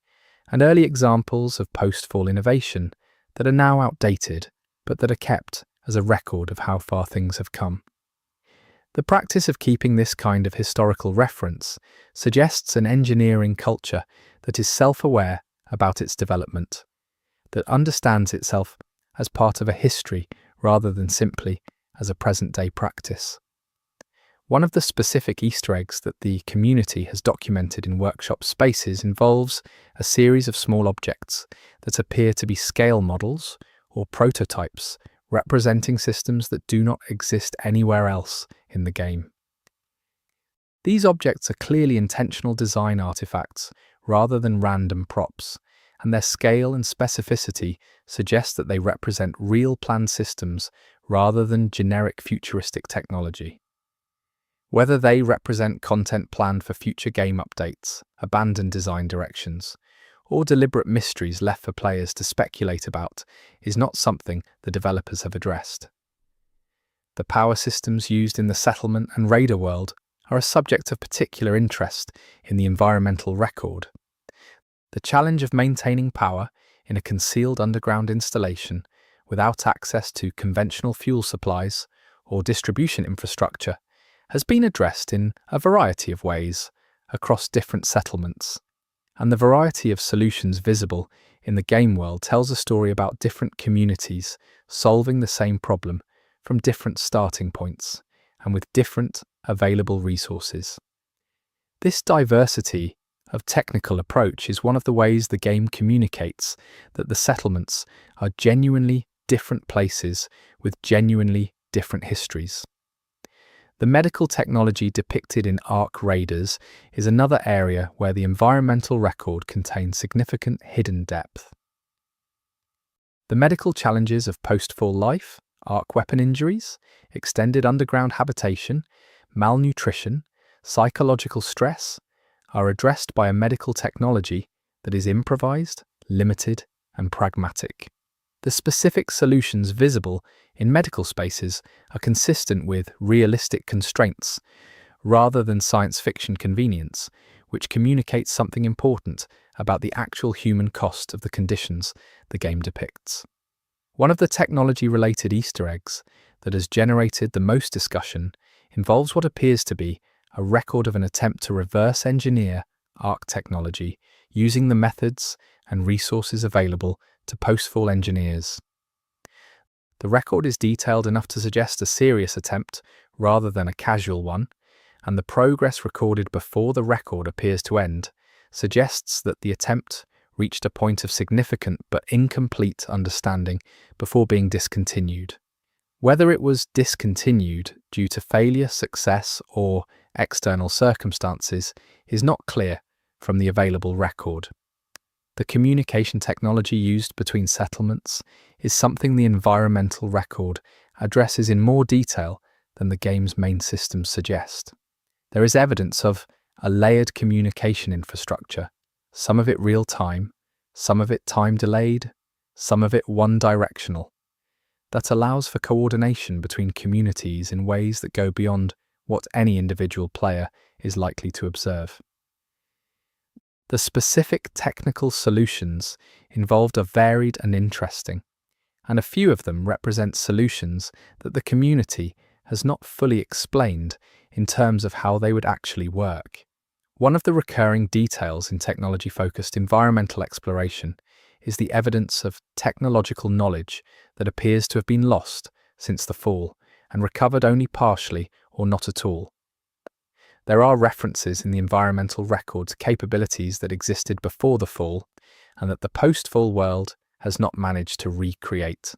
and early examples of post-fall innovation that are now outdated, but that are kept as a record of how far things have come. The practice of keeping this kind of historical reference suggests an engineering culture that is self-aware about its development, that understands itself as part of a history rather than simply as a present-day practice. One of the specific Easter eggs that the community has documented in workshop spaces involves a series of small objects that appear to be scale models or prototypes representing systems that do not exist anywhere else in the game. These objects are clearly intentional design artifacts rather than random props, and their scale and specificity suggest that they represent real planned systems rather than generic futuristic technology. Whether they represent content planned for future game updates, abandoned design directions, or deliberate mysteries left for players to speculate about is not something the developers have addressed. The power systems used in the settlement and raider world are a subject of particular interest in the environmental record. The challenge of maintaining power in a concealed underground installation without access to conventional fuel supplies or distribution infrastructure has been addressed in a variety of ways across different settlements, and the variety of solutions visible in the game world tells a story about different communities solving the same problem from different starting points and with different available resources. This diversity of technical approach is one of the ways the game communicates that the settlements are genuinely different places with genuinely different histories. The medical technology depicted in Ark Raiders is another area where the environmental record contains significant hidden depth. The medical challenges of post-fall life, Ark weapon injuries, extended underground habitation, malnutrition, psychological stress are addressed by a medical technology that is improvised, limited, and pragmatic. The specific solutions visible in medical spaces are consistent with realistic constraints rather than science fiction convenience, which communicates something important about the actual human cost of the conditions the game depicts. One of the technology-related Easter eggs that has generated the most discussion involves what appears to be a record of an attempt to reverse engineer Ark technology using the methods and resources available to post-fall engineers. The record is detailed enough to suggest a serious attempt rather than a casual one, and the progress recorded before the record appears to end suggests that the attempt reached a point of significant but incomplete understanding before being discontinued. Whether it was discontinued due to failure, success, or external circumstances is not clear from the available record. The communication technology used between settlements is something the environmental record addresses in more detail than the game's main systems suggest. There is evidence of a layered communication infrastructure, some of it real-time, some of it time-delayed, some of it one-directional, that allows for coordination between communities in ways that go beyond what any individual player is likely to observe. The specific technical solutions involved are varied and interesting, and a few of them represent solutions that the community has not fully explained in terms of how they would actually work. One of the recurring details in technology-focused environmental exploration is the evidence of technological knowledge that appears to have been lost since the fall and recovered only partially or not at all. There are references in the environmental record to capabilities that existed before the fall and that the post-fall world has not managed to recreate.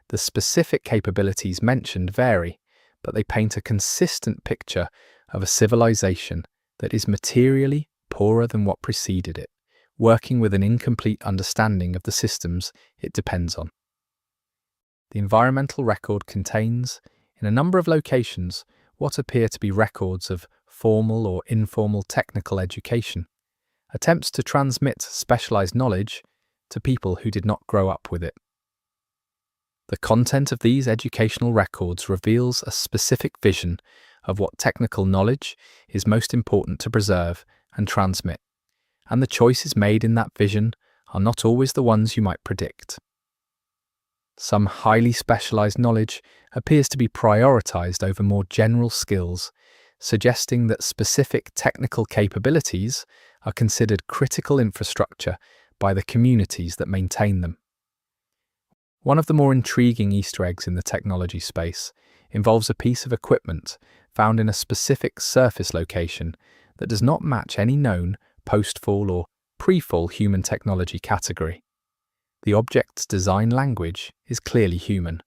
The specific capabilities mentioned vary, but they paint a consistent picture of a civilization that is materially poorer than what preceded it, working with an incomplete understanding of the systems it depends on. The environmental record contains, in a number of locations, what appear to be records of formal or informal technical education, attempts to transmit specialized knowledge to people who did not grow up with it. The content of these educational records reveals a specific vision of what technical knowledge is most important to preserve and transmit, and the choices made in that vision are not always the ones you might predict. Some highly specialized knowledge appears to be prioritized over more general skills, suggesting that specific technical capabilities are considered critical infrastructure by the communities that maintain them. One of the more intriguing Easter eggs in the technology space involves a piece of equipment found in a specific surface location that does not match any known post-fall or pre-fall human technology category. The object's design language is clearly human.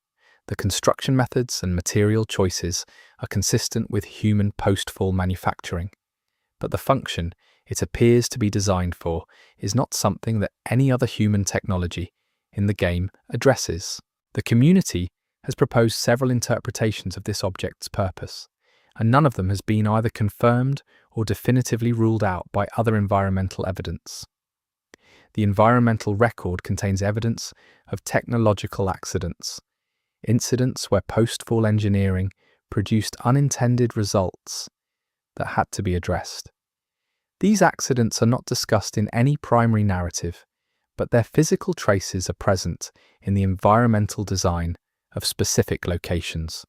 The construction methods and material choices are consistent with human post-fall manufacturing, but the function it appears to be designed for is not something that any other human technology in the game addresses. The community has proposed several interpretations of this object's purpose, and none of them has been either confirmed or definitively ruled out by other environmental evidence. The environmental record contains evidence of technological accidents, incidents where post-fall engineering produced unintended results that had to be addressed. These accidents are not discussed in any primary narrative, but their physical traces are present in the environmental design of specific locations.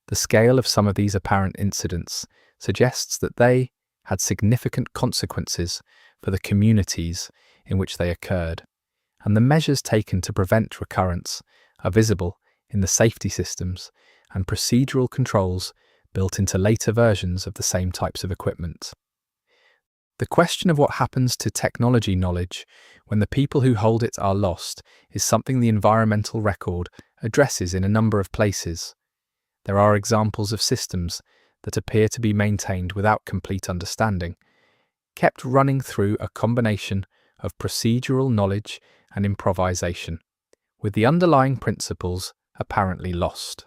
The scale of some of these apparent incidents suggests that they had significant consequences for the communities in which they occurred, and the measures taken to prevent recurrence are visible in the safety systems and procedural controls built into later versions of the same types of equipment. The question of what happens to technology knowledge when the people who hold it are lost is something the environmental record addresses in a number of places. There are examples of systems that appear to be maintained without complete understanding, kept running through a combination of procedural knowledge and improvisation, with the underlying principles apparently lost.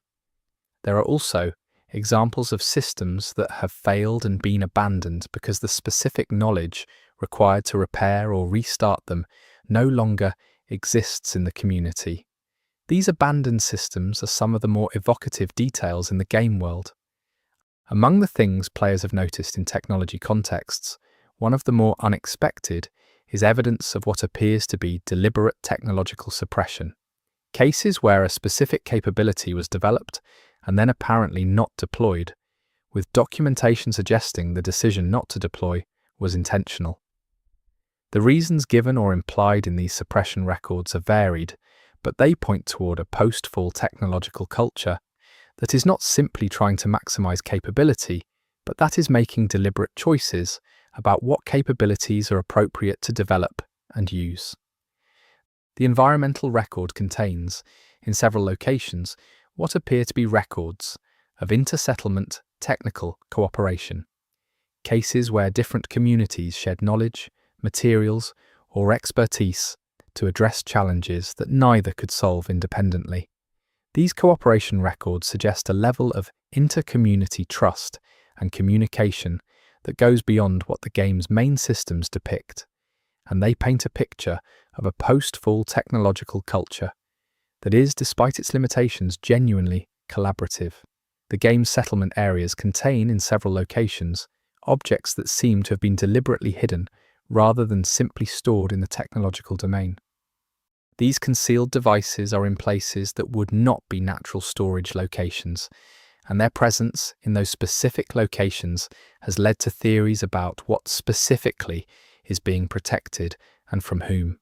There are also examples of systems that have failed and been abandoned because the specific knowledge required to repair or restart them no longer exists in the community. These abandoned systems are some of the more evocative details in the game world. Among the things players have noticed in technology contexts, one of the more unexpected is evidence of what appears to be deliberate technological suppression. Cases where a specific capability was developed and then apparently not deployed, with documentation suggesting the decision not to deploy was intentional. The reasons given or implied in these suppression records are varied, but they point toward a post-fall technological culture that is not simply trying to maximize capability, but that is making deliberate choices about what capabilities are appropriate to develop and use. The environmental record contains, in several locations, what appear to be records of inter-settlement technical cooperation, cases where different communities shared knowledge, materials, or expertise to address challenges that neither could solve independently. These cooperation records suggest a level of inter-community trust and communication that goes beyond what the game's main systems depict, and they paint a picture of a post-fall technological culture that is, despite its limitations, genuinely collaborative. The game's settlement areas contain, in several locations, objects that seem to have been deliberately hidden rather than simply stored in the technological domain. These concealed devices are in places that would not be natural storage locations, and their presence in those specific locations has led to theories about what specifically is being protected and from whom.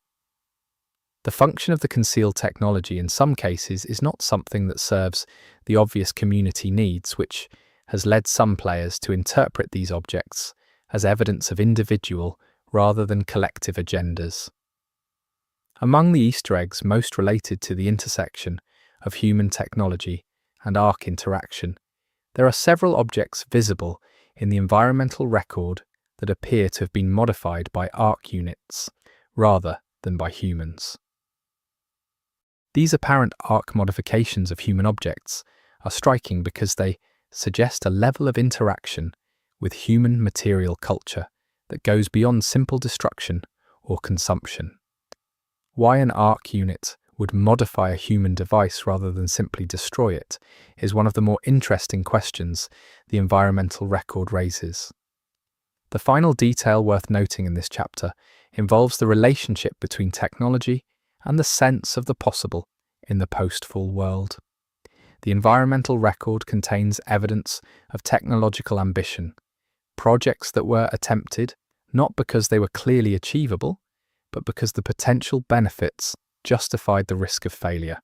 The function of the concealed technology in some cases is not something that serves the obvious community needs, which has led some players to interpret these objects as evidence of individual rather than collective agendas. Among the Easter eggs most related to the intersection of human technology and Ark interaction, there are several objects visible in the environmental record that appear to have been modified by Ark units rather than by humans. These apparent Ark modifications of human objects are striking because they suggest a level of interaction with human material culture that goes beyond simple destruction or consumption. Why an Ark unit would modify a human device rather than simply destroy it is one of the more interesting questions the environmental record raises. The final detail worth noting in this chapter involves the relationship between technology and the sense of the possible in the post-fall world. The environmental record contains evidence of technological ambition, projects that were attempted not because they were clearly achievable, but because the potential benefits justified the risk of failure.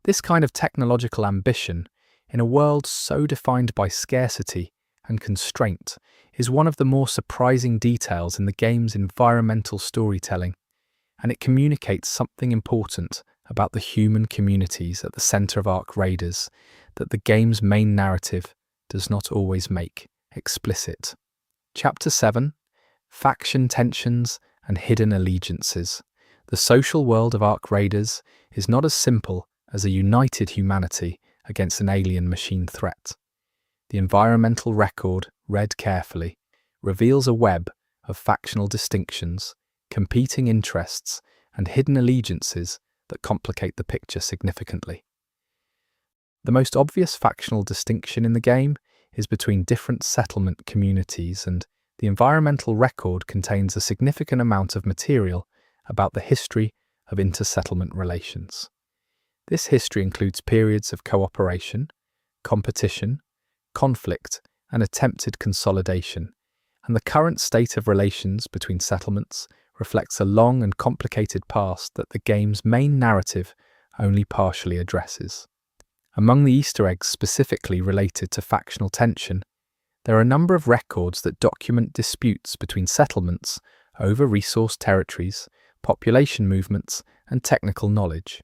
This kind of technological ambition, in a world so defined by scarcity and constraint, is one of the more surprising details in the game's environmental storytelling, and it communicates something important about the human communities at the center of Ark Raiders that the game's main narrative does not always make explicit. Chapter 7: Faction Tensions and Hidden Allegiances. The social world of Ark Raiders is not as simple as a united humanity against an alien machine threat. The environmental record, read carefully, reveals a web of factional distinctions, competing interests, and hidden allegiances that complicate the picture significantly. The most obvious factional distinction in the game is between different settlement communities, and the environmental record contains a significant amount of material about the history of inter-settlement relations. This history includes periods of cooperation, competition, conflict, and attempted consolidation, and the current state of relations between settlements reflects a long and complicated past that the game's main narrative only partially addresses. Among the Easter eggs specifically related to factional tension, there are a number of records that document disputes between settlements over resource territories, population movements, and technical knowledge.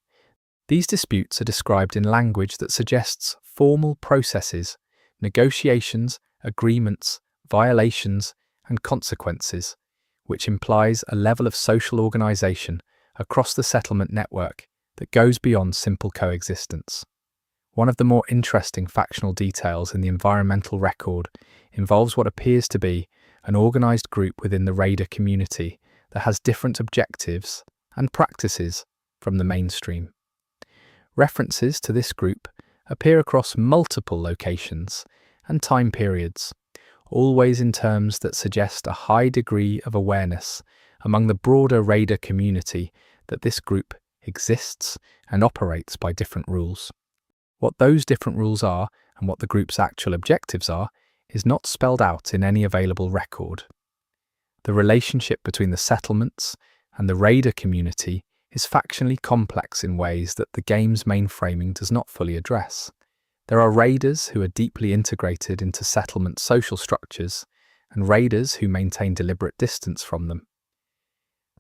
These disputes are described in language that suggests formal processes, negotiations, agreements, violations, and consequences, which implies a level of social organization across the settlement network that goes beyond simple coexistence. One of the more interesting factional details in the environmental record involves what appears to be an organized group within the Raider community that has different objectives and practices from the mainstream. References to this group appear across multiple locations and time periods, always in terms that suggest a high degree of awareness among the broader Raider community that this group exists and operates by different rules. What those different rules are and what the group's actual objectives are is not spelled out in any available record. The relationship between the settlements and the Raider community is factionally complex in ways that the game's main framing does not fully address. There are Raiders who are deeply integrated into settlement social structures, and Raiders who maintain deliberate distance from them.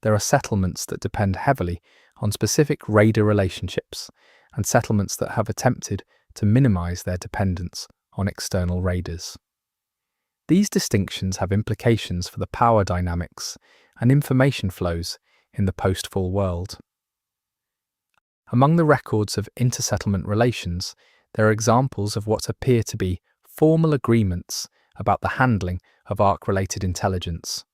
There are settlements that depend heavily on specific Raider relationships, and settlements that have attempted to minimize their dependence on external Raiders. These distinctions have implications for the power dynamics and information flows in the post-fall world. Among the records of intersettlement relations, there are examples of what appear to be formal agreements about the handling of Ark-related intelligence.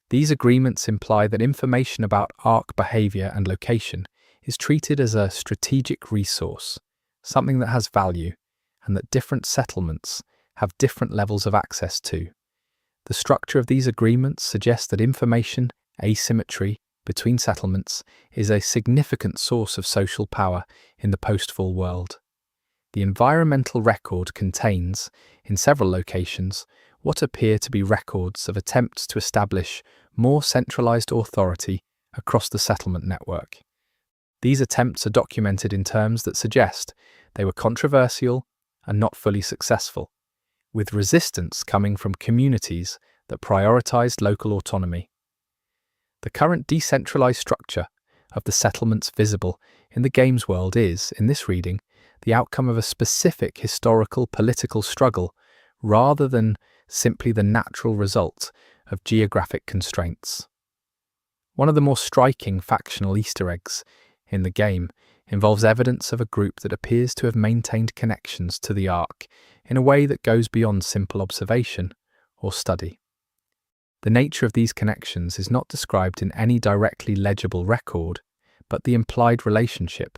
These agreements imply that information about Ark behavior and location is treated as a strategic resource, something that has value, and that different settlements have different levels of access to. The structure of these agreements suggests that information asymmetry between settlements is a significant source of social power in the post-fall world. The environmental record contains, in several locations, what appear to be records of attempts to establish more centralized authority across the settlement network. These attempts are documented in terms that suggest they were controversial and not fully successful, with resistance coming from communities that prioritized local autonomy. The current decentralized structure of the settlements visible in the game's world is, in this reading, the outcome of a specific historical political struggle rather than simply the natural result of geographic constraints. One of the more striking factional Easter eggs in the game involves evidence of a group that appears to have maintained connections to the Ark in a way that goes beyond simple observation or study. The nature of these connections is not described in any directly legible record, but the implied relationship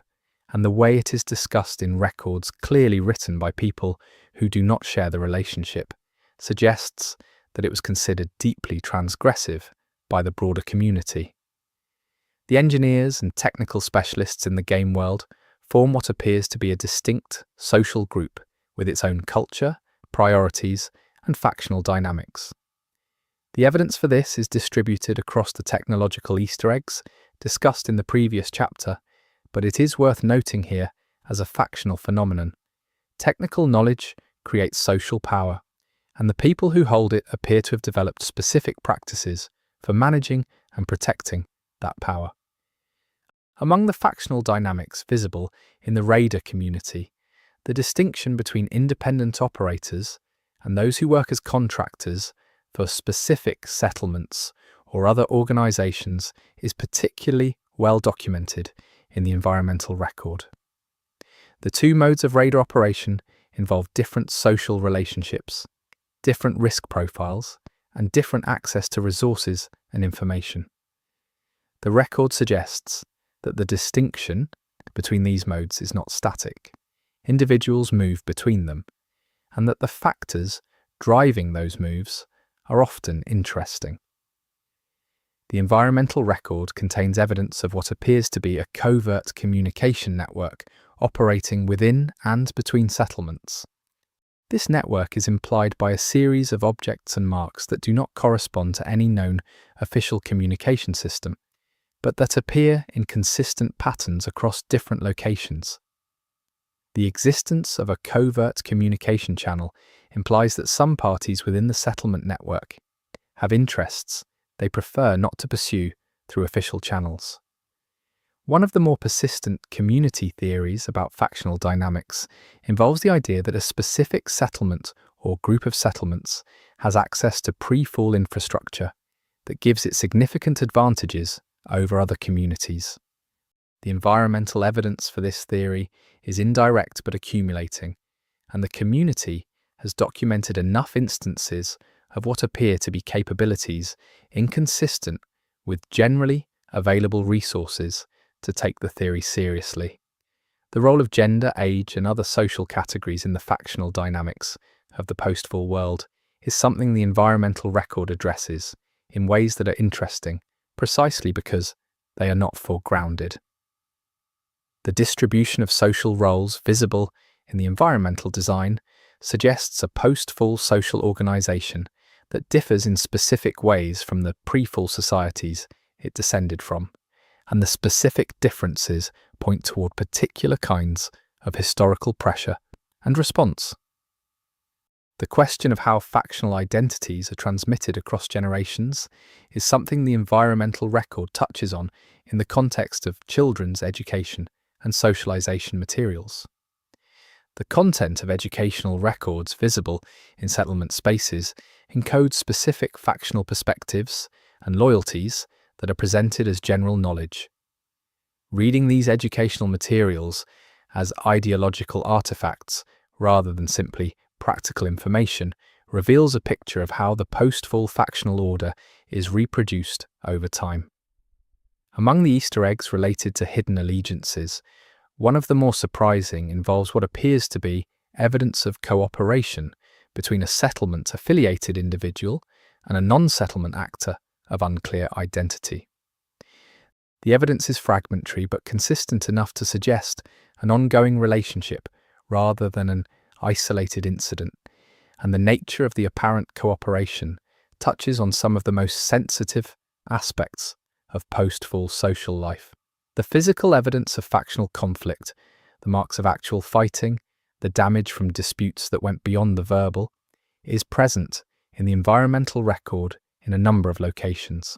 and the way it is discussed in records clearly written by people who do not share the relationship suggests that it was considered deeply transgressive by the broader community. The engineers and technical specialists in the game world form what appears to be a distinct social group with its own culture, priorities, and factional dynamics. The evidence for this is distributed across the technological Easter eggs discussed in the previous chapter, but it is worth noting here as a factional phenomenon. Technical knowledge creates social power, and the people who hold it appear to have developed specific practices for managing and protecting that power. Among the factional dynamics visible in the raider community, the distinction between independent operators and those who work as contractors for specific settlements or other organizations is particularly well documented in the environmental record. The two modes of raider operation involve different social relationships, different risk profiles, and different access to resources and information. The record suggests that the distinction between these modes is not static. Individuals move between them, and that the factors driving those moves are often interesting. The environmental record contains evidence of what appears to be a covert communication network operating within and between settlements. This network is implied by a series of objects and marks that do not correspond to any known official communication system, but that appear in consistent patterns across different locations. The existence of a covert communication channel implies that some parties within the settlement network have interests they prefer not to pursue through official channels. One of the more persistent community theories about factional dynamics involves the idea that a specific settlement or group of settlements has access to pre-fall infrastructure that gives it significant advantages over other communities. The environmental evidence for this theory is indirect but accumulating, and the community has documented enough instances of what appear to be capabilities inconsistent with generally available resources to take the theory seriously. The role of gender, age, and other social categories in the factional dynamics of the post-fall world is something the environmental record addresses in ways that are interesting, precisely because they are not foregrounded. The distribution of social roles visible in the environmental design suggests a post-fall social organization that differs in specific ways from the pre-fall societies it descended from, and the specific differences point toward particular kinds of historical pressure and response. The question of how factional identities are transmitted across generations is something the environmental record touches on in the context of children's education and socialization materials. The content of educational records visible in settlement spaces encodes specific factional perspectives and loyalties that are presented as general knowledge. Reading these educational materials as ideological artifacts rather than simply practical information reveals a picture of how the post-fall factional order is reproduced over time. Among the Easter eggs related to hidden allegiances, one of the more surprising involves what appears to be evidence of cooperation between a settlement-affiliated individual and a non-settlement actor of unclear identity. The evidence is fragmentary but consistent enough to suggest an ongoing relationship rather than an isolated incident, and the nature of the apparent cooperation touches on some of the most sensitive aspects of post-fall social life. The physical evidence of factional conflict, the marks of actual fighting, the damage from disputes that went beyond the verbal, is present in the environmental record in a number of locations.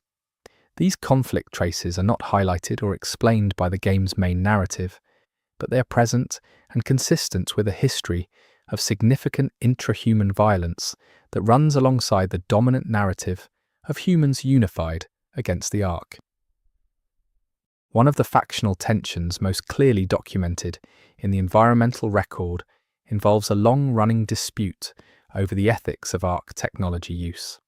These conflict traces are not highlighted or explained by the game's main narrative, but they are present and consistent with a history of significant intrahuman violence that runs alongside the dominant narrative of humans unified against the Ark. One of the factional tensions most clearly documented in the environmental record involves a long-running dispute over the ethics of Ark technology use.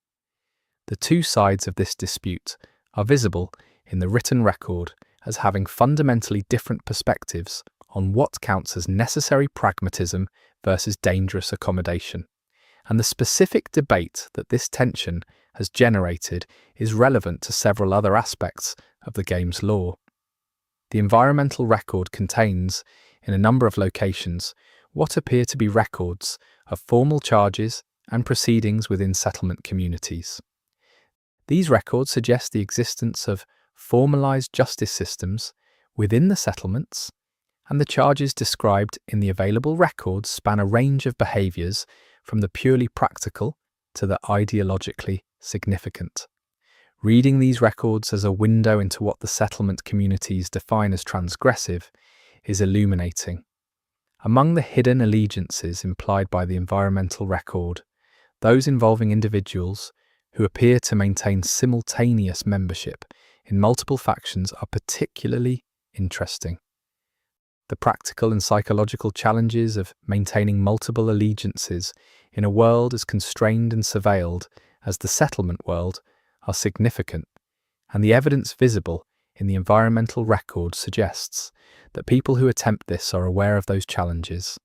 The two sides of this dispute are visible in the written record as having fundamentally different perspectives on what counts as necessary pragmatism versus dangerous accommodation, and the specific debate that this tension has generated is relevant to several other aspects of the game's lore. The environmental record contains, in a number of locations, what appear to be records of formal charges and proceedings within settlement communities. These records suggest the existence of formalized justice systems within the settlements, and the charges described in the available records span a range of behaviors from the purely practical to the ideologically significant. Reading these records as a window into what the settlement communities define as transgressive is illuminating. Among the hidden allegiances implied by the environmental record, those involving individuals who appear to maintain simultaneous membership in multiple factions are particularly interesting. The practical and psychological challenges of maintaining multiple allegiances in a world as constrained and surveilled as the settlement world are significant, and the evidence visible in the environmental record suggests that people who attempt this are aware of those challenges.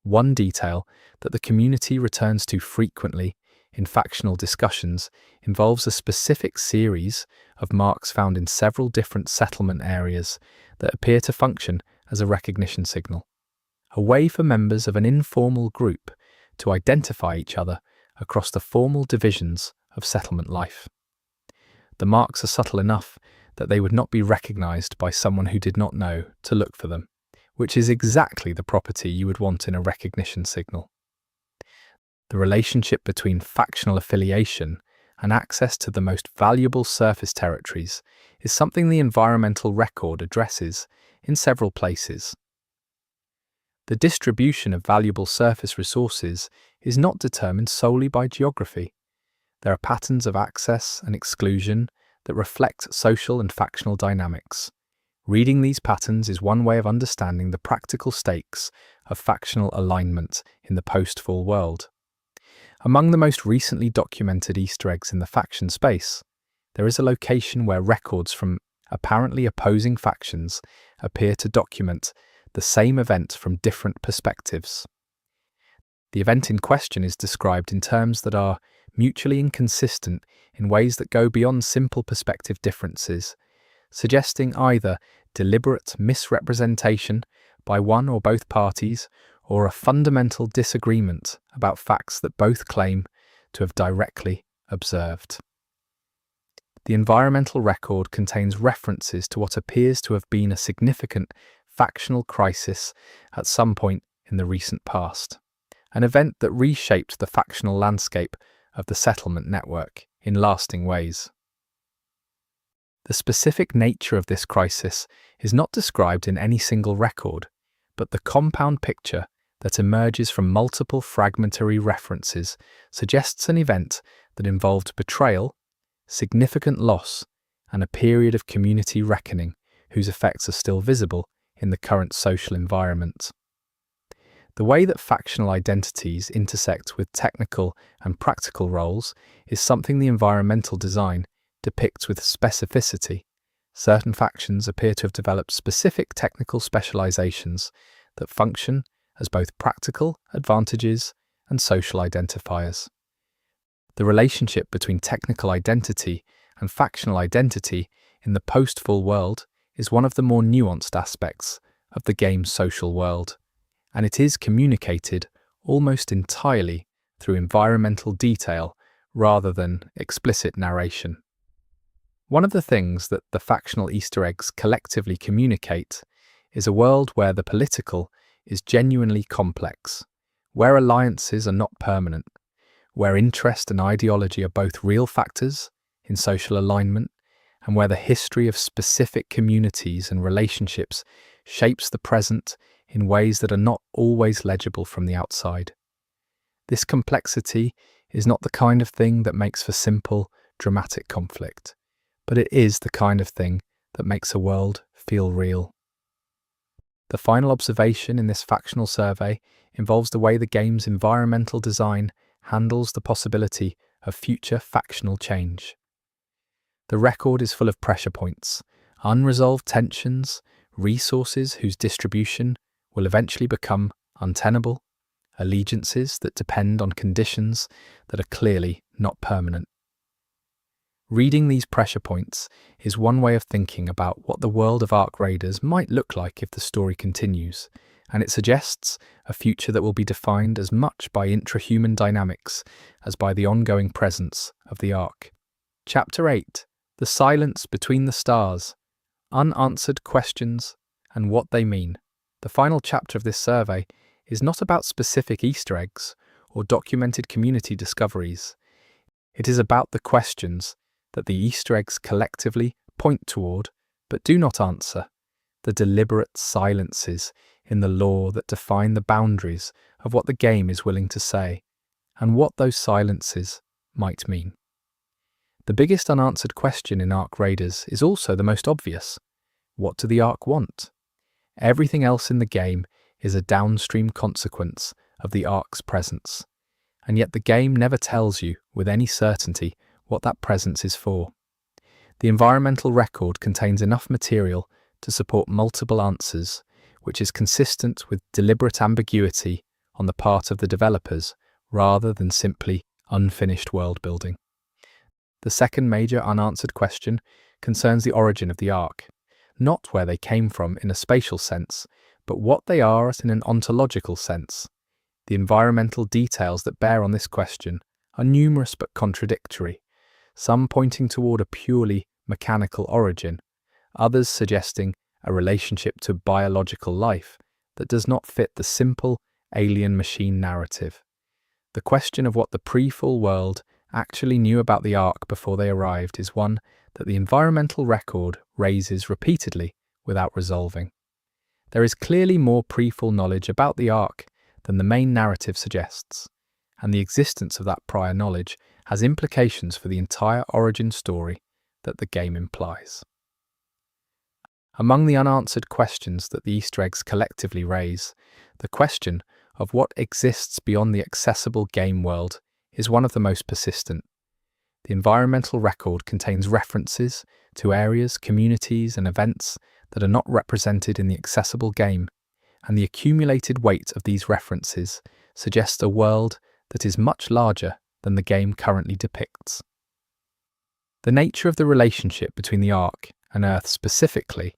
One detail that the community returns to frequently in factional discussions involves a specific series of marks found in several different settlement areas that appear to function as a recognition signal, a way for members of an informal group to identify each other across the formal divisions of settlement life. The marks are subtle enough that they would not be recognized by someone who did not know to look for them, which is exactly the property you would want in a recognition signal. The relationship between factional affiliation and access to the most valuable surface territories is something the environmental record addresses in several places. The distribution of valuable surface resources is not determined solely by geography. There are patterns of access and exclusion that reflect social and factional dynamics. Reading these patterns is one way of understanding the practical stakes of factional alignment in the post-fall world. Among the most recently documented Easter eggs in the faction space, there is a location where records from apparently opposing factions appear to document the same event from different perspectives. The event in question is described in terms that are mutually inconsistent in ways that go beyond simple perspective differences, suggesting either deliberate misrepresentation by one or both parties or a fundamental disagreement about facts that both claim to have directly observed. The environmental record contains references to what appears to have been a significant factional crisis at some point in the recent past, an event that reshaped the factional landscape of the settlement network in lasting ways. The specific nature of this crisis is not described in any single record, but the compound picture that emerges from multiple fragmentary references suggests an event that involved betrayal, significant loss, and a period of community reckoning whose effects are still visible in the current social environment. The way that factional identities intersect with technical and practical roles is something the environmental design depicts with specificity. Certain factions appear to have developed specific technical specializations that function as both practical advantages and social identifiers. The relationship between technical identity and factional identity in the post-full world is one of the more nuanced aspects of the game's social world, and it is communicated almost entirely through environmental detail rather than explicit narration. One of the things that the factional Easter eggs collectively communicate is a world where the political is genuinely complex, where alliances are not permanent, where interest and ideology are both real factors in social alignment, and where the history of specific communities and relationships shapes the present in ways that are not always legible from the outside. This complexity is not the kind of thing that makes for simple, dramatic conflict, but it is the kind of thing that makes a world feel real. The final observation in this factional survey involves the way the game's environmental design handles the possibility of future factional change. The record is full of pressure points, unresolved tensions, resources whose distribution will eventually become untenable, allegiances that depend on conditions that are clearly not permanent. Reading these pressure points is one way of thinking about what the world of Ark Raiders might look like if the story continues, and it suggests a future that will be defined as much by intrahuman dynamics as by the ongoing presence of the Ark. Chapter 8: The Silence Between the Stars, Unanswered Questions and What They Mean. The final chapter of this survey is not about specific Easter eggs or documented community discoveries. It is about the questions that the Easter eggs collectively point toward but do not answer, the deliberate silences in the lore that define the boundaries of what the game is willing to say, and what those silences might mean. The biggest unanswered question in Ark Raiders is also the most obvious. What do the Ark want? Everything else in the game is a downstream consequence of the Ark's presence, and yet the game never tells you with any certainty what that presence is for. The environmental record contains enough material to support multiple answers, which is consistent with deliberate ambiguity on the part of the developers rather than simply unfinished world building. The second major unanswered question concerns the origin of the Ark, not where they came from in a spatial sense, but what they are in an ontological sense. The environmental details that bear on this question are numerous but contradictory, some pointing toward a purely mechanical origin, others suggesting a relationship to biological life that does not fit the simple alien-machine narrative. The question of what the pre-full world actually knew about the Ark before they arrived is one that the environmental record raises repeatedly without resolving. There is clearly more pre-full knowledge about the Ark than the main narrative suggests, and the existence of that prior knowledge has implications for the entire origin story that the game implies. Among the unanswered questions that the Easter eggs collectively raise, the question of what exists beyond the accessible game world is one of the most persistent. The environmental record contains references to areas, communities, and events that are not represented in the accessible game, and the accumulated weight of these references suggests a world that is much larger than the game currently depicts. The nature of the relationship between the Ark and Earth specifically,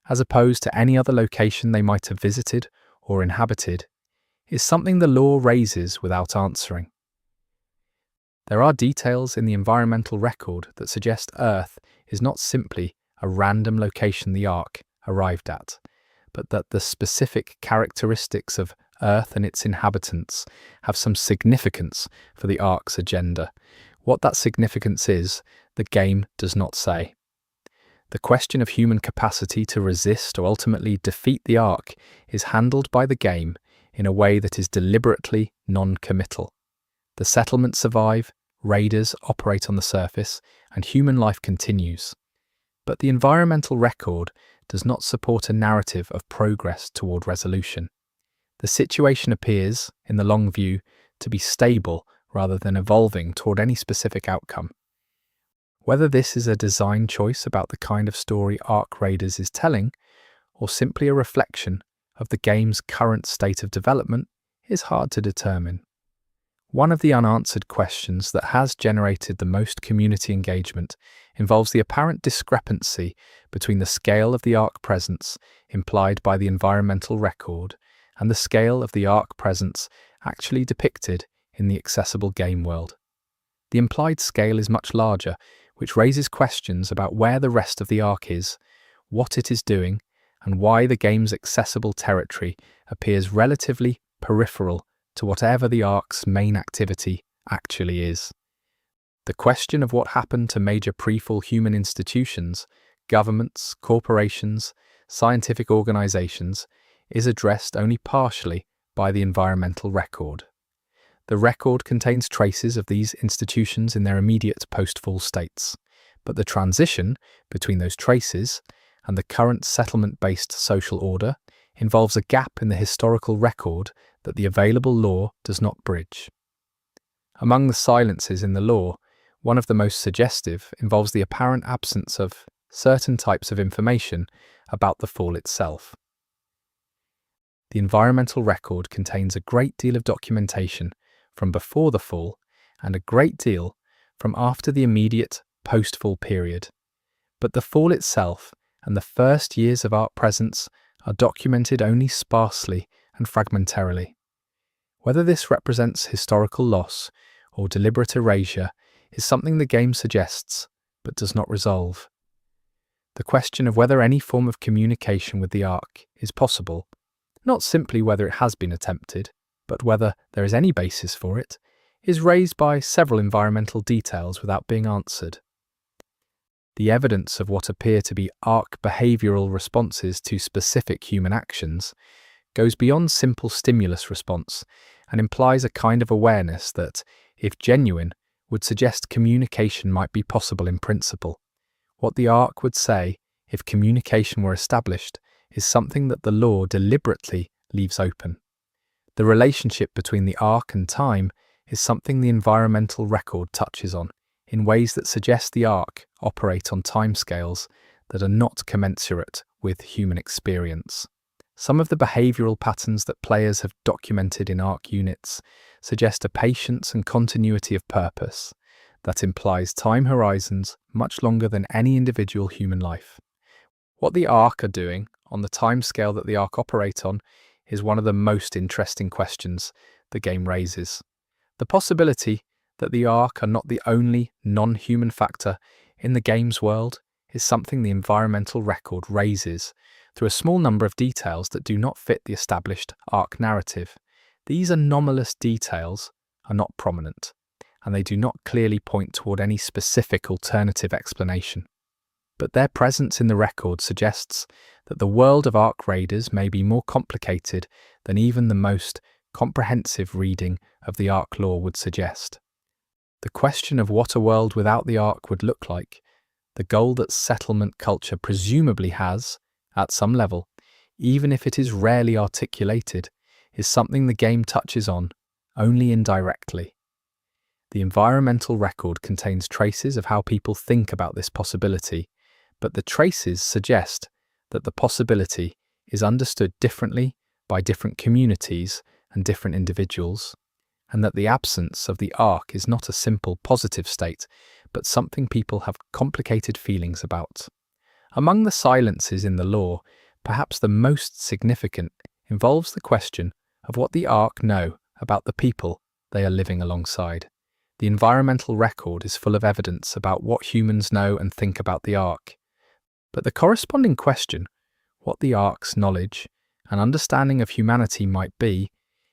as opposed to any other location they might have visited or inhabited, is something the lore raises without answering. There are details in the environmental record that suggest Earth is not simply a random location the Ark arrived at, but that the specific characteristics of Earth and its inhabitants have some significance for the Ark's agenda. What that significance is, the game does not say. The question of human capacity to resist or ultimately defeat the Ark is handled by the game in a way that is deliberately non-committal. The settlements survive, raiders operate on the surface, and human life continues. But the environmental record does not support a narrative of progress toward resolution. The situation appears, in the long view, to be stable rather than evolving toward any specific outcome. Whether this is a design choice about the kind of story Ark Raiders is telling, or simply a reflection of the game's current state of development, is hard to determine. One of the unanswered questions that has generated the most community engagement involves the apparent discrepancy between the scale of the Ark presence implied by the environmental record and the scale of the Ark presence actually depicted in the accessible game world. The implied scale is much larger, which raises questions about where the rest of the Ark is, what it is doing, and why the game's accessible territory appears relatively peripheral to whatever the Ark's main activity actually is. The question of what happened to major pre-fall human institutions, governments, corporations, scientific organizations, is addressed only partially by the environmental record. The record contains traces of these institutions in their immediate post-fall states, but the transition between those traces and the current settlement-based social order involves a gap in the historical record that the available law does not bridge. Among the silences in the law, one of the most suggestive involves the apparent absence of certain types of information about the fall itself. The environmental record contains a great deal of documentation from before the fall and a great deal from after the immediate post-fall period, but the fall itself and the first years of Ark presence are documented only sparsely and fragmentarily. Whether this represents historical loss or deliberate erasure is something the game suggests but does not resolve. The question of whether any form of communication with the Ark is possible, not simply whether it has been attempted, but whether there is any basis for it, is raised by several environmental details without being answered. The evidence of what appear to be Ark behavioral responses to specific human actions goes beyond simple stimulus response and implies a kind of awareness that, if genuine, would suggest communication might be possible in principle. What the Ark would say, if communication were established, is something that the law deliberately leaves open. The relationship between the Ark and time is something the environmental record touches on, in ways that suggest the Ark operate on timescales that are not commensurate with human experience. Some of the behavioral patterns that players have documented in Ark units suggest a patience and continuity of purpose that implies time horizons much longer than any individual human life. What the Ark are doing on the timescale that the Ark operate on is one of the most interesting questions the game raises. The possibility that the Ark are not the only non-human factor in the game's world is something the environmental record raises through a small number of details that do not fit the established Ark narrative. These anomalous details are not prominent, and they do not clearly point toward any specific alternative explanation. But their presence in the record suggests that the world of Ark Raiders may be more complicated than even the most comprehensive reading of the Ark lore would suggest. The question of what a world without the Ark would look like, the goal that settlement culture presumably has, at some level, even if it is rarely articulated, is something the game touches on, only indirectly. The environmental record contains traces of how people think about this possibility, but the traces suggest that the possibility is understood differently by different communities and different individuals, and that the absence of the Ark is not a simple positive state, but something people have complicated feelings about. Among the silences in the lore, perhaps the most significant involves the question of what the Ark know about the people they are living alongside. The environmental record is full of evidence about what humans know and think about the Ark, but the corresponding question, what the Ark's knowledge and understanding of humanity might be,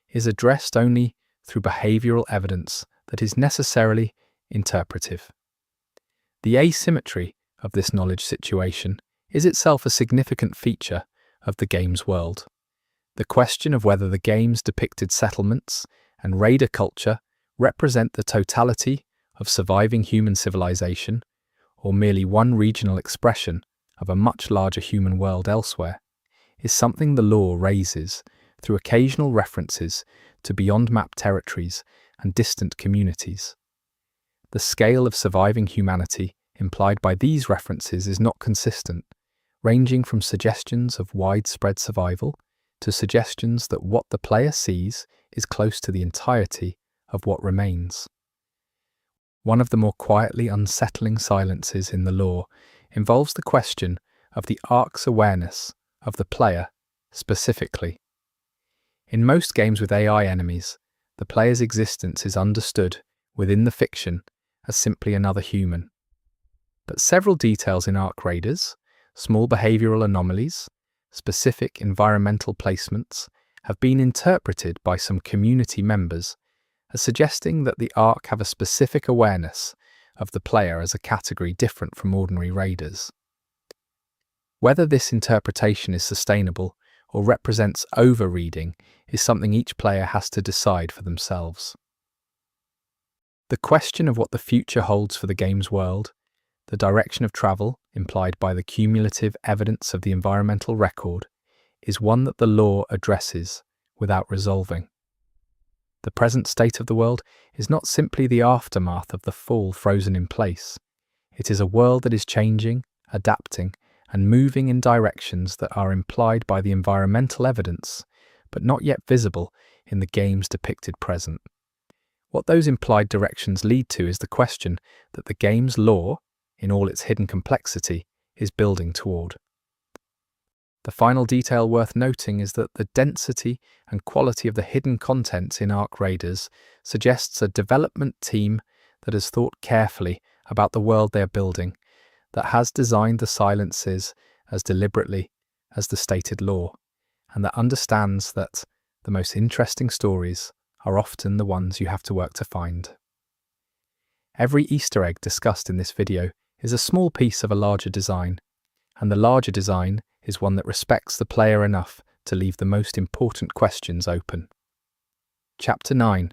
is addressed only through behavioral evidence that is necessarily interpretive. The asymmetry of this knowledge situation is itself a significant feature of the game's world. The question of whether the game's depicted settlements and raider culture represent the totality of surviving human civilization, or merely one regional expression of a much larger human world elsewhere, is something the lore raises through occasional references to beyond-map territories and distant communities. The scale of surviving humanity implied by these references is not consistent, ranging from suggestions of widespread survival to suggestions that what the player sees is close to the entirety of what remains. One of the more quietly unsettling silences in the lore involves the question of the Ark's awareness of the player specifically. In most games with AI enemies, the player's existence is understood within the fiction as simply another human. But several details in Ark Raiders, small behavioral anomalies, specific environmental placements, have been interpreted by some community members as suggesting that the Ark have a specific awareness of the player as a category different from ordinary raiders. Whether this interpretation is sustainable or represents over-reading is something each player has to decide for themselves. The question of what the future holds for the game's world, the direction of travel implied by the cumulative evidence of the environmental record, is one that the lore addresses without resolving. The present state of the world is not simply the aftermath of the fall frozen in place. It is a world that is changing, adapting, and moving in directions that are implied by the environmental evidence, but not yet visible in the game's depicted present. What those implied directions lead to is the question that the game's lore, in all its hidden complexity, is building toward. The final detail worth noting is that the density and quality of the hidden content in Ark Raiders suggests a development team that has thought carefully about the world they are building, that has designed the silences as deliberately as the stated lore, and that understands that the most interesting stories are often the ones you have to work to find. Every Easter egg discussed in this video is a small piece of a larger design, and the larger design is one that respects the player enough to leave the most important questions open. Chapter 9.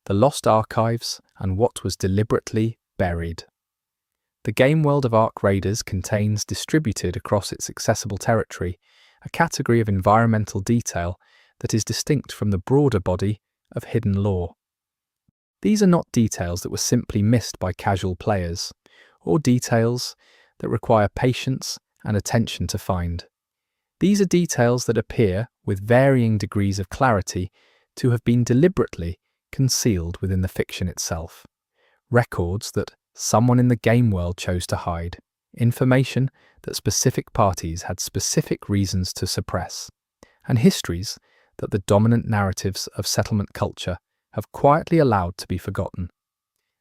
The Lost Archives and What Was Deliberately Buried. The game world of Ark Raiders contains, distributed across its accessible territory, a category of environmental detail that is distinct from the broader body of hidden lore. These are not details that were simply missed by casual players, or details that require patience and attention to find. These are details that appear, with varying degrees of clarity, to have been deliberately concealed within the fiction itself. Records that someone in the game world chose to hide. Information that specific parties had specific reasons to suppress. And histories that the dominant narratives of settlement culture have quietly allowed to be forgotten.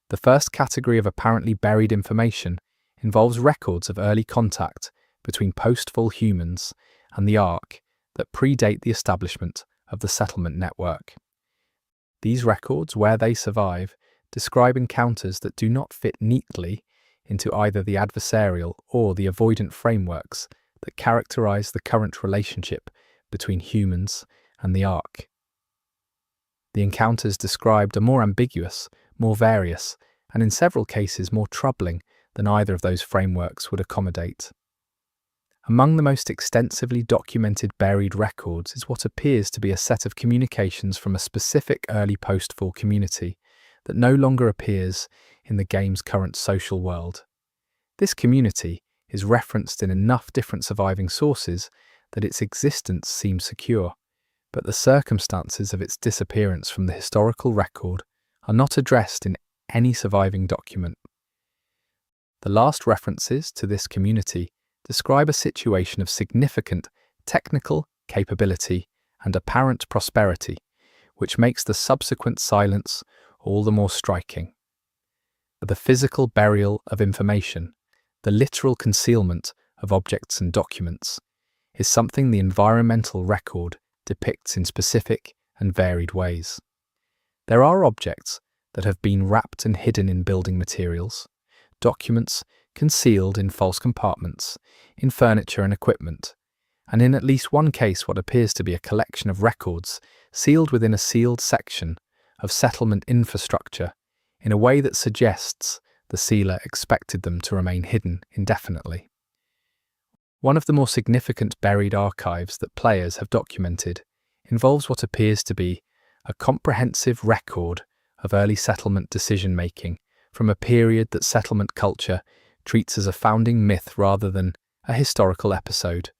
The first category of apparently buried information involves records of early contact between post-fall humans and the Ark that predate the establishment of the settlement network. These records, where they survive, describe encounters that do not fit neatly into either the adversarial or the avoidant frameworks that characterize the current relationship between humans and the Ark. The encounters described are more ambiguous, more various, and in several cases more troubling than either of those frameworks would accommodate. Among the most extensively documented buried records is what appears to be a set of communications from a specific early post-fall community that no longer appears in the game's current social world. This community is referenced in enough different surviving sources that its existence seems secure, but the circumstances of its disappearance from the historical record are not addressed in any surviving document. The last references to this community describe a situation of significant technical capability and apparent prosperity, which makes the subsequent silence all the more striking. The physical burial of information, the literal concealment of objects and documents, is something the environmental record depicts in specific and varied ways. There are objects that have been wrapped and hidden in building materials, documents concealed in false compartments, in furniture and equipment, and in at least one case what appears to be a collection of records sealed within a sealed section of settlement infrastructure in a way that suggests the sealer expected them to remain hidden indefinitely. One of the more significant buried archives that players have documented involves what appears to be a comprehensive record of early settlement decision-making from a period that settlement culture treats as a founding myth rather than a historical episode.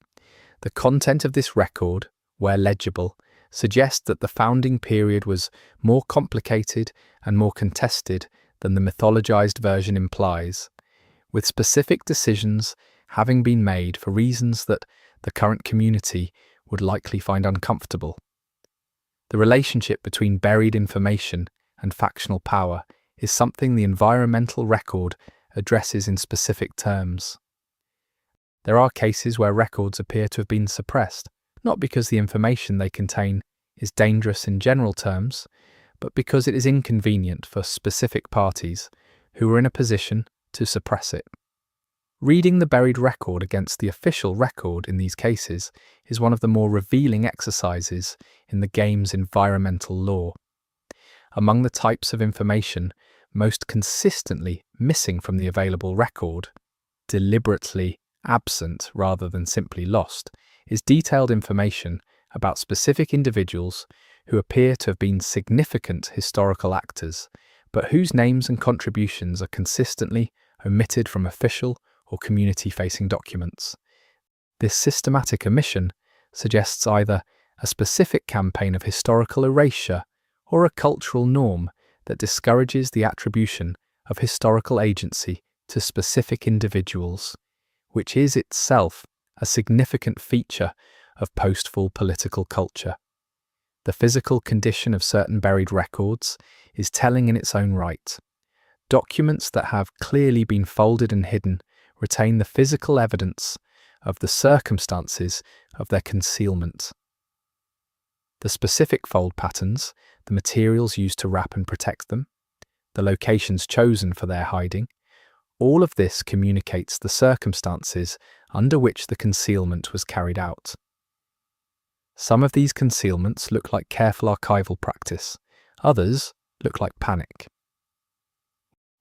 The content of this record, where legible, suggests that the founding period was more complicated and more contested than the mythologized version implies, with specific decisions having been made for reasons that the current community would likely find uncomfortable. The relationship between buried information and factional power is something the environmental record addresses in specific terms. There are cases where records appear to have been suppressed, not because the information they contain is dangerous in general terms, but because it is inconvenient for specific parties who are in a position to suppress it. Reading the buried record against the official record in these cases is one of the more revealing exercises in the game's environmental law. Among the types of information most consistently missing from the available record, deliberately absent rather than simply lost, is detailed information about specific individuals who appear to have been significant historical actors, but whose names and contributions are consistently omitted from official or community-facing documents. This systematic omission suggests either a specific campaign of historical erasure or a cultural norm that discourages the attribution of historical agency to specific individuals, which is itself a significant feature of post-fall political culture. The physical condition of certain buried records is telling in its own right. Documents that have clearly been folded and hidden retain the physical evidence of the circumstances of their concealment. The specific fold patterns, the materials used to wrap and protect them, the locations chosen for their hiding, all of this communicates the circumstances under which the concealment was carried out. Some of these concealments look like careful archival practice, others look like panic.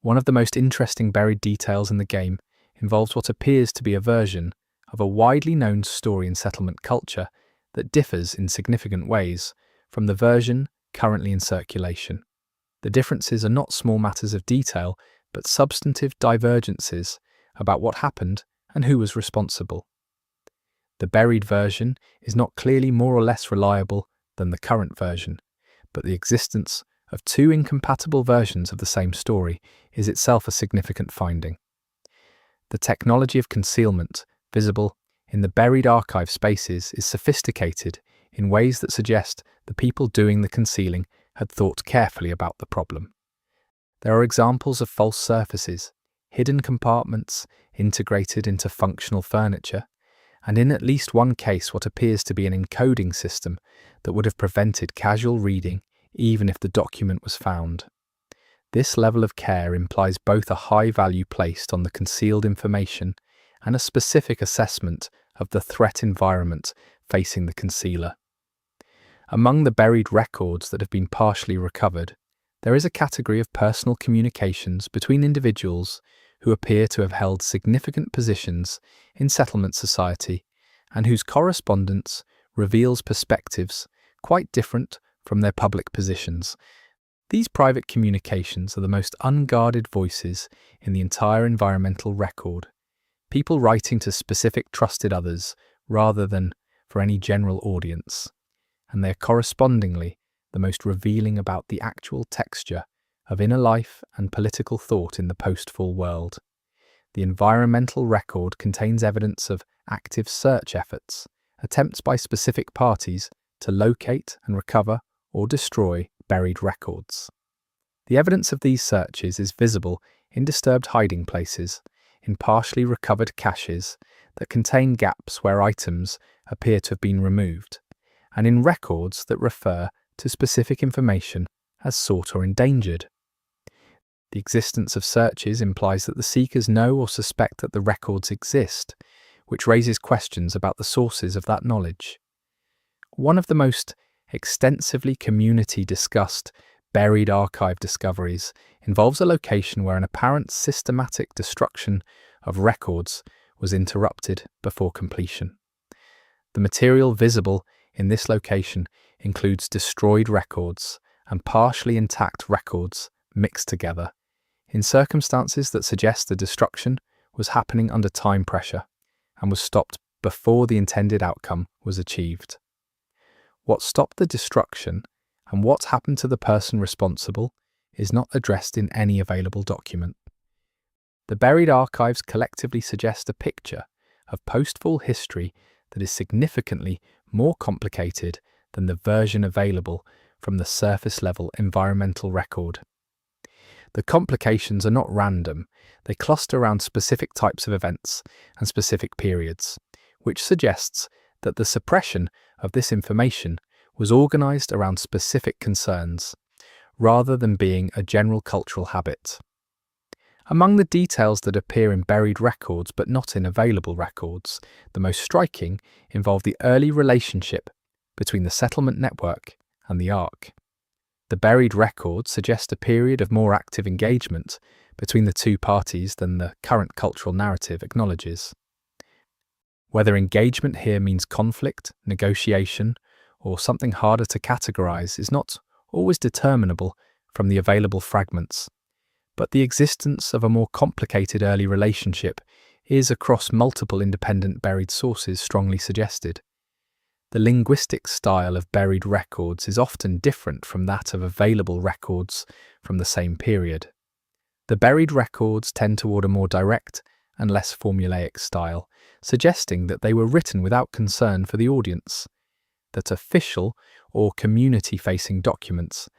One of the most interesting buried details in the game involves what appears to be a version of a widely known story in settlement culture that differs in significant ways from the version currently in circulation. The differences are not small matters of detail, but substantive divergences about what happened and who was responsible. The buried version is not clearly more or less reliable than the current version, but the existence of two incompatible versions of the same story is itself a significant finding. The technology of concealment visible in the buried archive spaces is sophisticated in ways that suggest the people doing the concealing had thought carefully about the problem. There are examples of false surfaces, hidden compartments integrated into functional furniture, and in at least one case what appears to be an encoding system that would have prevented casual reading even if the document was found. This level of care implies both a high value placed on the concealed information and a specific assessment of the threat environment facing the concealer. Among the buried records that have been partially recovered, there is a category of personal communications between individuals who appear to have held significant positions in settlement society and whose correspondence reveals perspectives quite different from their public positions. These private communications are the most unguarded voices in the entire environmental record, people writing to specific trusted others rather than for any general audience, and they are correspondingly the most revealing about the actual texture of inner life and political thought in the post-fall world. The environmental record contains evidence of active search efforts, attempts by specific parties to locate and recover or destroy buried records. The evidence of these searches is visible in disturbed hiding places, in partially recovered caches that contain gaps where items appear to have been removed, and in records that refer to specific information as sought or endangered. The existence of searches implies that the seekers know or suspect that the records exist, which raises questions about the sources of that knowledge. One of the most extensively community-discussed buried archive discoveries involves a location where an apparent systematic destruction of records was interrupted before completion. The material visible in this location includes destroyed records and partially intact records mixed together, in circumstances that suggest the destruction was happening under time pressure and was stopped before the intended outcome was achieved. What stopped the destruction and what happened to the person responsible is not addressed in any available document. The buried archives collectively suggest a picture of post-fall history that is significantly more complicated than the version available from the surface-level environmental record. The complications are not random, they cluster around specific types of events and specific periods, which suggests that the suppression of this information was organized around specific concerns, rather than being a general cultural habit. Among the details that appear in buried records but not in available records, the most striking involve the early relationship between the settlement network and the Ark. The buried records suggest a period of more active engagement between the two parties than the current cultural narrative acknowledges. Whether engagement here means conflict, negotiation, or something harder to categorize is not always determinable from the available fragments, but the existence of a more complicated early relationship is across multiple independent buried sources strongly suggested. The linguistic style of buried records is often different from that of available records from the same period. The buried records tend toward a more direct and less formulaic style, suggesting that they were written without concern for the audience, that official or community-facing documents